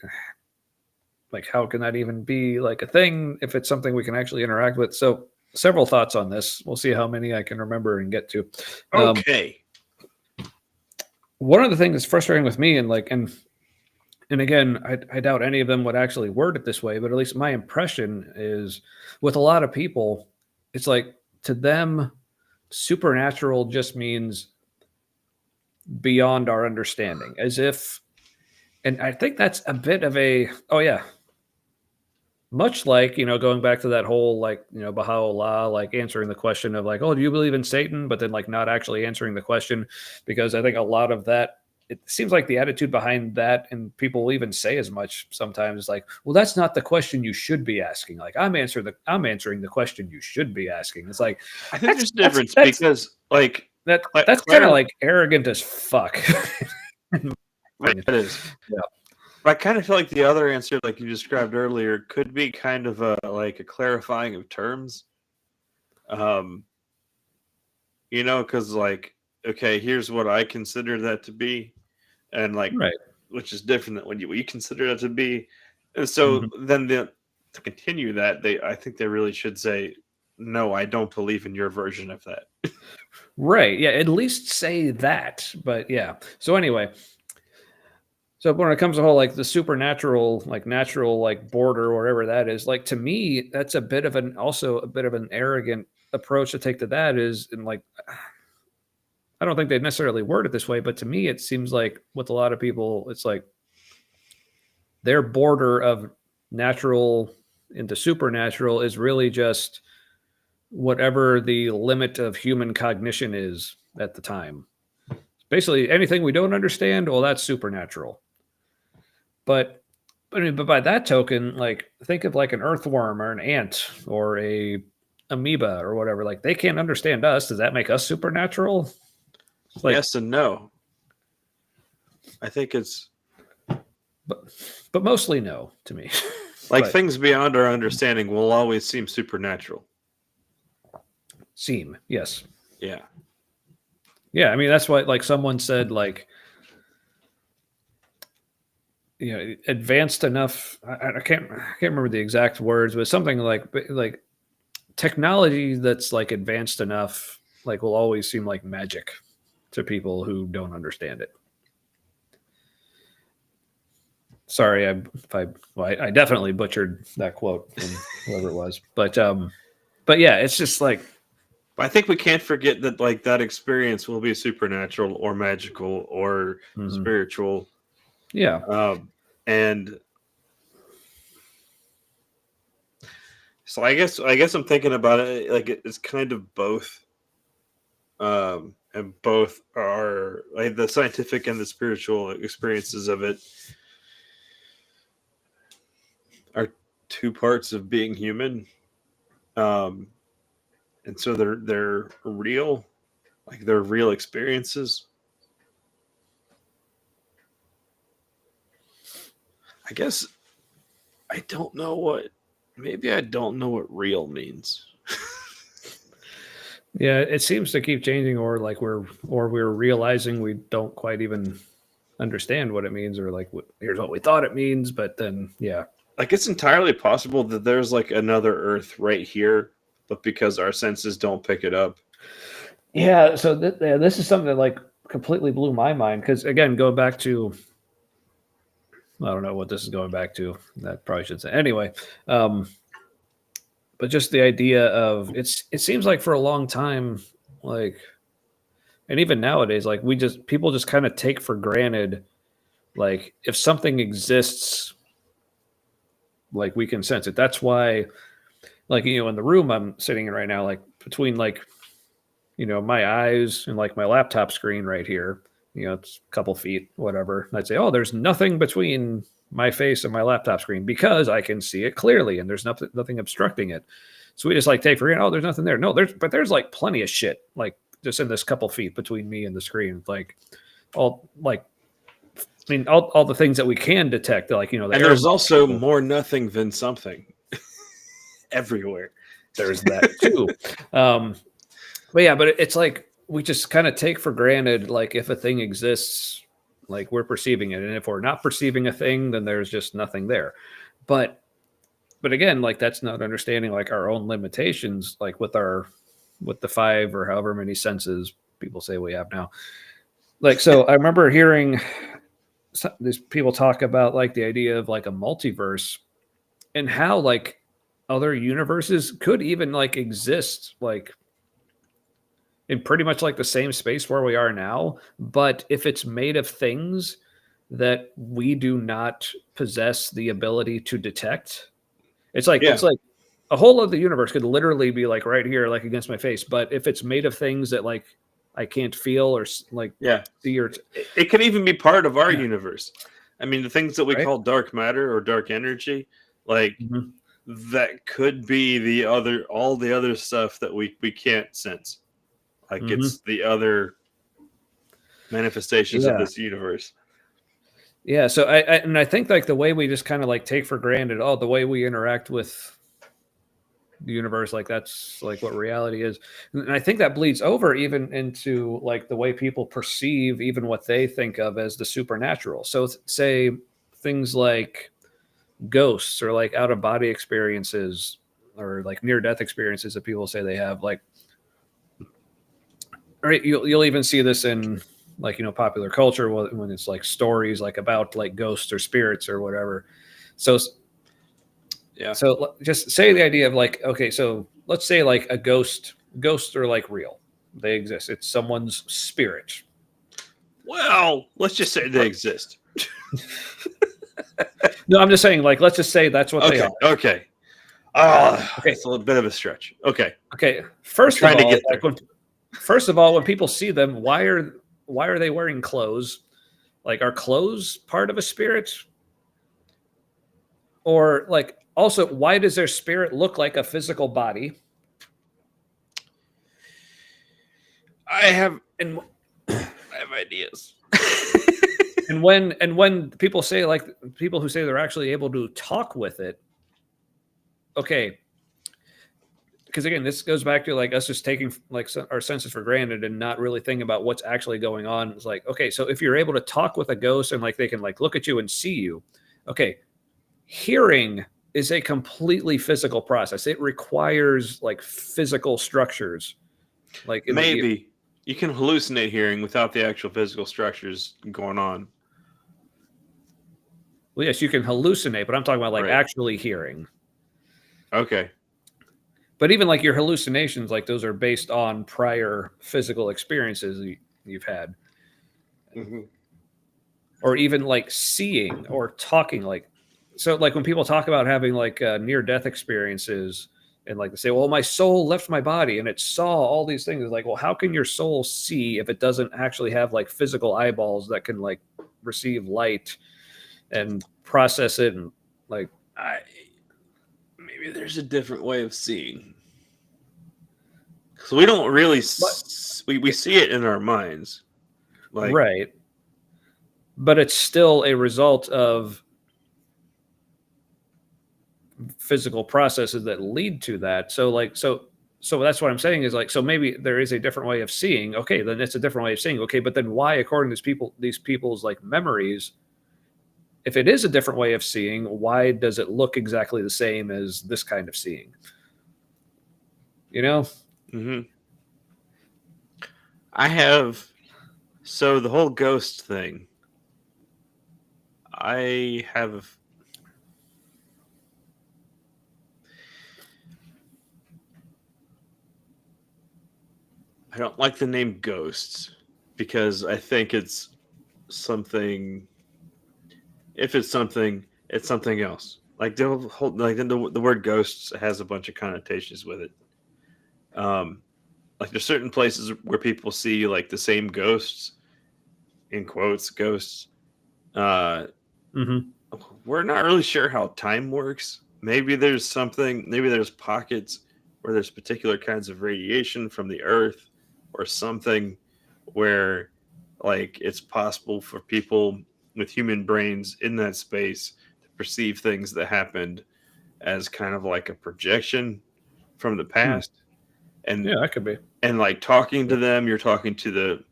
Speaker 2: how can that even be like a thing if it's something we can actually interact with? So several thoughts on this. We'll see how many I can remember and get to.
Speaker 1: Okay.
Speaker 2: One of the things that's frustrating with me, and like and again, I doubt any of them would actually word it this way, but at least my impression is with a lot of people, it's like to them, supernatural just means beyond our understanding, as if, and I think that's a bit of a, oh yeah, much like, going back to that whole, like, Baha'u'llah, like answering the question of like, oh, do you believe in Satan? But then like not actually answering the question, because I think a lot of that, it seems like the attitude behind that, and people will even say as much sometimes, like, well, that's not the question you should be asking. Like I'm answering the question you should be asking. It's like,
Speaker 1: I think there's a difference because, like,
Speaker 2: that's kind of like arrogant as fuck.
Speaker 1: it is.
Speaker 2: Yeah.
Speaker 1: I kind of feel like the other answer, like you described earlier, could be kind of a clarifying of terms. Because like, okay, here's what I consider that to be, and like,
Speaker 2: Right.
Speaker 1: which is different than what you consider that to be. And so then to continue that, I think they really should say, no, I don't believe in your version of that.
Speaker 2: Right. Yeah. At least say that. But yeah. So anyway, so when it comes to whole like the supernatural, like natural, like border, wherever that is, like to me, that's a bit of an arrogant approach to take to that is, and like I don't think they necessarily word it this way, but to me, it seems like with a lot of people, it's like their border of natural into supernatural is really just whatever the limit of human cognition is at the time. Basically, anything we don't understand, well, that's supernatural. But by that token, like think of like an earthworm or an ant or a amoeba or whatever. Like they can't understand us. Does that make us supernatural? Like,
Speaker 1: yes and no. I think it's,
Speaker 2: but mostly no to me.
Speaker 1: like,
Speaker 2: But
Speaker 1: things beyond our understanding will always seem supernatural.
Speaker 2: yes.
Speaker 1: Yeah.
Speaker 2: Yeah, I mean that's what like someone said like advanced enough. I can't remember the exact words, but something like technology that's like advanced enough like will always seem like magic to people who don't understand it. Sorry, I definitely butchered that quote from whoever it was, but yeah, it's just like
Speaker 1: I think we can't forget that like that experience will be supernatural or magical or spiritual.
Speaker 2: Yeah.
Speaker 1: And so I guess I'm thinking about it like it's kind of both. And both are like the scientific and the spiritual experiences of it are two parts of being human. And so they're real, like they're real experiences. I guess I don't know what maybe I don't know what real means.
Speaker 2: Yeah, it seems to keep changing, or like we're realizing we don't quite even understand what it means, or like here's what we thought it means, but then
Speaker 1: Like it's entirely possible that there's like another Earth right here, but because our senses don't pick it up.
Speaker 2: Yeah, so this is something that like completely blew my mind, because again, going back to, I don't know what this is going back to. That probably should say anyway. But just the idea of it seems like for a long time, like, and even nowadays, like people just kind of take for granted, like if something exists, like we can sense it. That's why, like, in the room I'm sitting in right now, like between like, my eyes and like my laptop screen right here, it's a couple feet, whatever. And I'd say, oh, there's nothing between my face and my laptop screen because I can see it clearly and there's nothing obstructing it. So we just like take for granted, oh, there's nothing there. No, there's like plenty of shit, like just in this couple feet between me and the screen. Like all the things that we can detect, like,
Speaker 1: and there's also more nothing than something everywhere.
Speaker 2: There's that too. But it's like we just kind of take for granted, like if a thing exists, like we're perceiving it, and if we're not perceiving a thing, then there's just nothing there. But again, like that's not understanding like our own limitations, like with the 5 or however many senses people say we have now. Like, so I remember hearing these people talk about like the idea of like a multiverse and how like other universes could even like exist like in pretty much like the same space where we are now, but if it's made of things that we do not possess the ability to detect, it's like a whole other universe could literally be like right here, like against my face. But if it's made of things that like I can't feel or like see, or
Speaker 1: it could even be part of our universe. I mean, the things that we call dark matter or dark energy, like that could be all the other stuff that we can't sense. Like it's the other manifestations of this universe.
Speaker 2: Yeah, so I think like the way we just kind of like take for granted, the way we interact with the universe, like that's like what reality is. And I think that bleeds over even into like the way people perceive even what they think of as the supernatural. So say things like ghosts or like out of body experiences or like near death experiences that people say they have, like, right, you'll even see this in like, popular culture when it's like stories like about like ghosts or spirits or whatever. So just say the idea of like, okay, so let's say like a ghosts are like real, they exist, it's someone's spirit.
Speaker 1: Well, let's just say they exist.
Speaker 2: No, I'm just saying, like, let's just say that's what they are.
Speaker 1: Okay. It's a little bit of a stretch. Okay.
Speaker 2: First of all, when people see them, why are they wearing clothes? Like, are clothes part of a spirit? Or like, also, why does their spirit look like a physical body?
Speaker 1: I have ideas.
Speaker 2: And when people say, like, people who say they're actually able to talk with it, okay, because again, this goes back to like us just taking like our senses for granted and not really thinking about what's actually going on. It's like, okay, so if you're able to talk with a ghost and like they can like look at you and see you, okay, hearing is a completely physical process. It requires like physical structures. Like
Speaker 1: maybe you can hallucinate hearing without the actual physical structures going on.
Speaker 2: Well, yes, you can hallucinate, but I'm talking about like actually hearing.
Speaker 1: Okay.
Speaker 2: But even like your hallucinations, like those are based on prior physical experiences you've had.
Speaker 1: Mm-hmm.
Speaker 2: Or even like seeing or talking, like, so like when people talk about having like near-death experiences and like they say, well, my soul left my body and it saw all these things. It's like, well, how can your soul see if it doesn't actually have like physical eyeballs that can like receive light and process it? And like,
Speaker 1: maybe there's a different way of seeing. So we don't really we see it in our minds. Like,
Speaker 2: right. But it's still a result of physical processes that lead to that. So so that's what I'm saying is like, so maybe there is a different way of seeing. Okay, then it's a different way of seeing. Okay, but then why, according to these people's like memories, if it is a different way of seeing, why does it look exactly the same as this kind of seeing? You know?
Speaker 1: Mm-hmm. I have. So the whole ghost thing. I have. I don't like the name ghosts because I think it's something. If it's something, it's something else. Like the whole, like the word ghosts has a bunch of connotations with it. Like there's certain places where people see like the same ghosts, in quotes, ghosts. Uh,
Speaker 2: Mm-hmm.
Speaker 1: we're not really sure how time works. Maybe there's something. Maybe there's pockets where there's particular kinds of radiation from the Earth, or something where like it's possible for people with human brains in that space to perceive things that happened as kind of like a projection from the past. And
Speaker 2: Yeah, that could be.
Speaker 1: like talking to them, you're talking to the.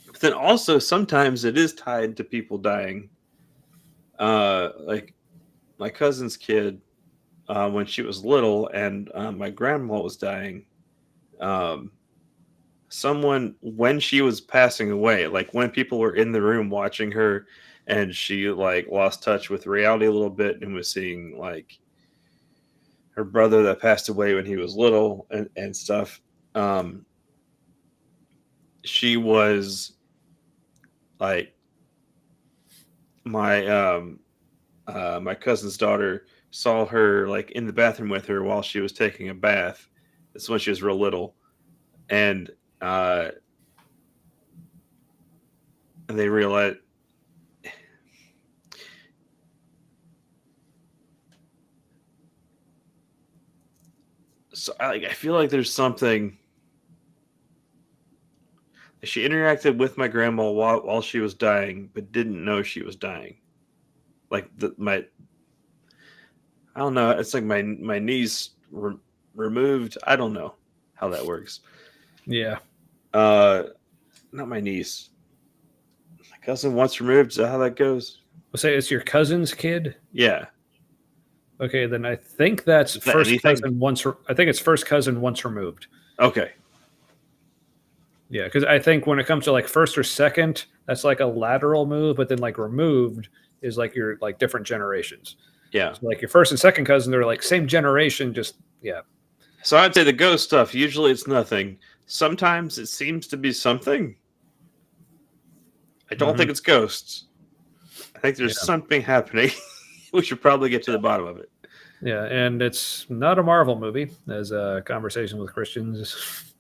Speaker 1: But then also sometimes it is tied to people dying. Like my cousin's kid, when she was little, and my grandma was dying. Um, someone when she was passing away, like when people were in the room watching her, and she like lost touch with reality a little bit and was seeing like her brother that passed away when he was little and stuff. Um, she was like my my cousin's daughter saw her like in the bathroom with her while she was taking a bath. That's when she was real little, and uh, they realized. So I feel like there's something. She interacted with my grandma while she was dying, but didn't know she was dying. Like my, I don't know. It's like my niece removed. I don't know how that works.
Speaker 2: Yeah.
Speaker 1: Uh, not my niece. My cousin once removed. Is that how that goes?
Speaker 2: We'll say it's your cousin's kid.
Speaker 1: Yeah.
Speaker 2: Okay, then I think that's
Speaker 1: Is that
Speaker 2: first
Speaker 1: anything?
Speaker 2: cousin once. I think it's first cousin once removed.
Speaker 1: Okay.
Speaker 2: Yeah, because I think when it comes to like first or second, that's like a lateral move, but then like removed is like your like different generations.
Speaker 1: Yeah.
Speaker 2: So like your first and second cousin, they're like same generation, just yeah.
Speaker 1: So I'd say the ghost stuff. Usually it's nothing. Sometimes it seems to be something. I don't think it's ghosts. I think there's something happening. We should probably get to the bottom of it.
Speaker 2: Yeah, and it's not a Marvel movie, as a conversation with Christians is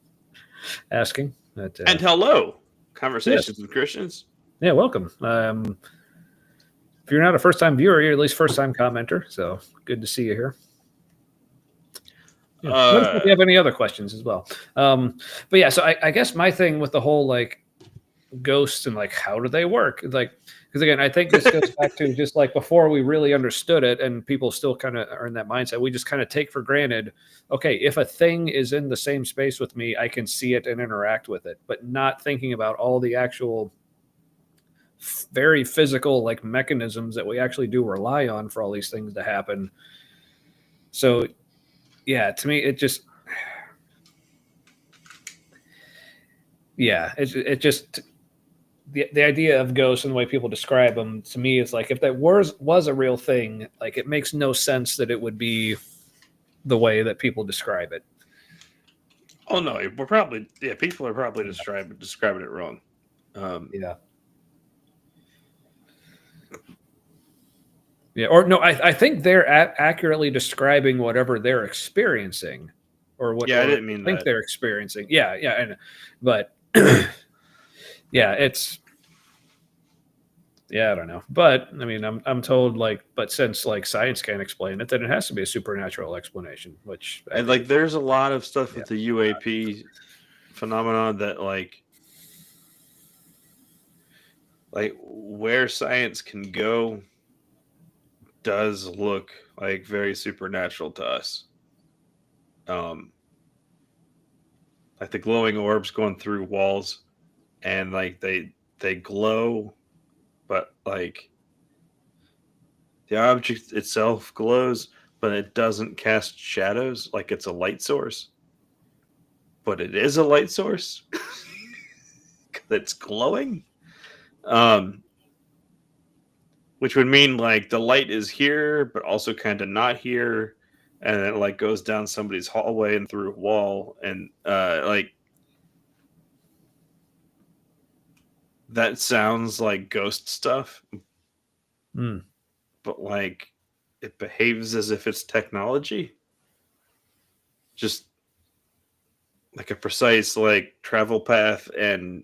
Speaker 2: asking. But,
Speaker 1: And hello, Conversations
Speaker 2: yes.
Speaker 1: with Christians.
Speaker 2: Yeah, welcome. If you're not a first-time viewer, you're at least first-time commenter. So good to see you here. Yeah. Let us know if you have any other questions as well. But yeah, so I guess my thing with the whole like ghosts and like how do they work, like because again I think this goes back to just like before we really understood it and people still kind of are in that mindset, we just kind of take for granted, okay, if a thing is in the same space with me I can see it and interact with it, but not thinking about all the actual very physical like mechanisms that we actually do rely on for all these things to happen. So yeah, to me it just it just the idea of ghosts and the way people describe them to me is like if that was a real thing, like it makes no sense that it would be the way that people describe it.
Speaker 1: Oh no, we're probably people are probably describing it wrong.
Speaker 2: Yeah. Yeah, or no, I think they're accurately describing whatever they're experiencing, or what
Speaker 1: Yeah, I
Speaker 2: or
Speaker 1: didn't mean
Speaker 2: think
Speaker 1: that.
Speaker 2: they're experiencing. Yeah, and but yeah, it's yeah, I don't know, but I mean, I'm told like, but since like science can't explain it, then it has to be a supernatural explanation. Which I
Speaker 1: And
Speaker 2: think,
Speaker 1: like, there's a lot of stuff
Speaker 2: yeah,
Speaker 1: with the UAP phenomenon that like where science can go does look like very supernatural to us. Um, like the glowing orbs going through walls, and like they glow, but like the object itself glows, but it doesn't cast shadows like it's a light source. But it is a light source that's glowing. Um, which would mean like the light is here, but also kind of not here, and it like goes down somebody's hallway and through a wall, and like that sounds like ghost stuff, but like it behaves as if it's technology, just like a precise like travel path, and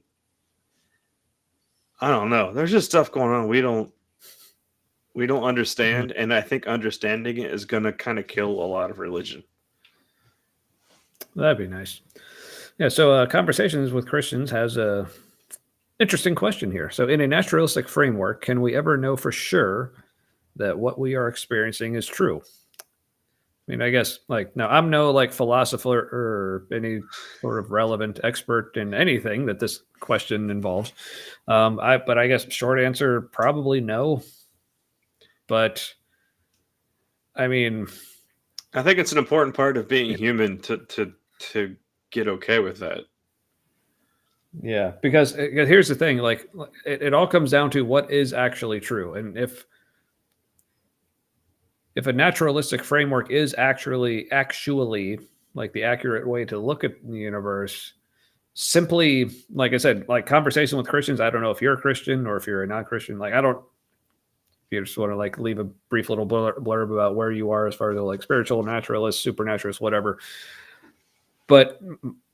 Speaker 1: I don't know. There's just stuff going on we don't understand, and I think understanding it is going to kind of kill a lot of religion.
Speaker 2: That'd be nice. Yeah, so Conversations with Christians has a interesting question here. So in a naturalistic framework, can we ever know for sure that what we are experiencing is true? I mean, I guess like now I'm no like philosopher or any sort of relevant expert in anything that this question involves. But I guess short answer, probably no. But I mean,
Speaker 1: I think it's an important part of being human to get okay with that.
Speaker 2: Yeah, because here's the thing: like it all comes down to what is actually true, and if a naturalistic framework is actually like the accurate way to look at the universe, simply like I said, like Conversation with Christians. I don't know if you're a Christian or if you're a non-Christian. Like I don't. If you just want to like leave a brief little blurb about where you are as far as like spiritual, naturalist, supernaturalist, whatever. But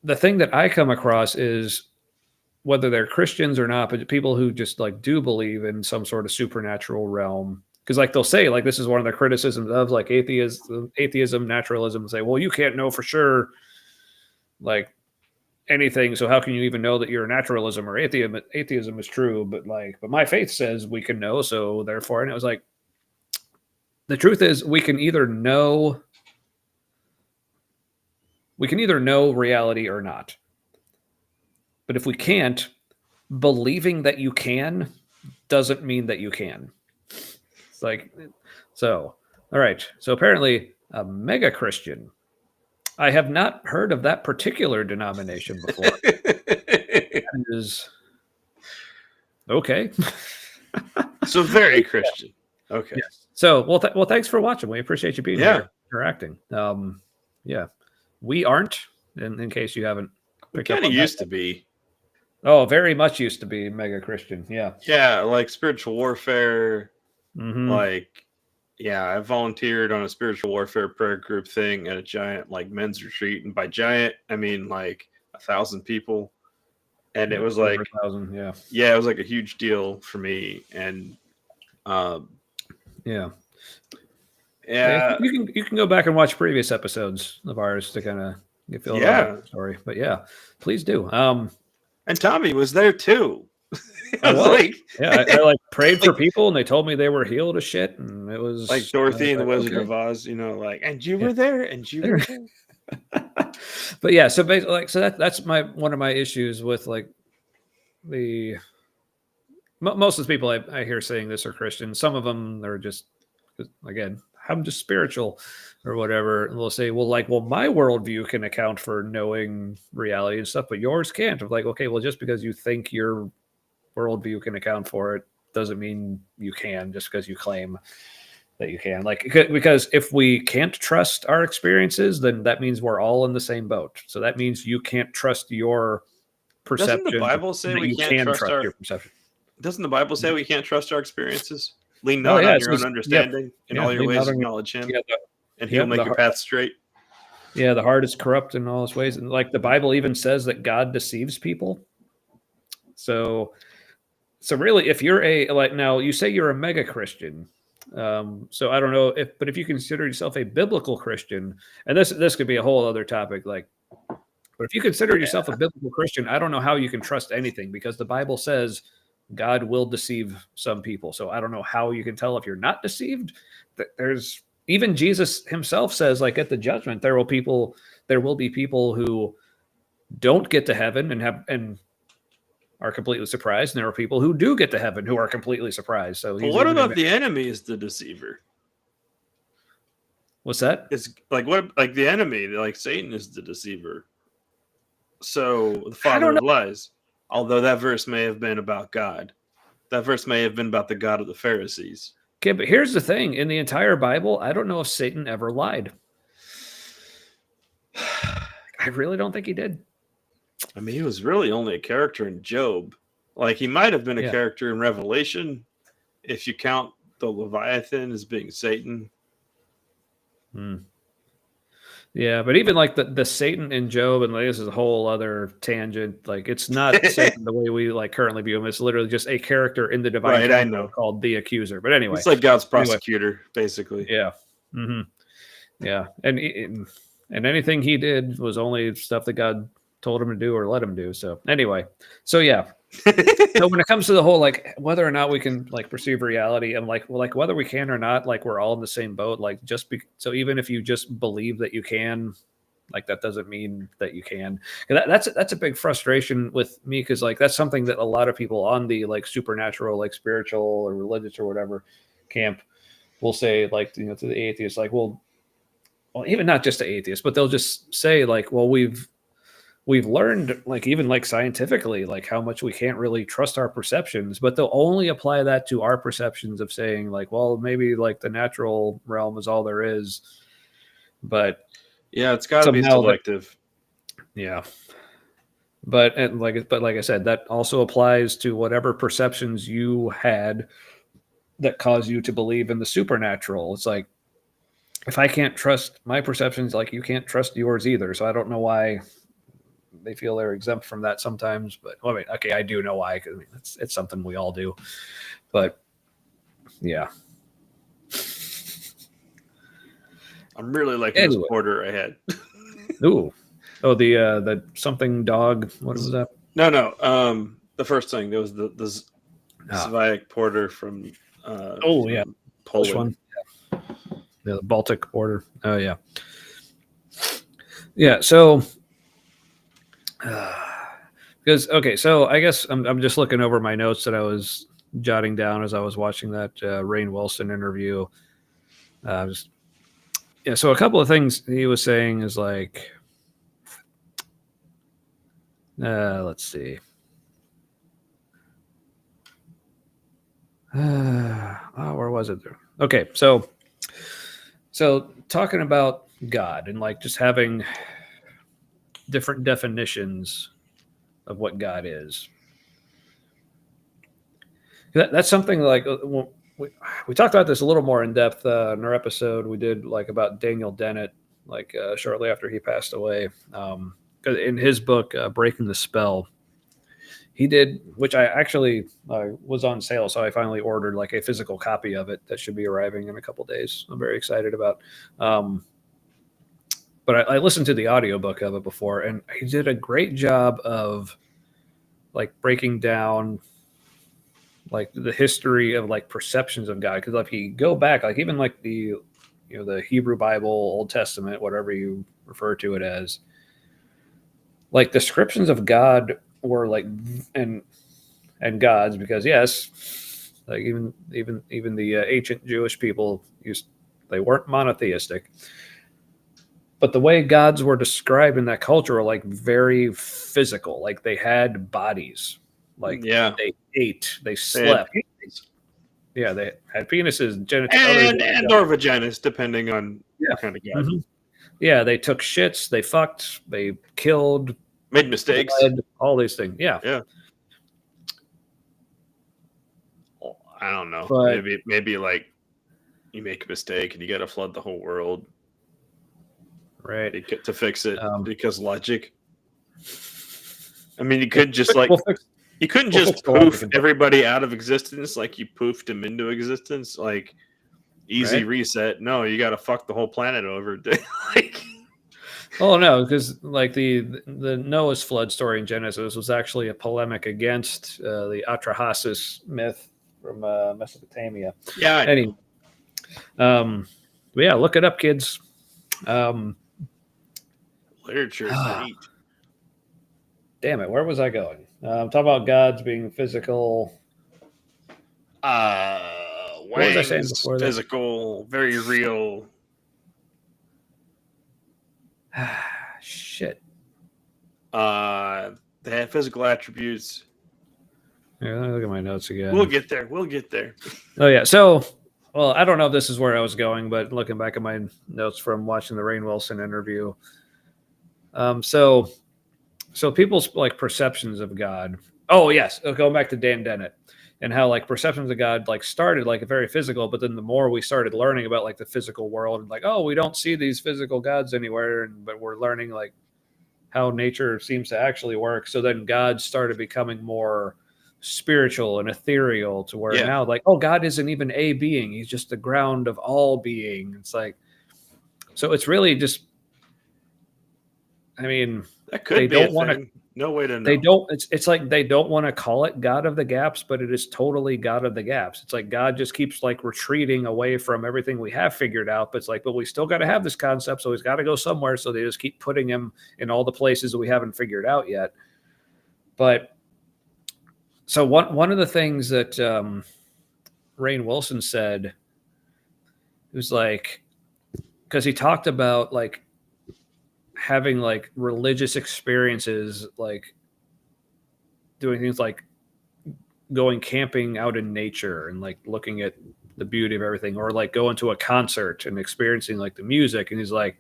Speaker 2: the thing that I come across is whether they're Christians or not, but people who just like do believe in some sort of supernatural realm. Because like they'll say, like this is one of the criticisms of like atheism, naturalism, say, well, you can't know for sure like anything. So how can you even know that your naturalism or atheism is true? But my faith says we can know. So therefore, and it was like, the truth is we can either know reality or not. But if we can't, believing that you can doesn't mean that you can. It's like, so, all right. So apparently a mega Christian. I have not heard of that particular denomination before. That is okay.
Speaker 1: So very Christian. Okay.
Speaker 2: Yes. So, well, thanks for watching. We appreciate you being here, interacting. Yeah, we aren't, in case you haven't picked up on that.
Speaker 1: Kind of used to be.
Speaker 2: Oh, very much used to be mega Christian. Yeah.
Speaker 1: Yeah, like spiritual warfare.
Speaker 2: Mm-hmm.
Speaker 1: Like, yeah, I volunteered on a spiritual warfare prayer group thing at a giant like men's retreat, and by giant I mean like 1,000 people, and it was like
Speaker 2: 1,000.
Speaker 1: Yeah, it was like a huge deal for me, and
Speaker 2: yeah. You can go back and watch previous episodes of ours to kind of get feel about the story, but yeah, please do.
Speaker 1: And Tommy was there too.
Speaker 2: I was like, yeah, I like prayed for people, and they told me they were healed of shit, and it was
Speaker 1: like Dorothy and the Wizard of Oz, you know, like, and you were there, and you were there.
Speaker 2: But yeah, so basically, like, so that's one of my issues with like most of the people I hear saying this are Christian. Some of them are just, again, I'm just spiritual or whatever. And they'll say, well, my worldview can account for knowing reality and stuff, but yours can't. I'm like, okay, well, just because you think your worldview can account for it doesn't mean you can, just because you claim that you can. Like, because if we can't trust our experiences, then that means we're all in the same boat. So that means you can't trust your perception.
Speaker 1: Doesn't the Bible say we can't trust
Speaker 2: your perception?
Speaker 1: Doesn't the Bible say we can't trust our experiences? Lean not on your own understanding. In all your ways acknowledge him, and he'll make your path straight.
Speaker 2: Yeah, the heart is corrupt in all its ways. And like the Bible even says that God deceives people. So really, if you're now you say you're a mega Christian. So I don't know but if you consider yourself a biblical Christian, and this could be a whole other topic, but if you consider yourself a biblical Christian, I don't know how you can trust anything, because the Bible says God will deceive some people. So I don't know how you can tell if you're not deceived. There's even Jesus himself says, like, at the judgment, there will be people who don't get to heaven and are completely surprised, and there are people who do get to heaven who are completely surprised. So
Speaker 1: But what about the enemy is the deceiver?
Speaker 2: What's that?
Speaker 1: It's like what? Like the enemy, like Satan is the deceiver. So the father of lies. Although that verse may have been about God, that verse may have been about the God of the Pharisees.
Speaker 2: Okay, but here's the thing: in the entire Bible, I don't know if Satan ever lied. I really don't think he did.
Speaker 1: I mean, he was really only a character in Job. Like he might have been a character in Revelation, if you count the Leviathan as being Satan.
Speaker 2: Yeah, but even like the Satan in Job, and like, this is a whole other tangent. Like it's not Satan the way we like currently view him. It's literally just a character in the divine
Speaker 1: right, I know.
Speaker 2: called the accuser. But anyway,
Speaker 1: it's like God's prosecutor, basically.
Speaker 2: Yeah, yeah, and anything he did was only stuff that God told him to do or let him do. So anyway, so yeah. So when it comes to the whole like whether or not we can like perceive reality and like whether we can or not, like we're all in the same boat. Like so even if you just believe that you can, like that doesn't mean that you can. That's a big frustration with me because like that's something that a lot of people on the like supernatural, like spiritual or religious or whatever camp will say like to the atheists like well even not just to atheists, but they'll just say like well we've learned like even like scientifically like how much we can't really trust our perceptions, but they'll only apply that to our perceptions of saying like well maybe like the natural realm is all there is, but
Speaker 1: yeah it's got to be selective.
Speaker 2: But like I said, that also applies to whatever perceptions you had that cause you to believe in the supernatural. It's like if I can't trust my perceptions, like you can't trust yours either, so I don't know why they feel they're exempt from that sometimes, but well, I mean, okay, I do know why. Because I mean, it's something we all do, but yeah.
Speaker 1: I'm really liking this porter I had.
Speaker 2: Ooh, the something dog. What was that?
Speaker 1: No. The first thing there was the Sviak porter from.
Speaker 2: From Polish one. Yeah, the Baltic porter. Oh yeah. Yeah. So. Because okay, so I guess I'm just looking over my notes that I was jotting down as I was watching that Rainn Wilson interview. So a couple of things he was saying is like, let's see. Where was it? Okay, so talking about God and like just having different definitions of what God is. That's something like we talked about this a little more in depth in our episode we did like about Daniel Dennett, like shortly after he passed away. In his book, Breaking the Spell, he did, which I actually was on sale, so I finally ordered like a physical copy of it that should be arriving in a couple days. I'm very excited about. But I listened to the audiobook of it before, and he did a great job of like breaking down like the history of like perceptions of God. Because if you go back, like even like the the Hebrew Bible, Old Testament, whatever you refer to it as, like descriptions of God were like and gods, because yes, like even the ancient Jewish people they weren't monotheistic. But the way gods were described in that culture were like very physical. Like they had bodies. Like they ate, they slept. They had penises,
Speaker 1: genitals, and or vaginas, depending on what kind of god.
Speaker 2: Mm-hmm. Yeah, they took shits, they fucked, they killed,
Speaker 1: made mistakes,
Speaker 2: all these things. Yeah.
Speaker 1: I don't know. But maybe like you make a mistake and you got to flood the whole world.
Speaker 2: Right.
Speaker 1: To fix it because logic. I mean, you could just like you couldn't just poof everybody out of existence like you poofed them into existence, like easy reset. No, you got to fuck the whole planet over. Like,
Speaker 2: oh no, because like the Noah's flood story in Genesis was actually a polemic against the Atrahasis myth from Mesopotamia.
Speaker 1: Yeah.
Speaker 2: Anyway, yeah, look it up, kids.
Speaker 1: Literature is neat.
Speaker 2: damn it, where was I going? I'm talking about gods being physical. What was I saying
Speaker 1: Wang's
Speaker 2: before that?
Speaker 1: physical, very real.
Speaker 2: Shit.
Speaker 1: They have physical attributes.
Speaker 2: Yeah, let me look at my notes again.
Speaker 1: We'll get there. We'll get there.
Speaker 2: Oh yeah. So, well, I don't know if this is where I was going, but looking back at my notes from watching the Rainn Wilson interview, so people's like perceptions of God. Oh yes, going back to Dan Dennett and how like perceptions of God like started like very physical, but then the more we started learning about like the physical world and like, oh, we don't see these physical gods anywhere, but we're learning like how nature seems to actually work. So then God started becoming more spiritual and ethereal to where now like, oh, God isn't even a being. He's just the ground of all being. It's like, so it's really just, I mean,
Speaker 1: that could be don't want to, no way to know.
Speaker 2: They don't, it's like, they don't want to call it God of the gaps, but it is totally God of the gaps. It's like, God just keeps like retreating away from everything we have figured out. But it's like, but we still got to have this concept. So he's got to go somewhere. So they just keep putting him in all the places that we haven't figured out yet. But so one of the things that Rainn Wilson said, it was like, because he talked about like having like religious experiences, like doing things like going camping out in nature and like looking at the beauty of everything, or like going to a concert and experiencing like the music. And he's like,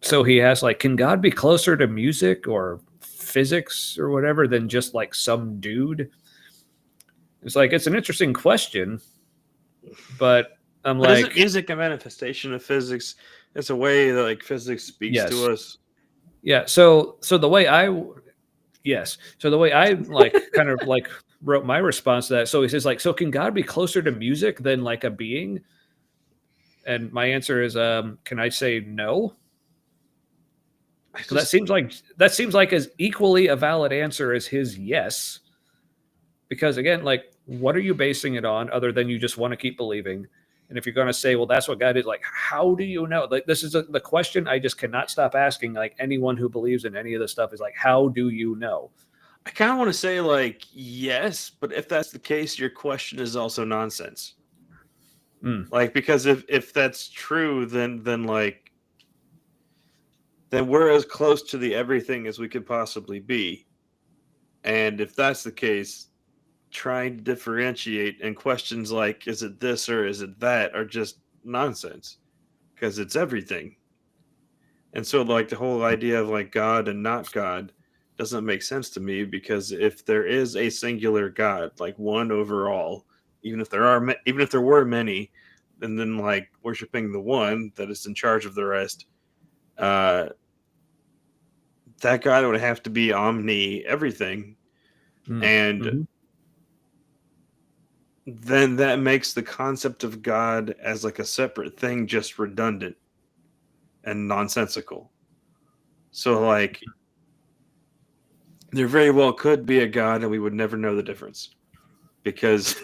Speaker 2: so he asked like, can God be closer to music or physics or whatever than just like some dude? It's like, it's an interesting question, but I'm like,
Speaker 1: isn't music a manifestation of physics? It's a way that like physics speaks to us.
Speaker 2: Yeah. So the way I like kind of like wrote my response to that. So he says like, so can God be closer to music than like a being? And my answer is, can I say no? So that seems like as equally a valid answer as his yes. Because again, like, what are you basing it on other than you just want to keep believing? And if you're going to say, well, that's what God is, like, how do you know? Like, this is the question I just cannot stop asking. Like, anyone who believes in any of this stuff is like, how do you know?
Speaker 1: I kind of want to say, like, yes, but if that's the case, your question is also nonsense. Like, because if that's true, then we're as close to the everything as we could possibly be. And if that's the case, trying to differentiate and questions like, is it this or is it that, are just nonsense, because it's everything. And so like the whole idea of like God and not God doesn't make sense to me, because if there is a singular God, like one overall, even if there were many, and then like worshiping the one that is in charge of the rest, that God would have to be omni everything. And then that makes the concept of God as like a separate thing just redundant and nonsensical. So like there very well could be a God and we would never know the difference, because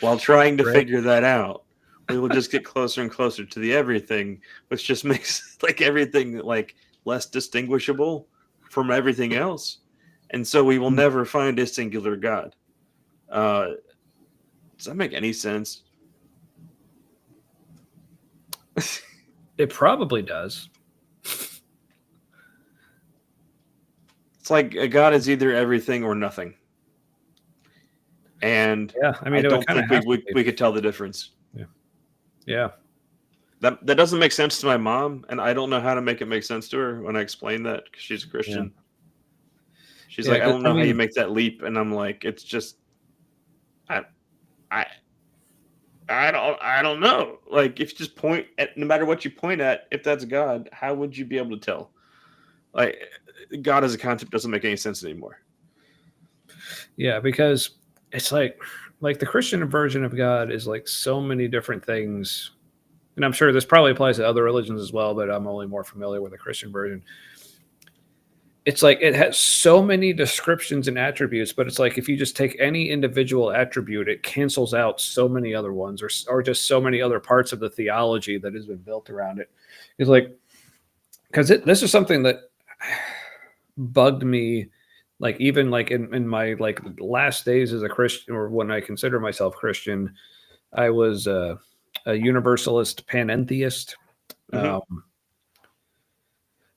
Speaker 1: while trying to figure that out, we will just get closer and closer to the everything, which just makes like everything like less distinguishable from everything else. And so we will never find a singular God. Does that make any sense?
Speaker 2: It probably does.
Speaker 1: It's like a God is either everything or nothing. And
Speaker 2: yeah, I mean,
Speaker 1: I don't think we could tell the difference.
Speaker 2: Yeah.
Speaker 1: That doesn't make sense to my mom, and I don't know how to make it make sense to her when I explain that, because she's a Christian. Yeah. She's like, I don't know how you make that leap, and I'm like, it's just, I don't know. Like, if you just point at, no matter what you point at, if that's God, how would you be able to tell? Like, God as a concept doesn't make any sense anymore.
Speaker 2: Yeah, because it's like the Christian version of God is like so many different things. And I'm sure this probably applies to other religions as well, but I'm only more familiar with the Christian version. It's like it has so many descriptions and attributes, but it's like if you just take any individual attribute, it cancels out so many other ones, or just so many other parts of the theology that has been built around it. It's like, because this is something that bugged me, like even like in my like last days as a Christian, or when I consider myself Christian, I was a universalist panentheist.
Speaker 1: Mm-hmm.
Speaker 2: Um,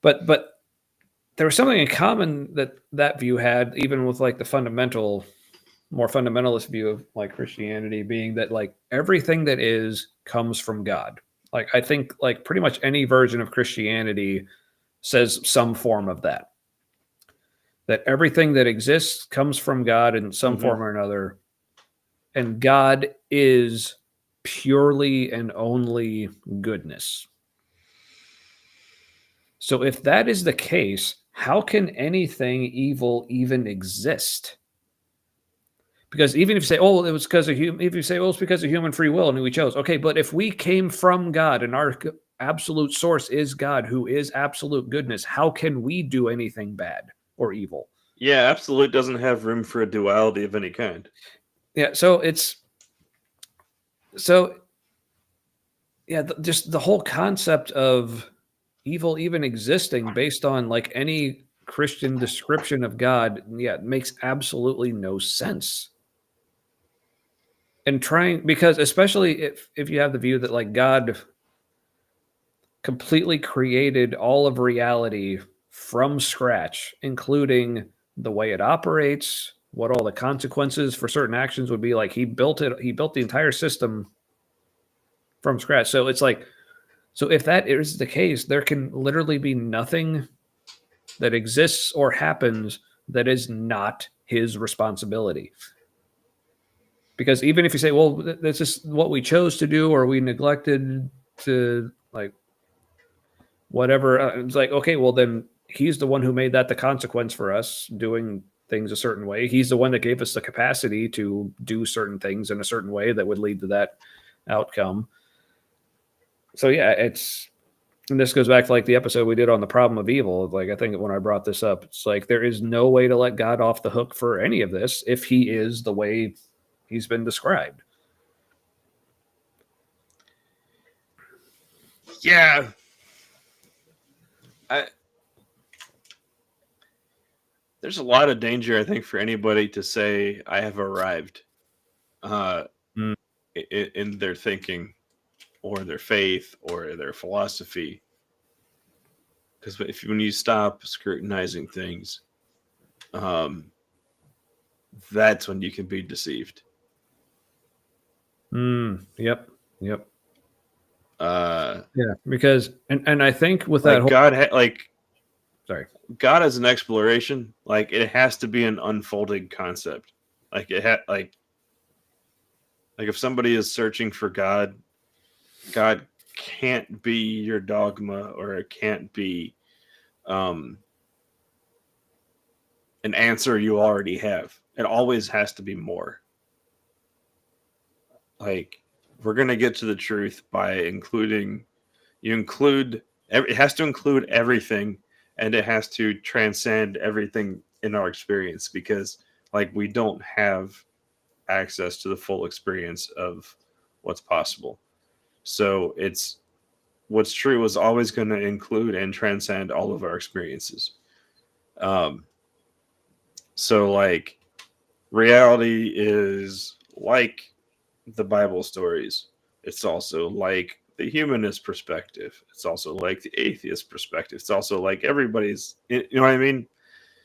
Speaker 2: but there was something in common that view had, even with like the more fundamentalist view of like Christianity, being that like everything that is comes from God. Like I think like pretty much any version of Christianity says some form of that. That everything that exists comes from God in some
Speaker 1: Mm-hmm.
Speaker 2: form or another, and God is purely and only goodness. So if that is the case, how can anything evil even exist? Because even if you say, "Oh, it was because of human," if you say, "Oh, it's because of human free will and we chose," okay, but if we came from God and our absolute source is God, who is absolute goodness, how can we do anything bad or evil?
Speaker 1: Yeah, absolute doesn't have room for a duality of any kind.
Speaker 2: Yeah, so so yeah, just the whole concept of evil even existing based on like any Christian description of God, yeah, it makes absolutely no sense. And trying, because especially if you have the view that like God completely created all of reality from scratch, including the way it operates, what all the consequences for certain actions would be, like he built the entire system from scratch. So it's like, so if that is the case, there can literally be nothing that exists or happens that is not his responsibility. Because even if you say, well, that's just what we chose to do, or we neglected to like whatever, it's like, okay, well, then he's the one who made that the consequence for us doing things a certain way. He's the one that gave us the capacity to do certain things in a certain way that would lead to that outcome. So, yeah, and this goes back to like the episode we did on the problem of evil. Like, I think when I brought this up, it's like there is no way to let God off the hook for any of this if he is the way he's been described.
Speaker 1: Yeah, I, there's a lot of danger, I think, for anybody to say I have arrived uh,
Speaker 2: Mm.
Speaker 1: in their thinking or their faith or their philosophy. Because if when you stop scrutinizing things, um, that's when you can be deceived.
Speaker 2: Yep. Yep.
Speaker 1: Uh,
Speaker 2: Yeah. Because, and I think with that
Speaker 1: like
Speaker 2: whole,
Speaker 1: like
Speaker 2: sorry.
Speaker 1: God as an exploration, like it has to be an unfolding concept. Like like if somebody is searching for God, God can't be your dogma or it can't be um, an answer you already have. It always has to be more. Like we're gonna get to the truth by it has to include everything and it has to transcend everything in our experience because like we don't have access to the full experience of what's possible. So it's what's true is always going to include and transcend all of our experiences. Um, so like reality is like the Bible stories. It's also like the humanist perspective. It's also like the atheist perspective. It's also like everybody's, you know what I mean?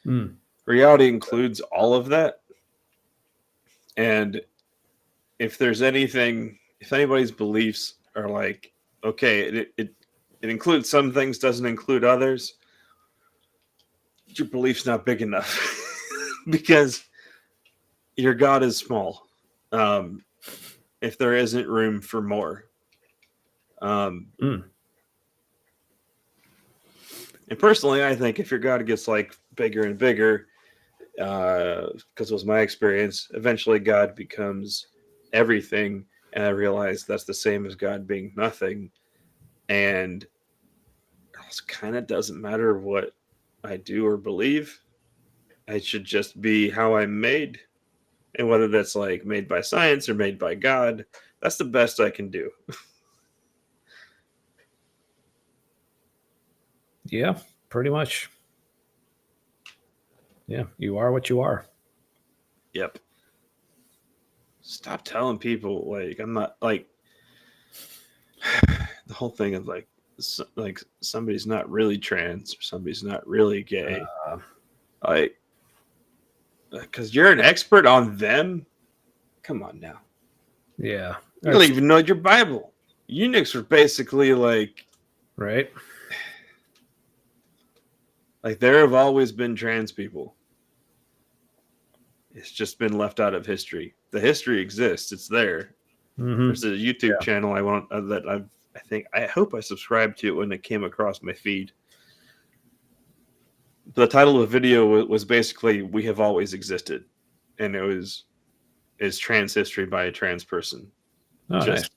Speaker 2: Mm.
Speaker 1: Reality includes all of that. And if anybody's beliefs are like, okay, it includes some things, doesn't include others, your belief's not big enough because your God is small. Um, if there isn't room for more. Um,
Speaker 2: Mm.
Speaker 1: and personally, I think if your God gets like bigger and bigger, because it was my experience, eventually God becomes everything. And I realized that's the same as God being nothing. And it kind of doesn't matter what I do or believe. I should just be how I'm made. And whether that's like made by science or made by God, that's the best I can do.
Speaker 2: Yeah, pretty much. Yeah, you are what you are.
Speaker 1: Yep. Stop telling people like I'm not like the whole thing of like like somebody's not really trans or somebody's not really gay.
Speaker 2: Uh,
Speaker 1: Like because you're an expert on them. Come on now.
Speaker 2: yeah,
Speaker 1: You don't
Speaker 2: that's
Speaker 1: even know your Bible. Eunuchs were basically
Speaker 2: right.
Speaker 1: like there have always been trans people. It's just been left out of history. The history exists. It's there.
Speaker 2: Mm-hmm.
Speaker 1: There's a YouTube channel I want that I hope I subscribed to it when it came across my feed. The title of the video was basically "We have always existed," and it was is trans history by a trans person.
Speaker 2: Oh,
Speaker 1: Just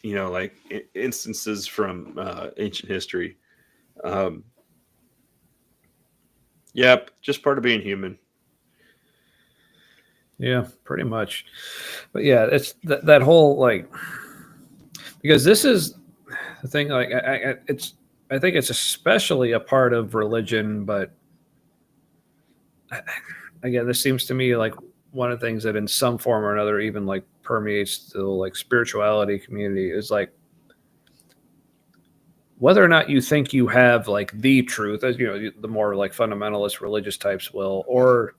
Speaker 2: nice.
Speaker 1: like instances from ancient history. Um, yep, just part of being human.
Speaker 2: Yeah, pretty much. But yeah, it's that whole like because this is the thing. Like, I think it's especially a part of religion, but again, this seems to me like one of the things that in some form or another even like permeates the like spirituality community is like whether or not you think you have like the truth, as you know, the more like fundamentalist religious types will, or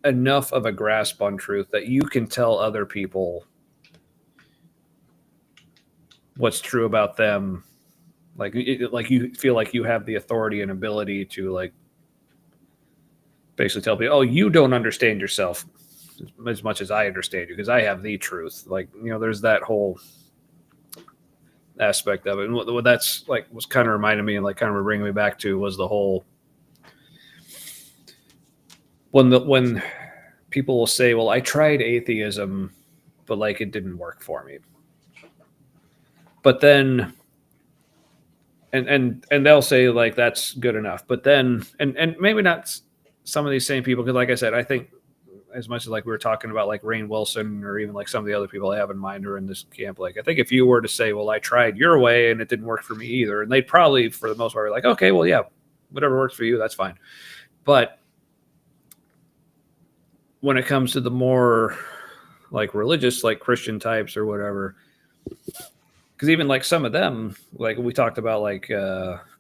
Speaker 2: enough of a grasp on truth that you can tell other people what's true about them. Like you feel like you have the authority and ability to like basically tell people, oh, you don't understand yourself as much as I understand you because I have the truth. Like, there's that whole aspect of it. And what that's like was kind of reminding me and like kind of bringing me back to was the whole when people will say, well, I tried atheism, but like it didn't work for me. But then and they'll say like that's good enough. But then and maybe not some of these same people, because like I said, I think as much as like we were talking about like Rainn Wilson or even like some of the other people I have in mind are in this camp, like I think if you were to say, well, I tried your way and it didn't work for me either, and they'd probably for the most part be like, okay, well, yeah, whatever works for you, that's fine. But when it comes to the more like religious, like Christian types or whatever, because even like some of them, like we talked about, like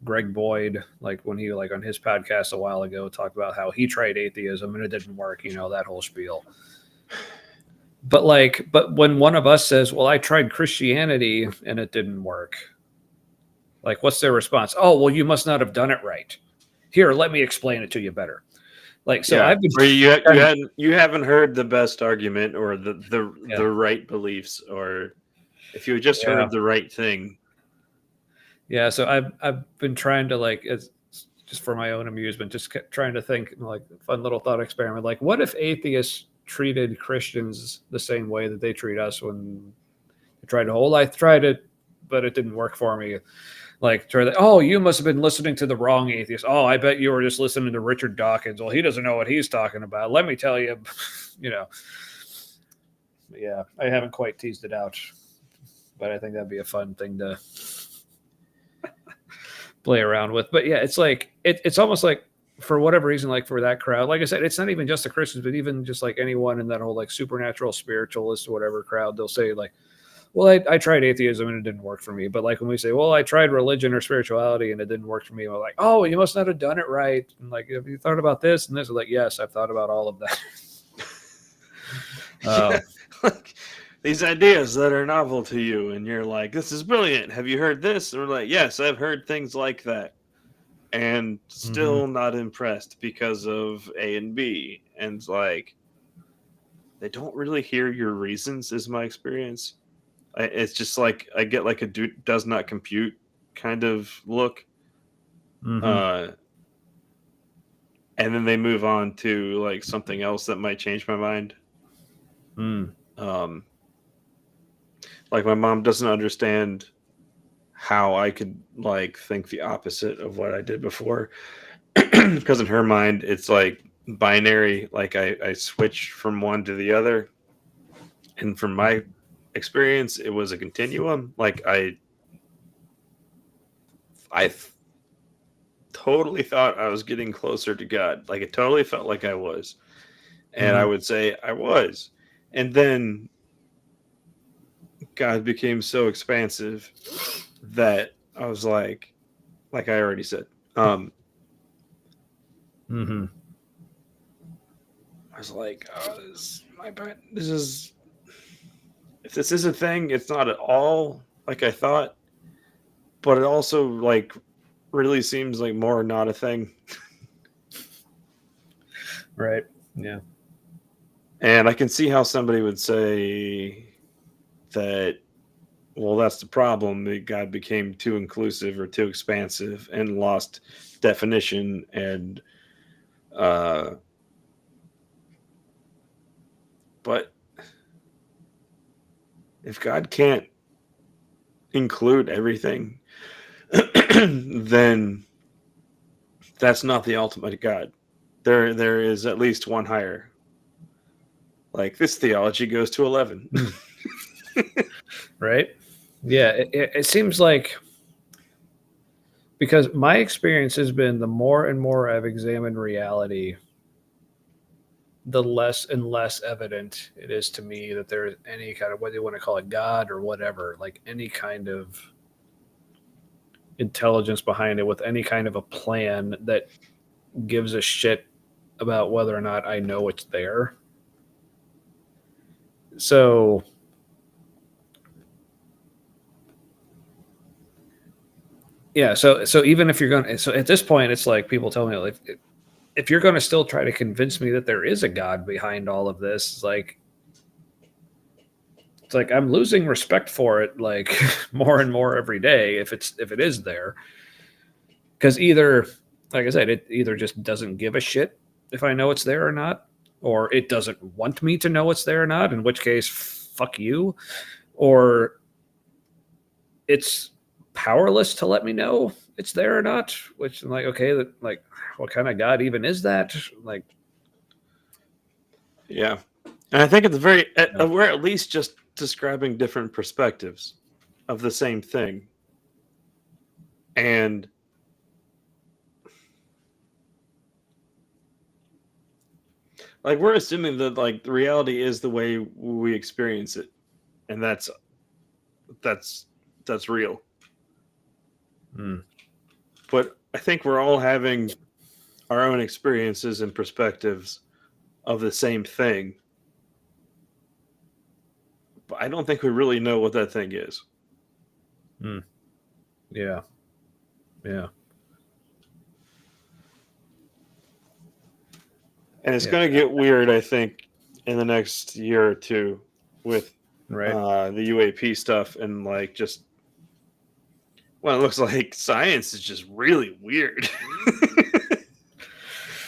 Speaker 2: Greg Boyd, like when he like on his podcast a while ago talked about how he tried atheism and it didn't work, that whole spiel. But when one of us says, well, I tried Christianity and it didn't work, like what's their response? Oh, well, you must not have done it right. Here, let me explain it to you better. Like, so
Speaker 1: Yeah,
Speaker 2: I've been
Speaker 1: or you haven't heard the best argument or the right beliefs, or if you just heard the right thing.
Speaker 2: Yeah, so I've been trying to like, it's just for my own amusement, just trying to think like fun little thought experiment. Like, what if atheists treated Christians the same way that they treat us when they tried to hold? I tried it, but it didn't work for me. Like, oh, you must have been listening to the wrong atheist. Oh, I bet you were just listening to Richard Dawkins. Well, he doesn't know what he's talking about. Let me tell you, Yeah, I haven't quite teased it out, but I think that'd be a fun thing to play around with. But yeah, it's like it's almost like for whatever reason, like for that crowd, like I said, it's not even just the Christians, but even just like anyone in that whole like supernatural spiritualist or whatever crowd, they'll say like, well, I tried atheism and it didn't work for me. But like when we say, well, I tried religion or spirituality and it didn't work for me, we're like, oh, you must not have done it right. And like, have you thought about this and this? Like, yes, I've thought about all of that.
Speaker 1: Like these ideas that are novel to you, and you're like, this is brilliant. Have you heard this? And we're like, yes, I've heard things like that. And still not impressed because of A and B. And it's like, they don't really hear your reasons, is my experience. It's just like I get like a does not compute kind of look. And then they move on to like something else that might change my mind. Like my mom doesn't understand how I could like think the opposite of what I did before, because in her mind it's like binary. Like I switched from one to the other, and from my experience, it was a continuum. Like I totally thought I was getting closer to God. Like it totally felt like I was. And I would say I was. And then God became so expansive that I was like I already said,
Speaker 2: Mm-hmm.
Speaker 1: I was like, oh, this is, if this is a thing, it's not at all like I thought, but it also like really seems like more not a thing.
Speaker 2: Right. Yeah.
Speaker 1: And I can see how somebody would say that, well, that's the problem. That God became too inclusive or too expansive and lost definition. And, but if God can't include everything, then that's not the ultimate God. There is at least one higher. Like this theology goes to 11.
Speaker 2: Right. Yeah. It seems like, because my experience has been the more and more I've examined reality, the less and less evident it is to me that there is any kind of, whether you want to call it God or whatever, like any kind of intelligence behind it with any kind of a plan that gives a shit about whether or not I know it's there. So yeah, so even if you're going to, so at this point it's like people tell me, like, if you're going to still try to convince me that there is a God behind all of this, it's like I'm losing respect for it, like more and more every day, if it is there. Because either, like I said, it either just doesn't give a shit if I know it's there or not, or it doesn't want me to know it's there or not, in which case fuck you, or it's powerless to let me know it's there or not, which I'm like, okay, that, like, what kind of God even is that? Like,
Speaker 1: Yeah. And I think we're at least just describing different perspectives of the same thing. And like we're assuming that like the reality is the way we experience it. And that's real. But I think we're all having our own experiences and perspectives of the same thing. But I don't think we really know what that thing is.
Speaker 2: Yeah. Yeah.
Speaker 1: And it's going to get weird, I think, in the next year or two with the UAP stuff and like just, well, it looks like science is just really weird.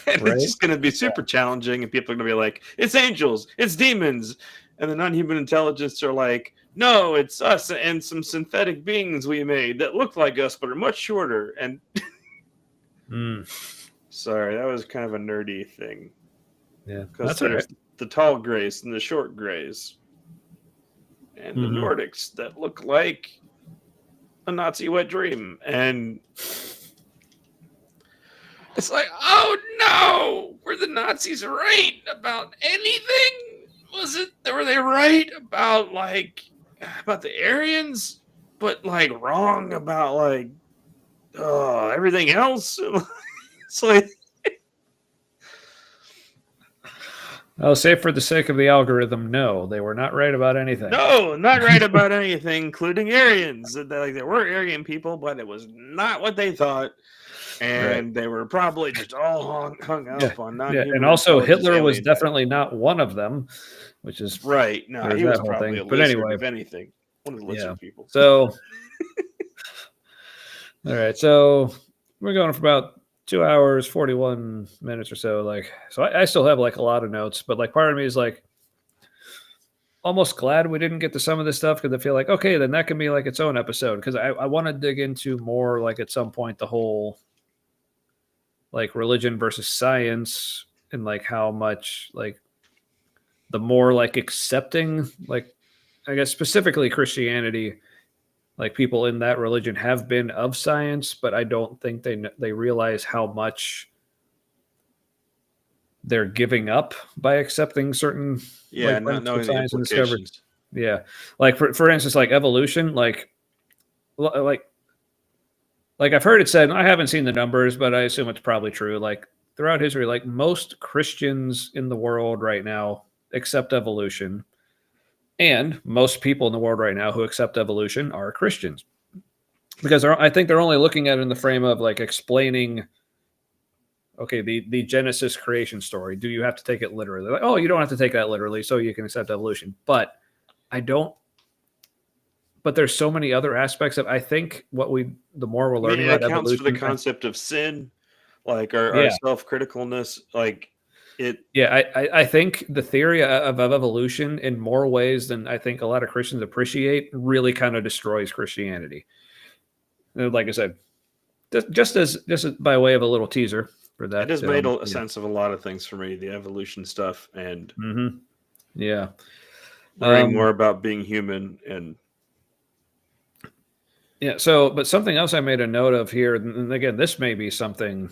Speaker 1: And it's just going to be super challenging, and people are going to be like, it's angels, it's demons. And the non-human intelligence are like, no, it's us and some synthetic beings we made that look like us but are much shorter. And sorry, that was kind of a nerdy thing.
Speaker 2: Yeah,
Speaker 1: because there's the tall grays and the short grays and the Nordics that look like a Nazi wet dream. And it's like, oh no, were the Nazis right about anything? Were they right about the Aryans, but like wrong about like everything else? It's like,
Speaker 2: I'll say, for the sake of the algorithm, no, they were not right about anything.
Speaker 1: No, not right about anything, including Aryans. There were Aryan people, but it was not what they thought. And they were probably just all hung up on non-human.
Speaker 2: And also, Hitler was definitely not one of them, which is
Speaker 1: right. No, he was probably a lizard, but anyway, if anything, one of the lizard people.
Speaker 2: So, all right, so we're going for about 2 hours, 41 minutes or so. Like, so I still have like a lot of notes, but like part of me is like almost glad we didn't get to some of this stuff, because I feel like, okay, then that can be like its own episode, because I want to dig into more, like at some point, the whole like religion versus science, and like how much like the more like accepting, like I guess specifically Christianity, like people in that religion have been of science, but I don't think they realize how much they're giving up by accepting certain
Speaker 1: Yeah, not
Speaker 2: branches of
Speaker 1: knowing the
Speaker 2: science and discovery.
Speaker 1: implications.
Speaker 2: Yeah, like for instance, like evolution, like I've heard it said, and I haven't seen the numbers, but I assume it's probably true. Like throughout history, like most Christians in the world right now accept evolution, and most people in the world right now who accept evolution are Christians, because I think they're only looking at it in the frame of like explaining, okay, the Genesis creation story. Do you have to take it literally? Like, oh, you don't have to take that literally, so you can accept evolution. But I don't. But there's so many other aspects of. I think the more we're
Speaker 1: I mean,
Speaker 2: learning
Speaker 1: it
Speaker 2: about
Speaker 1: accounts for the
Speaker 2: evolution,
Speaker 1: concept of sin, like our
Speaker 2: yeah,
Speaker 1: self-criticalness, like it.
Speaker 2: yeah, I think the theory of evolution in more ways than I think a lot of Christians appreciate really kind of destroys Christianity. And like I said, just as by way of a little teaser for
Speaker 1: It
Speaker 2: that.
Speaker 1: has made a sense of a lot of things for me, the evolution stuff, and
Speaker 2: yeah,
Speaker 1: learning more about being human. And
Speaker 2: yeah. So, but something else I made a note of here, and again, this may be something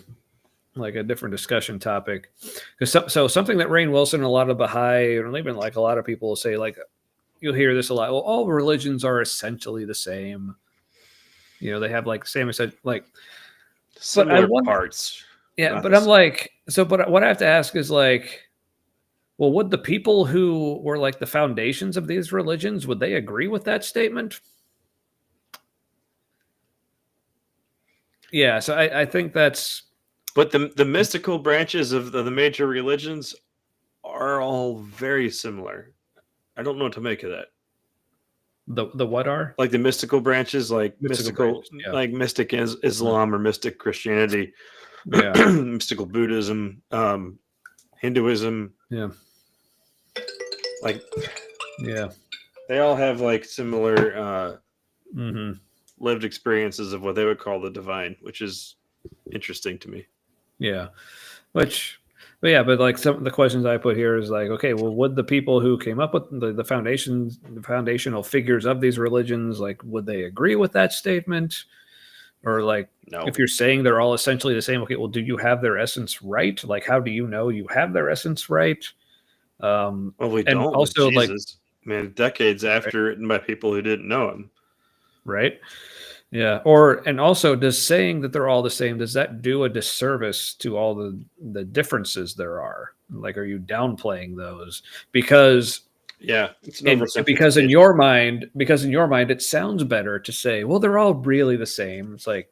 Speaker 2: like a different discussion topic, because so something that Rainn Wilson and a lot of Baha'i, and even like a lot of people will say, like you'll hear this a lot. Well, all religions are essentially the same. You know, they have like same like
Speaker 1: similar parts.
Speaker 2: Yeah, but I'm like, so, but what I have to ask is like, well, would the people who were like the foundations of these religions, would they agree with that statement? Yeah, so I think that's.
Speaker 1: But the mystical branches of the major religions are all very similar. I don't know what to make of that.
Speaker 2: The what are?
Speaker 1: Like the mystical branches, like mystical branches, yeah. Like mystic Islam or mystic Christianity,
Speaker 2: yeah,
Speaker 1: mystical Buddhism, Hinduism.
Speaker 2: Yeah.
Speaker 1: Like,
Speaker 2: yeah.
Speaker 1: They all have like similar lived experiences of what they would call the divine, which is interesting to me.
Speaker 2: Yeah. But like some of the questions I put here is like, okay, well, would the people who came up with the foundational figures of these religions, like, would they agree with that statement? Or like,
Speaker 1: no.
Speaker 2: If you're saying they're all essentially the same, okay, well, do you have their essence right? Like, how do you know you have their essence right?
Speaker 1: Well, we don't. Also, like, man, decades after, written by people who didn't know him.
Speaker 2: Right. Yeah. And also, does saying that they're all the same, does that do a disservice to all the differences there are? Like, are you downplaying those? Because because in your mind, it sounds better to say, well, they're all really the same. It's like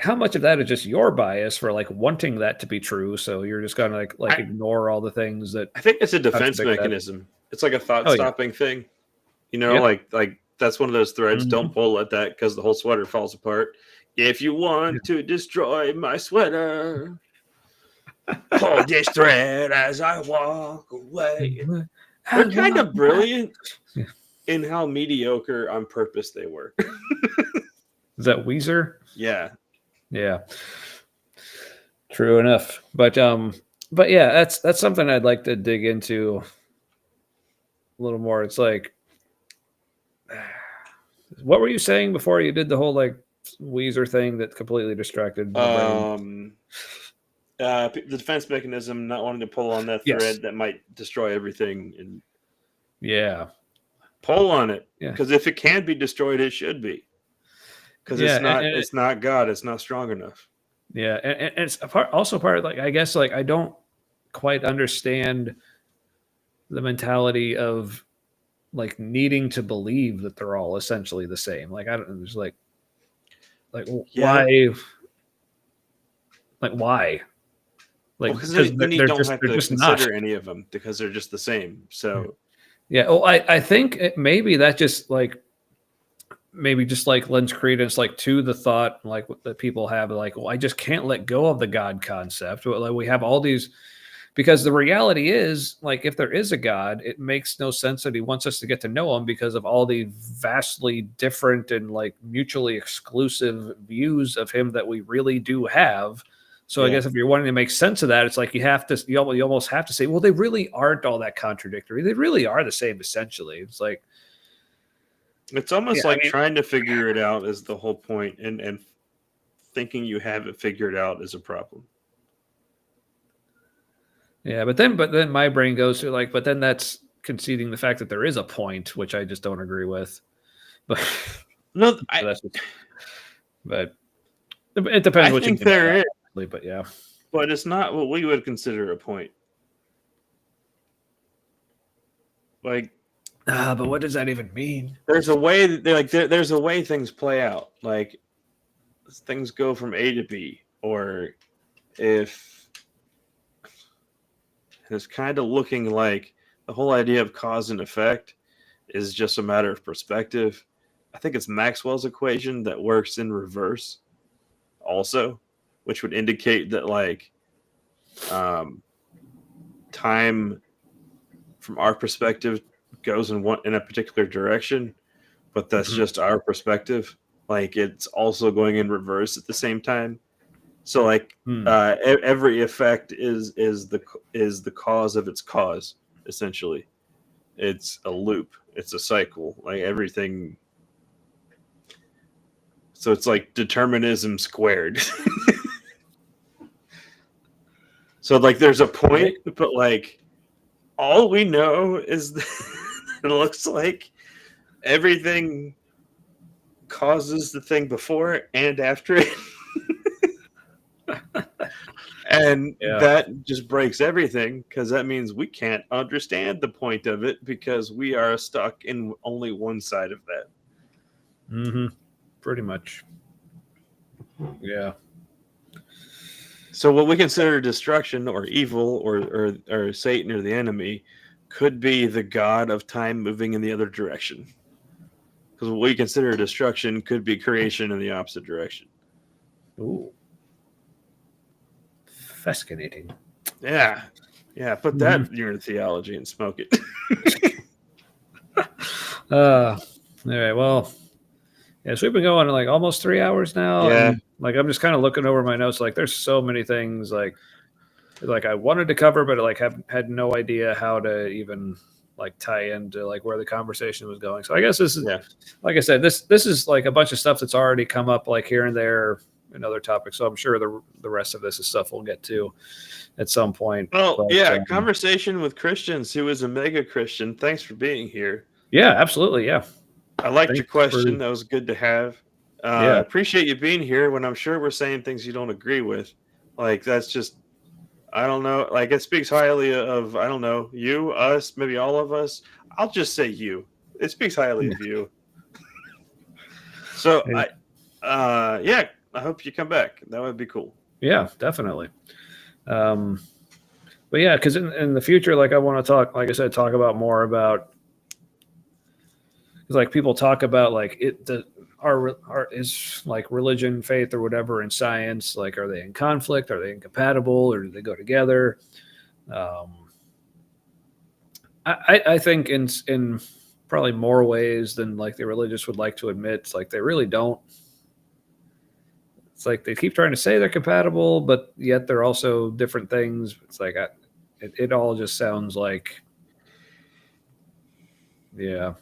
Speaker 2: how much of that is just your bias for like wanting that to be true? So you're just gonna like ignore all the things that.
Speaker 1: I think it's a defense mechanism. That. It's like a thought stopping thing. You know, like that's one of those threads. Don't pull at that because the whole sweater falls apart. If you want to destroy my sweater, pull this thread as I walk away. They're kind of brilliant in how mediocre on purpose they were.
Speaker 2: Is that Weezer?
Speaker 1: Yeah.
Speaker 2: Yeah. True enough. But yeah, that's something I'd like to dig into a little more. It's like, what were you saying before you did the whole like Weezer thing that completely distracted my brain?
Speaker 1: The defense mechanism, not wanting to pull on that thread that might destroy everything, and pull on it because if it can be destroyed, it should be, because it's not God, it's not strong enough.
Speaker 2: Yeah, and it's also part of like, I guess, like I don't quite understand the mentality of like needing to believe that they're all essentially the same. Like I don't, there's like why? Like why? Like
Speaker 1: because then you don't have to consider any of them because they're just the same. So
Speaker 2: yeah. Oh, I think maybe that just like lends credence like to the thought like that people have like, well, I just can't let go of the God concept. Like we have all these, because the reality is like if there is a God, it makes no sense that he wants us to get to know him because of all the vastly different and like mutually exclusive views of him that we really do have. So I guess if you're wanting to make sense of that, it's like you almost have to say, well, they really aren't all that contradictory. They really are the same essentially. It's like,
Speaker 1: It's almost
Speaker 2: Yeah, I
Speaker 1: like
Speaker 2: mean,
Speaker 1: trying to figure it out is the whole point, and thinking you have it figured out is a problem.
Speaker 2: yeah, but then my brain goes to like, but then that's conceding the fact that there is a point, which I just don't agree with. But
Speaker 1: No,
Speaker 2: that's just, but it
Speaker 1: I
Speaker 2: depends what you
Speaker 1: think
Speaker 2: mean by
Speaker 1: there is,
Speaker 2: that. But yeah,
Speaker 1: but it's not what we would consider a point. Like
Speaker 2: but what does that even mean?
Speaker 1: there's a way that there's a way things play out. Like things go from A to B, or if it's kind of looking like the whole idea of cause and effect is just a matter of perspective. I think it's Maxwell's equation that works in reverse also, which would indicate that like um, time from our perspective goes in a particular direction, but that's
Speaker 2: Mhm.
Speaker 1: just our perspective. Like it's also going in reverse at the same time. So like
Speaker 2: Hmm.
Speaker 1: every effect is the cause of its cause. Essentially, it's a loop. It's a cycle. Like everything. So it's like determinism squared. So like there's a
Speaker 2: Right.
Speaker 1: point, but like all we know is that it looks like everything causes the thing before it and after it. And
Speaker 2: Yeah.
Speaker 1: that just breaks everything because that means we can't understand the point of it because we are stuck in only one side of that.
Speaker 2: Mm-hmm. Pretty much. Yeah.
Speaker 1: So what we consider destruction or evil or Satan or the enemy could be the god of time moving in the other direction. Because what we consider destruction could be creation in the opposite direction.
Speaker 2: Ooh. Fascinating.
Speaker 1: Yeah. Yeah, put
Speaker 2: Mm-hmm.
Speaker 1: that in your theology and smoke it.
Speaker 2: All right. Well, yeah, so we've been going like almost 3 hours now,
Speaker 1: Yeah.
Speaker 2: and like I'm just kind of looking over my notes. Like, there's so many things like I wanted to cover, but like have had no idea how to even like tie into like where the conversation was going. So I guess this is,
Speaker 1: Yeah.
Speaker 2: like I said, this is like a bunch of stuff that's already come up like here and there in other topics. So I'm sure the rest of this is stuff we'll get to at some point.
Speaker 1: Well,
Speaker 2: But
Speaker 1: yeah, conversation with Christians who is a mega Christian. Thanks for being here.
Speaker 2: yeah, absolutely, yeah.
Speaker 1: I liked your
Speaker 2: Thanks for
Speaker 1: question. That was good to have.
Speaker 2: yeah.
Speaker 1: Appreciate you being here when I'm sure we're saying things you don't agree with. Like, that's just, I don't know. Like, it speaks highly of, I don't know, you, us, maybe all of us. I'll just say you. It speaks highly of you. So, yeah, I hope you come back. That would be cool.
Speaker 2: Yeah, definitely. Um, but yeah, because in the future, like I want to talk, like I said, talk about more about because like people talk about like our is like religion, faith, or whatever, and science. Like, are they in conflict? Are they incompatible, or do they go together? Um, I think in probably more ways than like the religious would like to admit. It's like they really don't. It's like they keep trying to say they're compatible, but yet they're also different things. It's like it all just sounds like, yeah,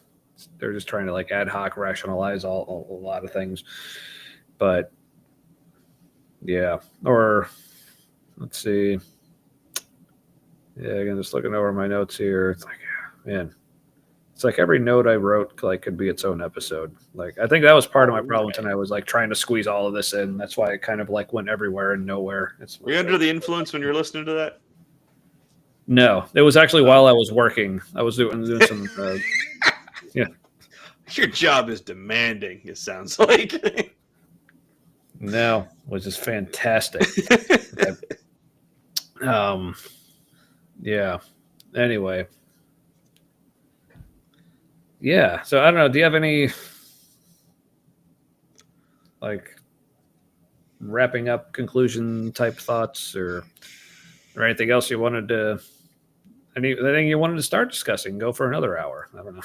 Speaker 2: they're just trying to like ad hoc rationalize a lot of things. But yeah, or let's see. Yeah, again, just looking over my notes here. It's like, man, it's like every note I wrote like could be its own episode. Like I think that was part of my problem tonight. Was like trying to squeeze all of this in. That's why it kind of like went everywhere and nowhere.
Speaker 1: Were you under the influence when you were listening to that?
Speaker 2: No, it was actually while I was working. I was doing some. Yeah.
Speaker 1: Your job is demanding, it sounds like.
Speaker 2: No, which is fantastic. um, yeah. Anyway, yeah. So I don't know. Do you have any like wrapping up conclusion type thoughts or anything else you wanted to anything you wanted to start discussing? Go for another hour. I don't know.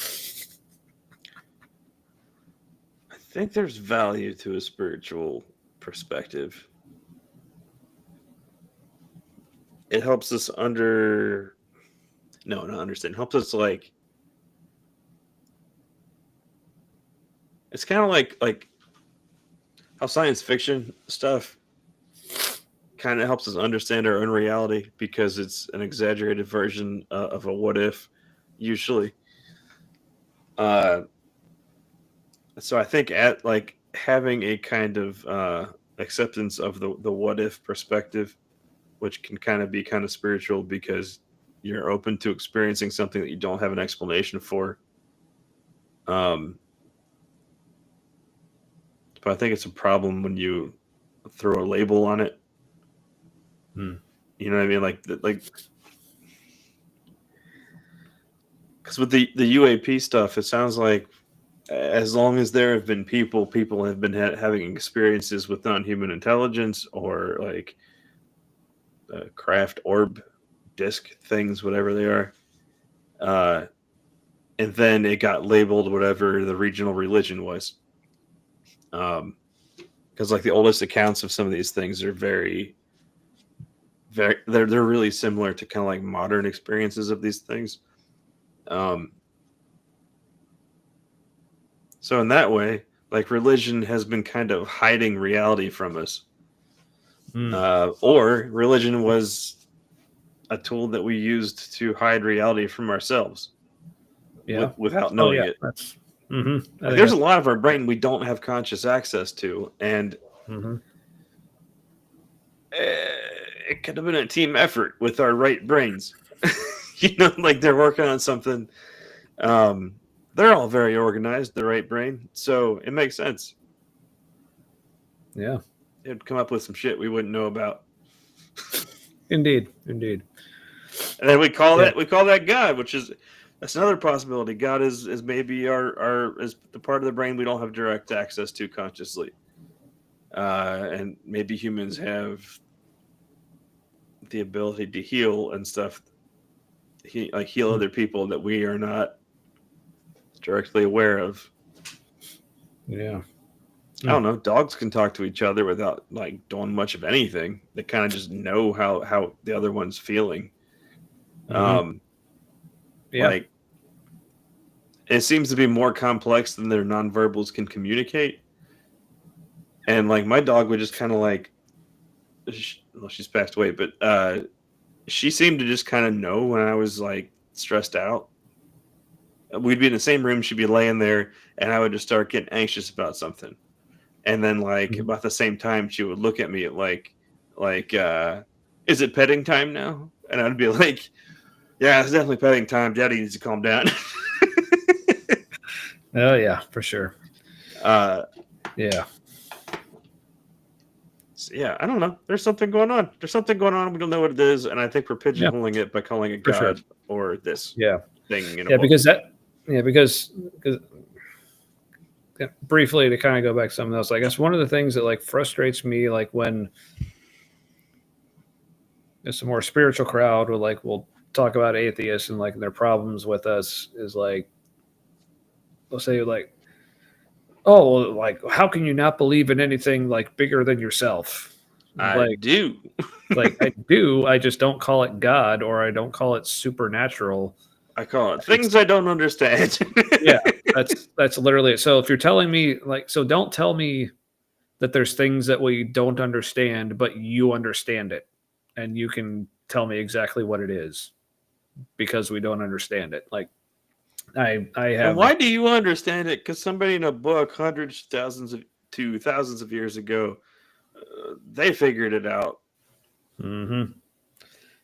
Speaker 1: I think there's value to a spiritual perspective. It helps us not understand. Helps us like It's kind of like how science fiction stuff kind of helps us understand our own reality because it's an exaggerated version of a what if, usually. Uh, so I think at like having a kind of acceptance of the what if perspective, which can kind of be kind of spiritual because you're open to experiencing something that you don't have an explanation for. Um, but I think it's a problem when you throw a label on it. You know what I mean? Like because with the UAP stuff, it sounds like as long as there have been people have been having experiences with non-human intelligence or like craft orb disc things, whatever they are. And then it got labeled whatever the regional religion was. Because like the oldest accounts of some of these things are very they're really similar to kind of like modern experiences of these things. So in that way, like religion has been kind of hiding reality from us. Or religion was a tool that we used to hide reality from ourselves. Without knowing it.
Speaker 2: That's
Speaker 1: like there's a lot of our brain we don't have conscious access to, and it could have been a team effort with our right brains. Like they're working on something. They're all very organized, the right brain, so it makes sense.
Speaker 2: Yeah,
Speaker 1: it'd come up with some shit we wouldn't know about.
Speaker 2: Indeed.
Speaker 1: And then we call that God, which is that's another possibility. God is maybe our is the part of the brain we don't have direct access to consciously, and maybe humans have the ability to heal and stuff. Heal other people that we are not directly aware of.
Speaker 2: Yeah.
Speaker 1: I don't know. Dogs can talk to each other without like doing much of anything. They kind of just know how the other one's feeling. Like it seems to be more complex than their nonverbals can communicate. And like my dog would just kind of like, well, she's passed away, but she seemed to just kind of know when I was like stressed out. We'd be in the same room. She'd be laying there, and I would just start getting anxious about something. And then, like about the same time, she would look at me like, is it petting time now? And I'd be like, yeah, it's definitely petting time. Daddy needs to calm down.
Speaker 2: Oh yeah, for sure.
Speaker 1: Yeah. So, yeah, I don't know. There's something going on. We don't know what it is, and I think we're pigeonholing it by calling it God or this thing.
Speaker 2: Because briefly to kind of go back to something else, I guess one of the things that like frustrates me, like when it's a more spiritual crowd will talk about atheists and like their problems with us, is like they'll say like, oh, like how can you not believe in anything like bigger than yourself?
Speaker 1: I do.
Speaker 2: I do. I just don't call it God, or I don't call it supernatural.
Speaker 1: I call it things I don't understand.
Speaker 2: Yeah, that's literally it. So if you're telling me so don't tell me that there's things that we don't understand, but you understand it, and you can tell me exactly what it is, because we don't understand it. Like I have.
Speaker 1: And why do you understand it? Because somebody in a book hundreds, thousands of years ago, they figured it out.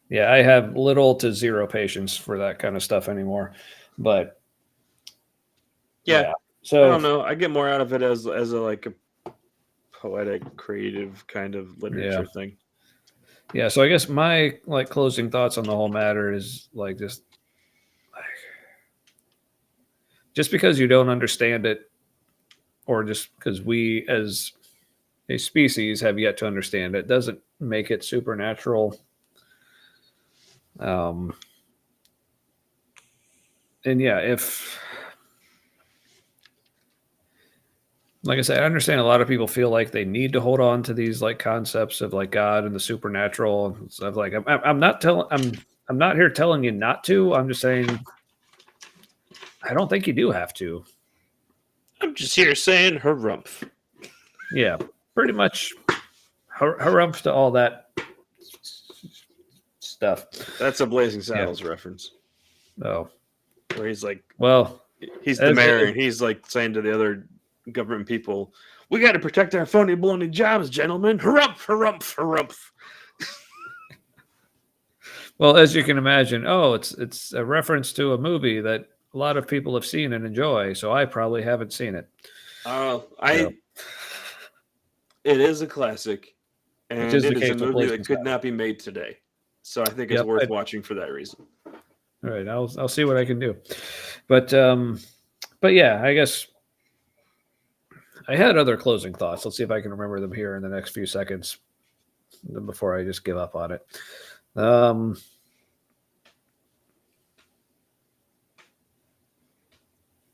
Speaker 2: Yeah, I have little to zero patience for that kind of stuff anymore. But
Speaker 1: yeah.
Speaker 2: So
Speaker 1: I don't know. I get more out of it as a like a poetic, creative kind of literature thing.
Speaker 2: Yeah. So I guess my like closing thoughts on the whole matter is like just because you don't understand it, or just because we as a species have yet to understand it, doesn't make it supernatural. And yeah, if, like I said, I understand a lot of people feel like they need to hold on to these like concepts of like God and the supernatural and stuff. Like I'm not here telling you not to. I'm just saying I don't think you do have to.
Speaker 1: I'm just here saying harumph.
Speaker 2: Yeah, pretty much harumph to all that stuff.
Speaker 1: That's a Blazing Saddles reference.
Speaker 2: Oh,
Speaker 1: where he's like,
Speaker 2: well,
Speaker 1: he's the mayor, and he's like saying to the other government people, "We got to protect our phony baloney jobs, gentlemen. Harumph, harumph, harumph."
Speaker 2: Well, as you can imagine, it's a reference to a movie that a lot of people have seen and enjoy, so I probably haven't seen it.
Speaker 1: It is a classic, and it is a movie that could not be made today. So I think it's worth watching for that reason.
Speaker 2: All right, I'll see what I can do, but yeah, I guess I had other closing thoughts. Let's see if I can remember them here in the next few seconds before I just give up on it.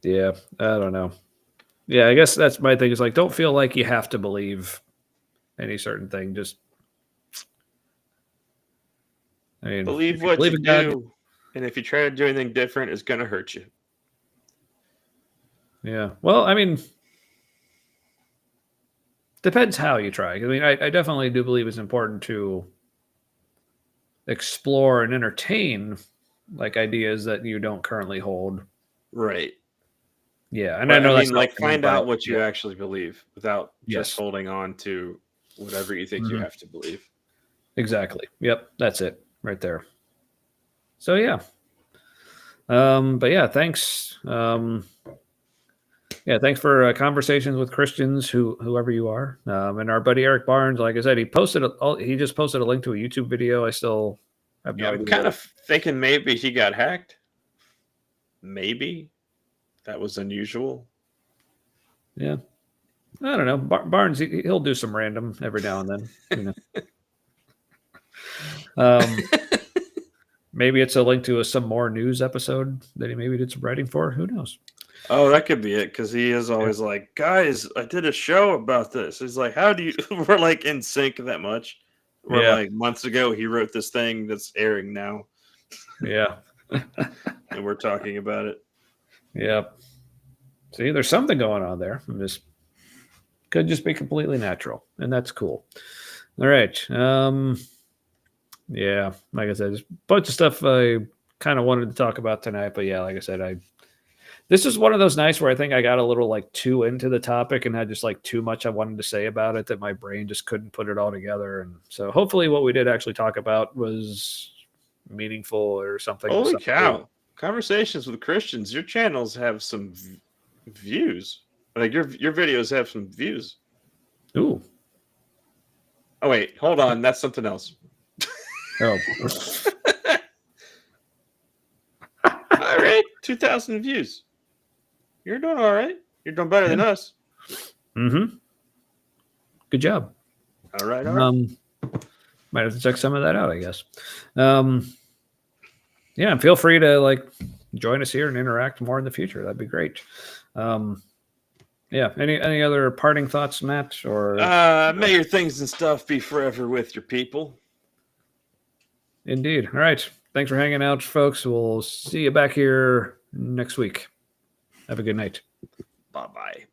Speaker 2: Yeah, I don't know. Yeah, I guess that's my thing. Is like, don't feel like you have to believe any certain thing. Just, I mean,
Speaker 1: believe what you do, and if you try to do anything different, it's going to hurt you.
Speaker 2: Yeah. Well, I mean, depends how you try. I mean, I definitely do believe it's important to explore and entertain like ideas that you don't currently hold.
Speaker 1: Right.
Speaker 2: Yeah, and
Speaker 1: but,
Speaker 2: I know
Speaker 1: that's like find out what you actually believe without
Speaker 2: just
Speaker 1: holding on to whatever you think you have to believe.
Speaker 2: Exactly. Yep, that's it right there. So yeah. But yeah, thanks. Thanks for conversations with Christians, whoever you are. And our buddy Eric Barnes, like I said, he just posted a link to a YouTube video. I still have no idea.
Speaker 1: I'm kind of thinking maybe he got hacked. Maybe. That was unusual.
Speaker 2: Yeah. I don't know. Barnes, he'll do some random every now and then. You know. Maybe it's a link to some more news episode that he maybe did some writing for. Who knows?
Speaker 1: Oh, that could be it, because he is always like, guys, I did a show about this. He's like, how do you... We're like in sync that much. We're like, months ago, he wrote this thing that's airing now.
Speaker 2: Yeah.
Speaker 1: And we're talking about it.
Speaker 2: Yep. See, there's something going on there. Could just be completely natural, and that's cool. All right. Yeah, like I said, there's a bunch of stuff I kind of wanted to talk about tonight, but yeah, like I said, this is one of those nights where I think I got a little like too into the topic and had just like too much I wanted to say about it that my brain just couldn't put it all together. And so hopefully what we did actually talk about was meaningful or something.
Speaker 1: Holy cow. Conversations with Christians. Your channels have some views. Like your videos have some views.
Speaker 2: Ooh.
Speaker 1: Oh, wait. Hold on. That's something else.
Speaker 2: Oh.
Speaker 1: All right. 2,000 views. You're doing all right. You're doing better than us.
Speaker 2: Mm-hmm. Good job.
Speaker 1: All right. All right.
Speaker 2: Might have to check some of that out, I guess. Yeah, and feel free to like join us here and interact more in the future. That'd be great. Yeah. Any other parting thoughts, Matt? Or
Speaker 1: may your things and stuff be forever with your people.
Speaker 2: Indeed. All right. Thanks for hanging out, folks. We'll see you back here next week. Have a good night.
Speaker 1: Bye-bye.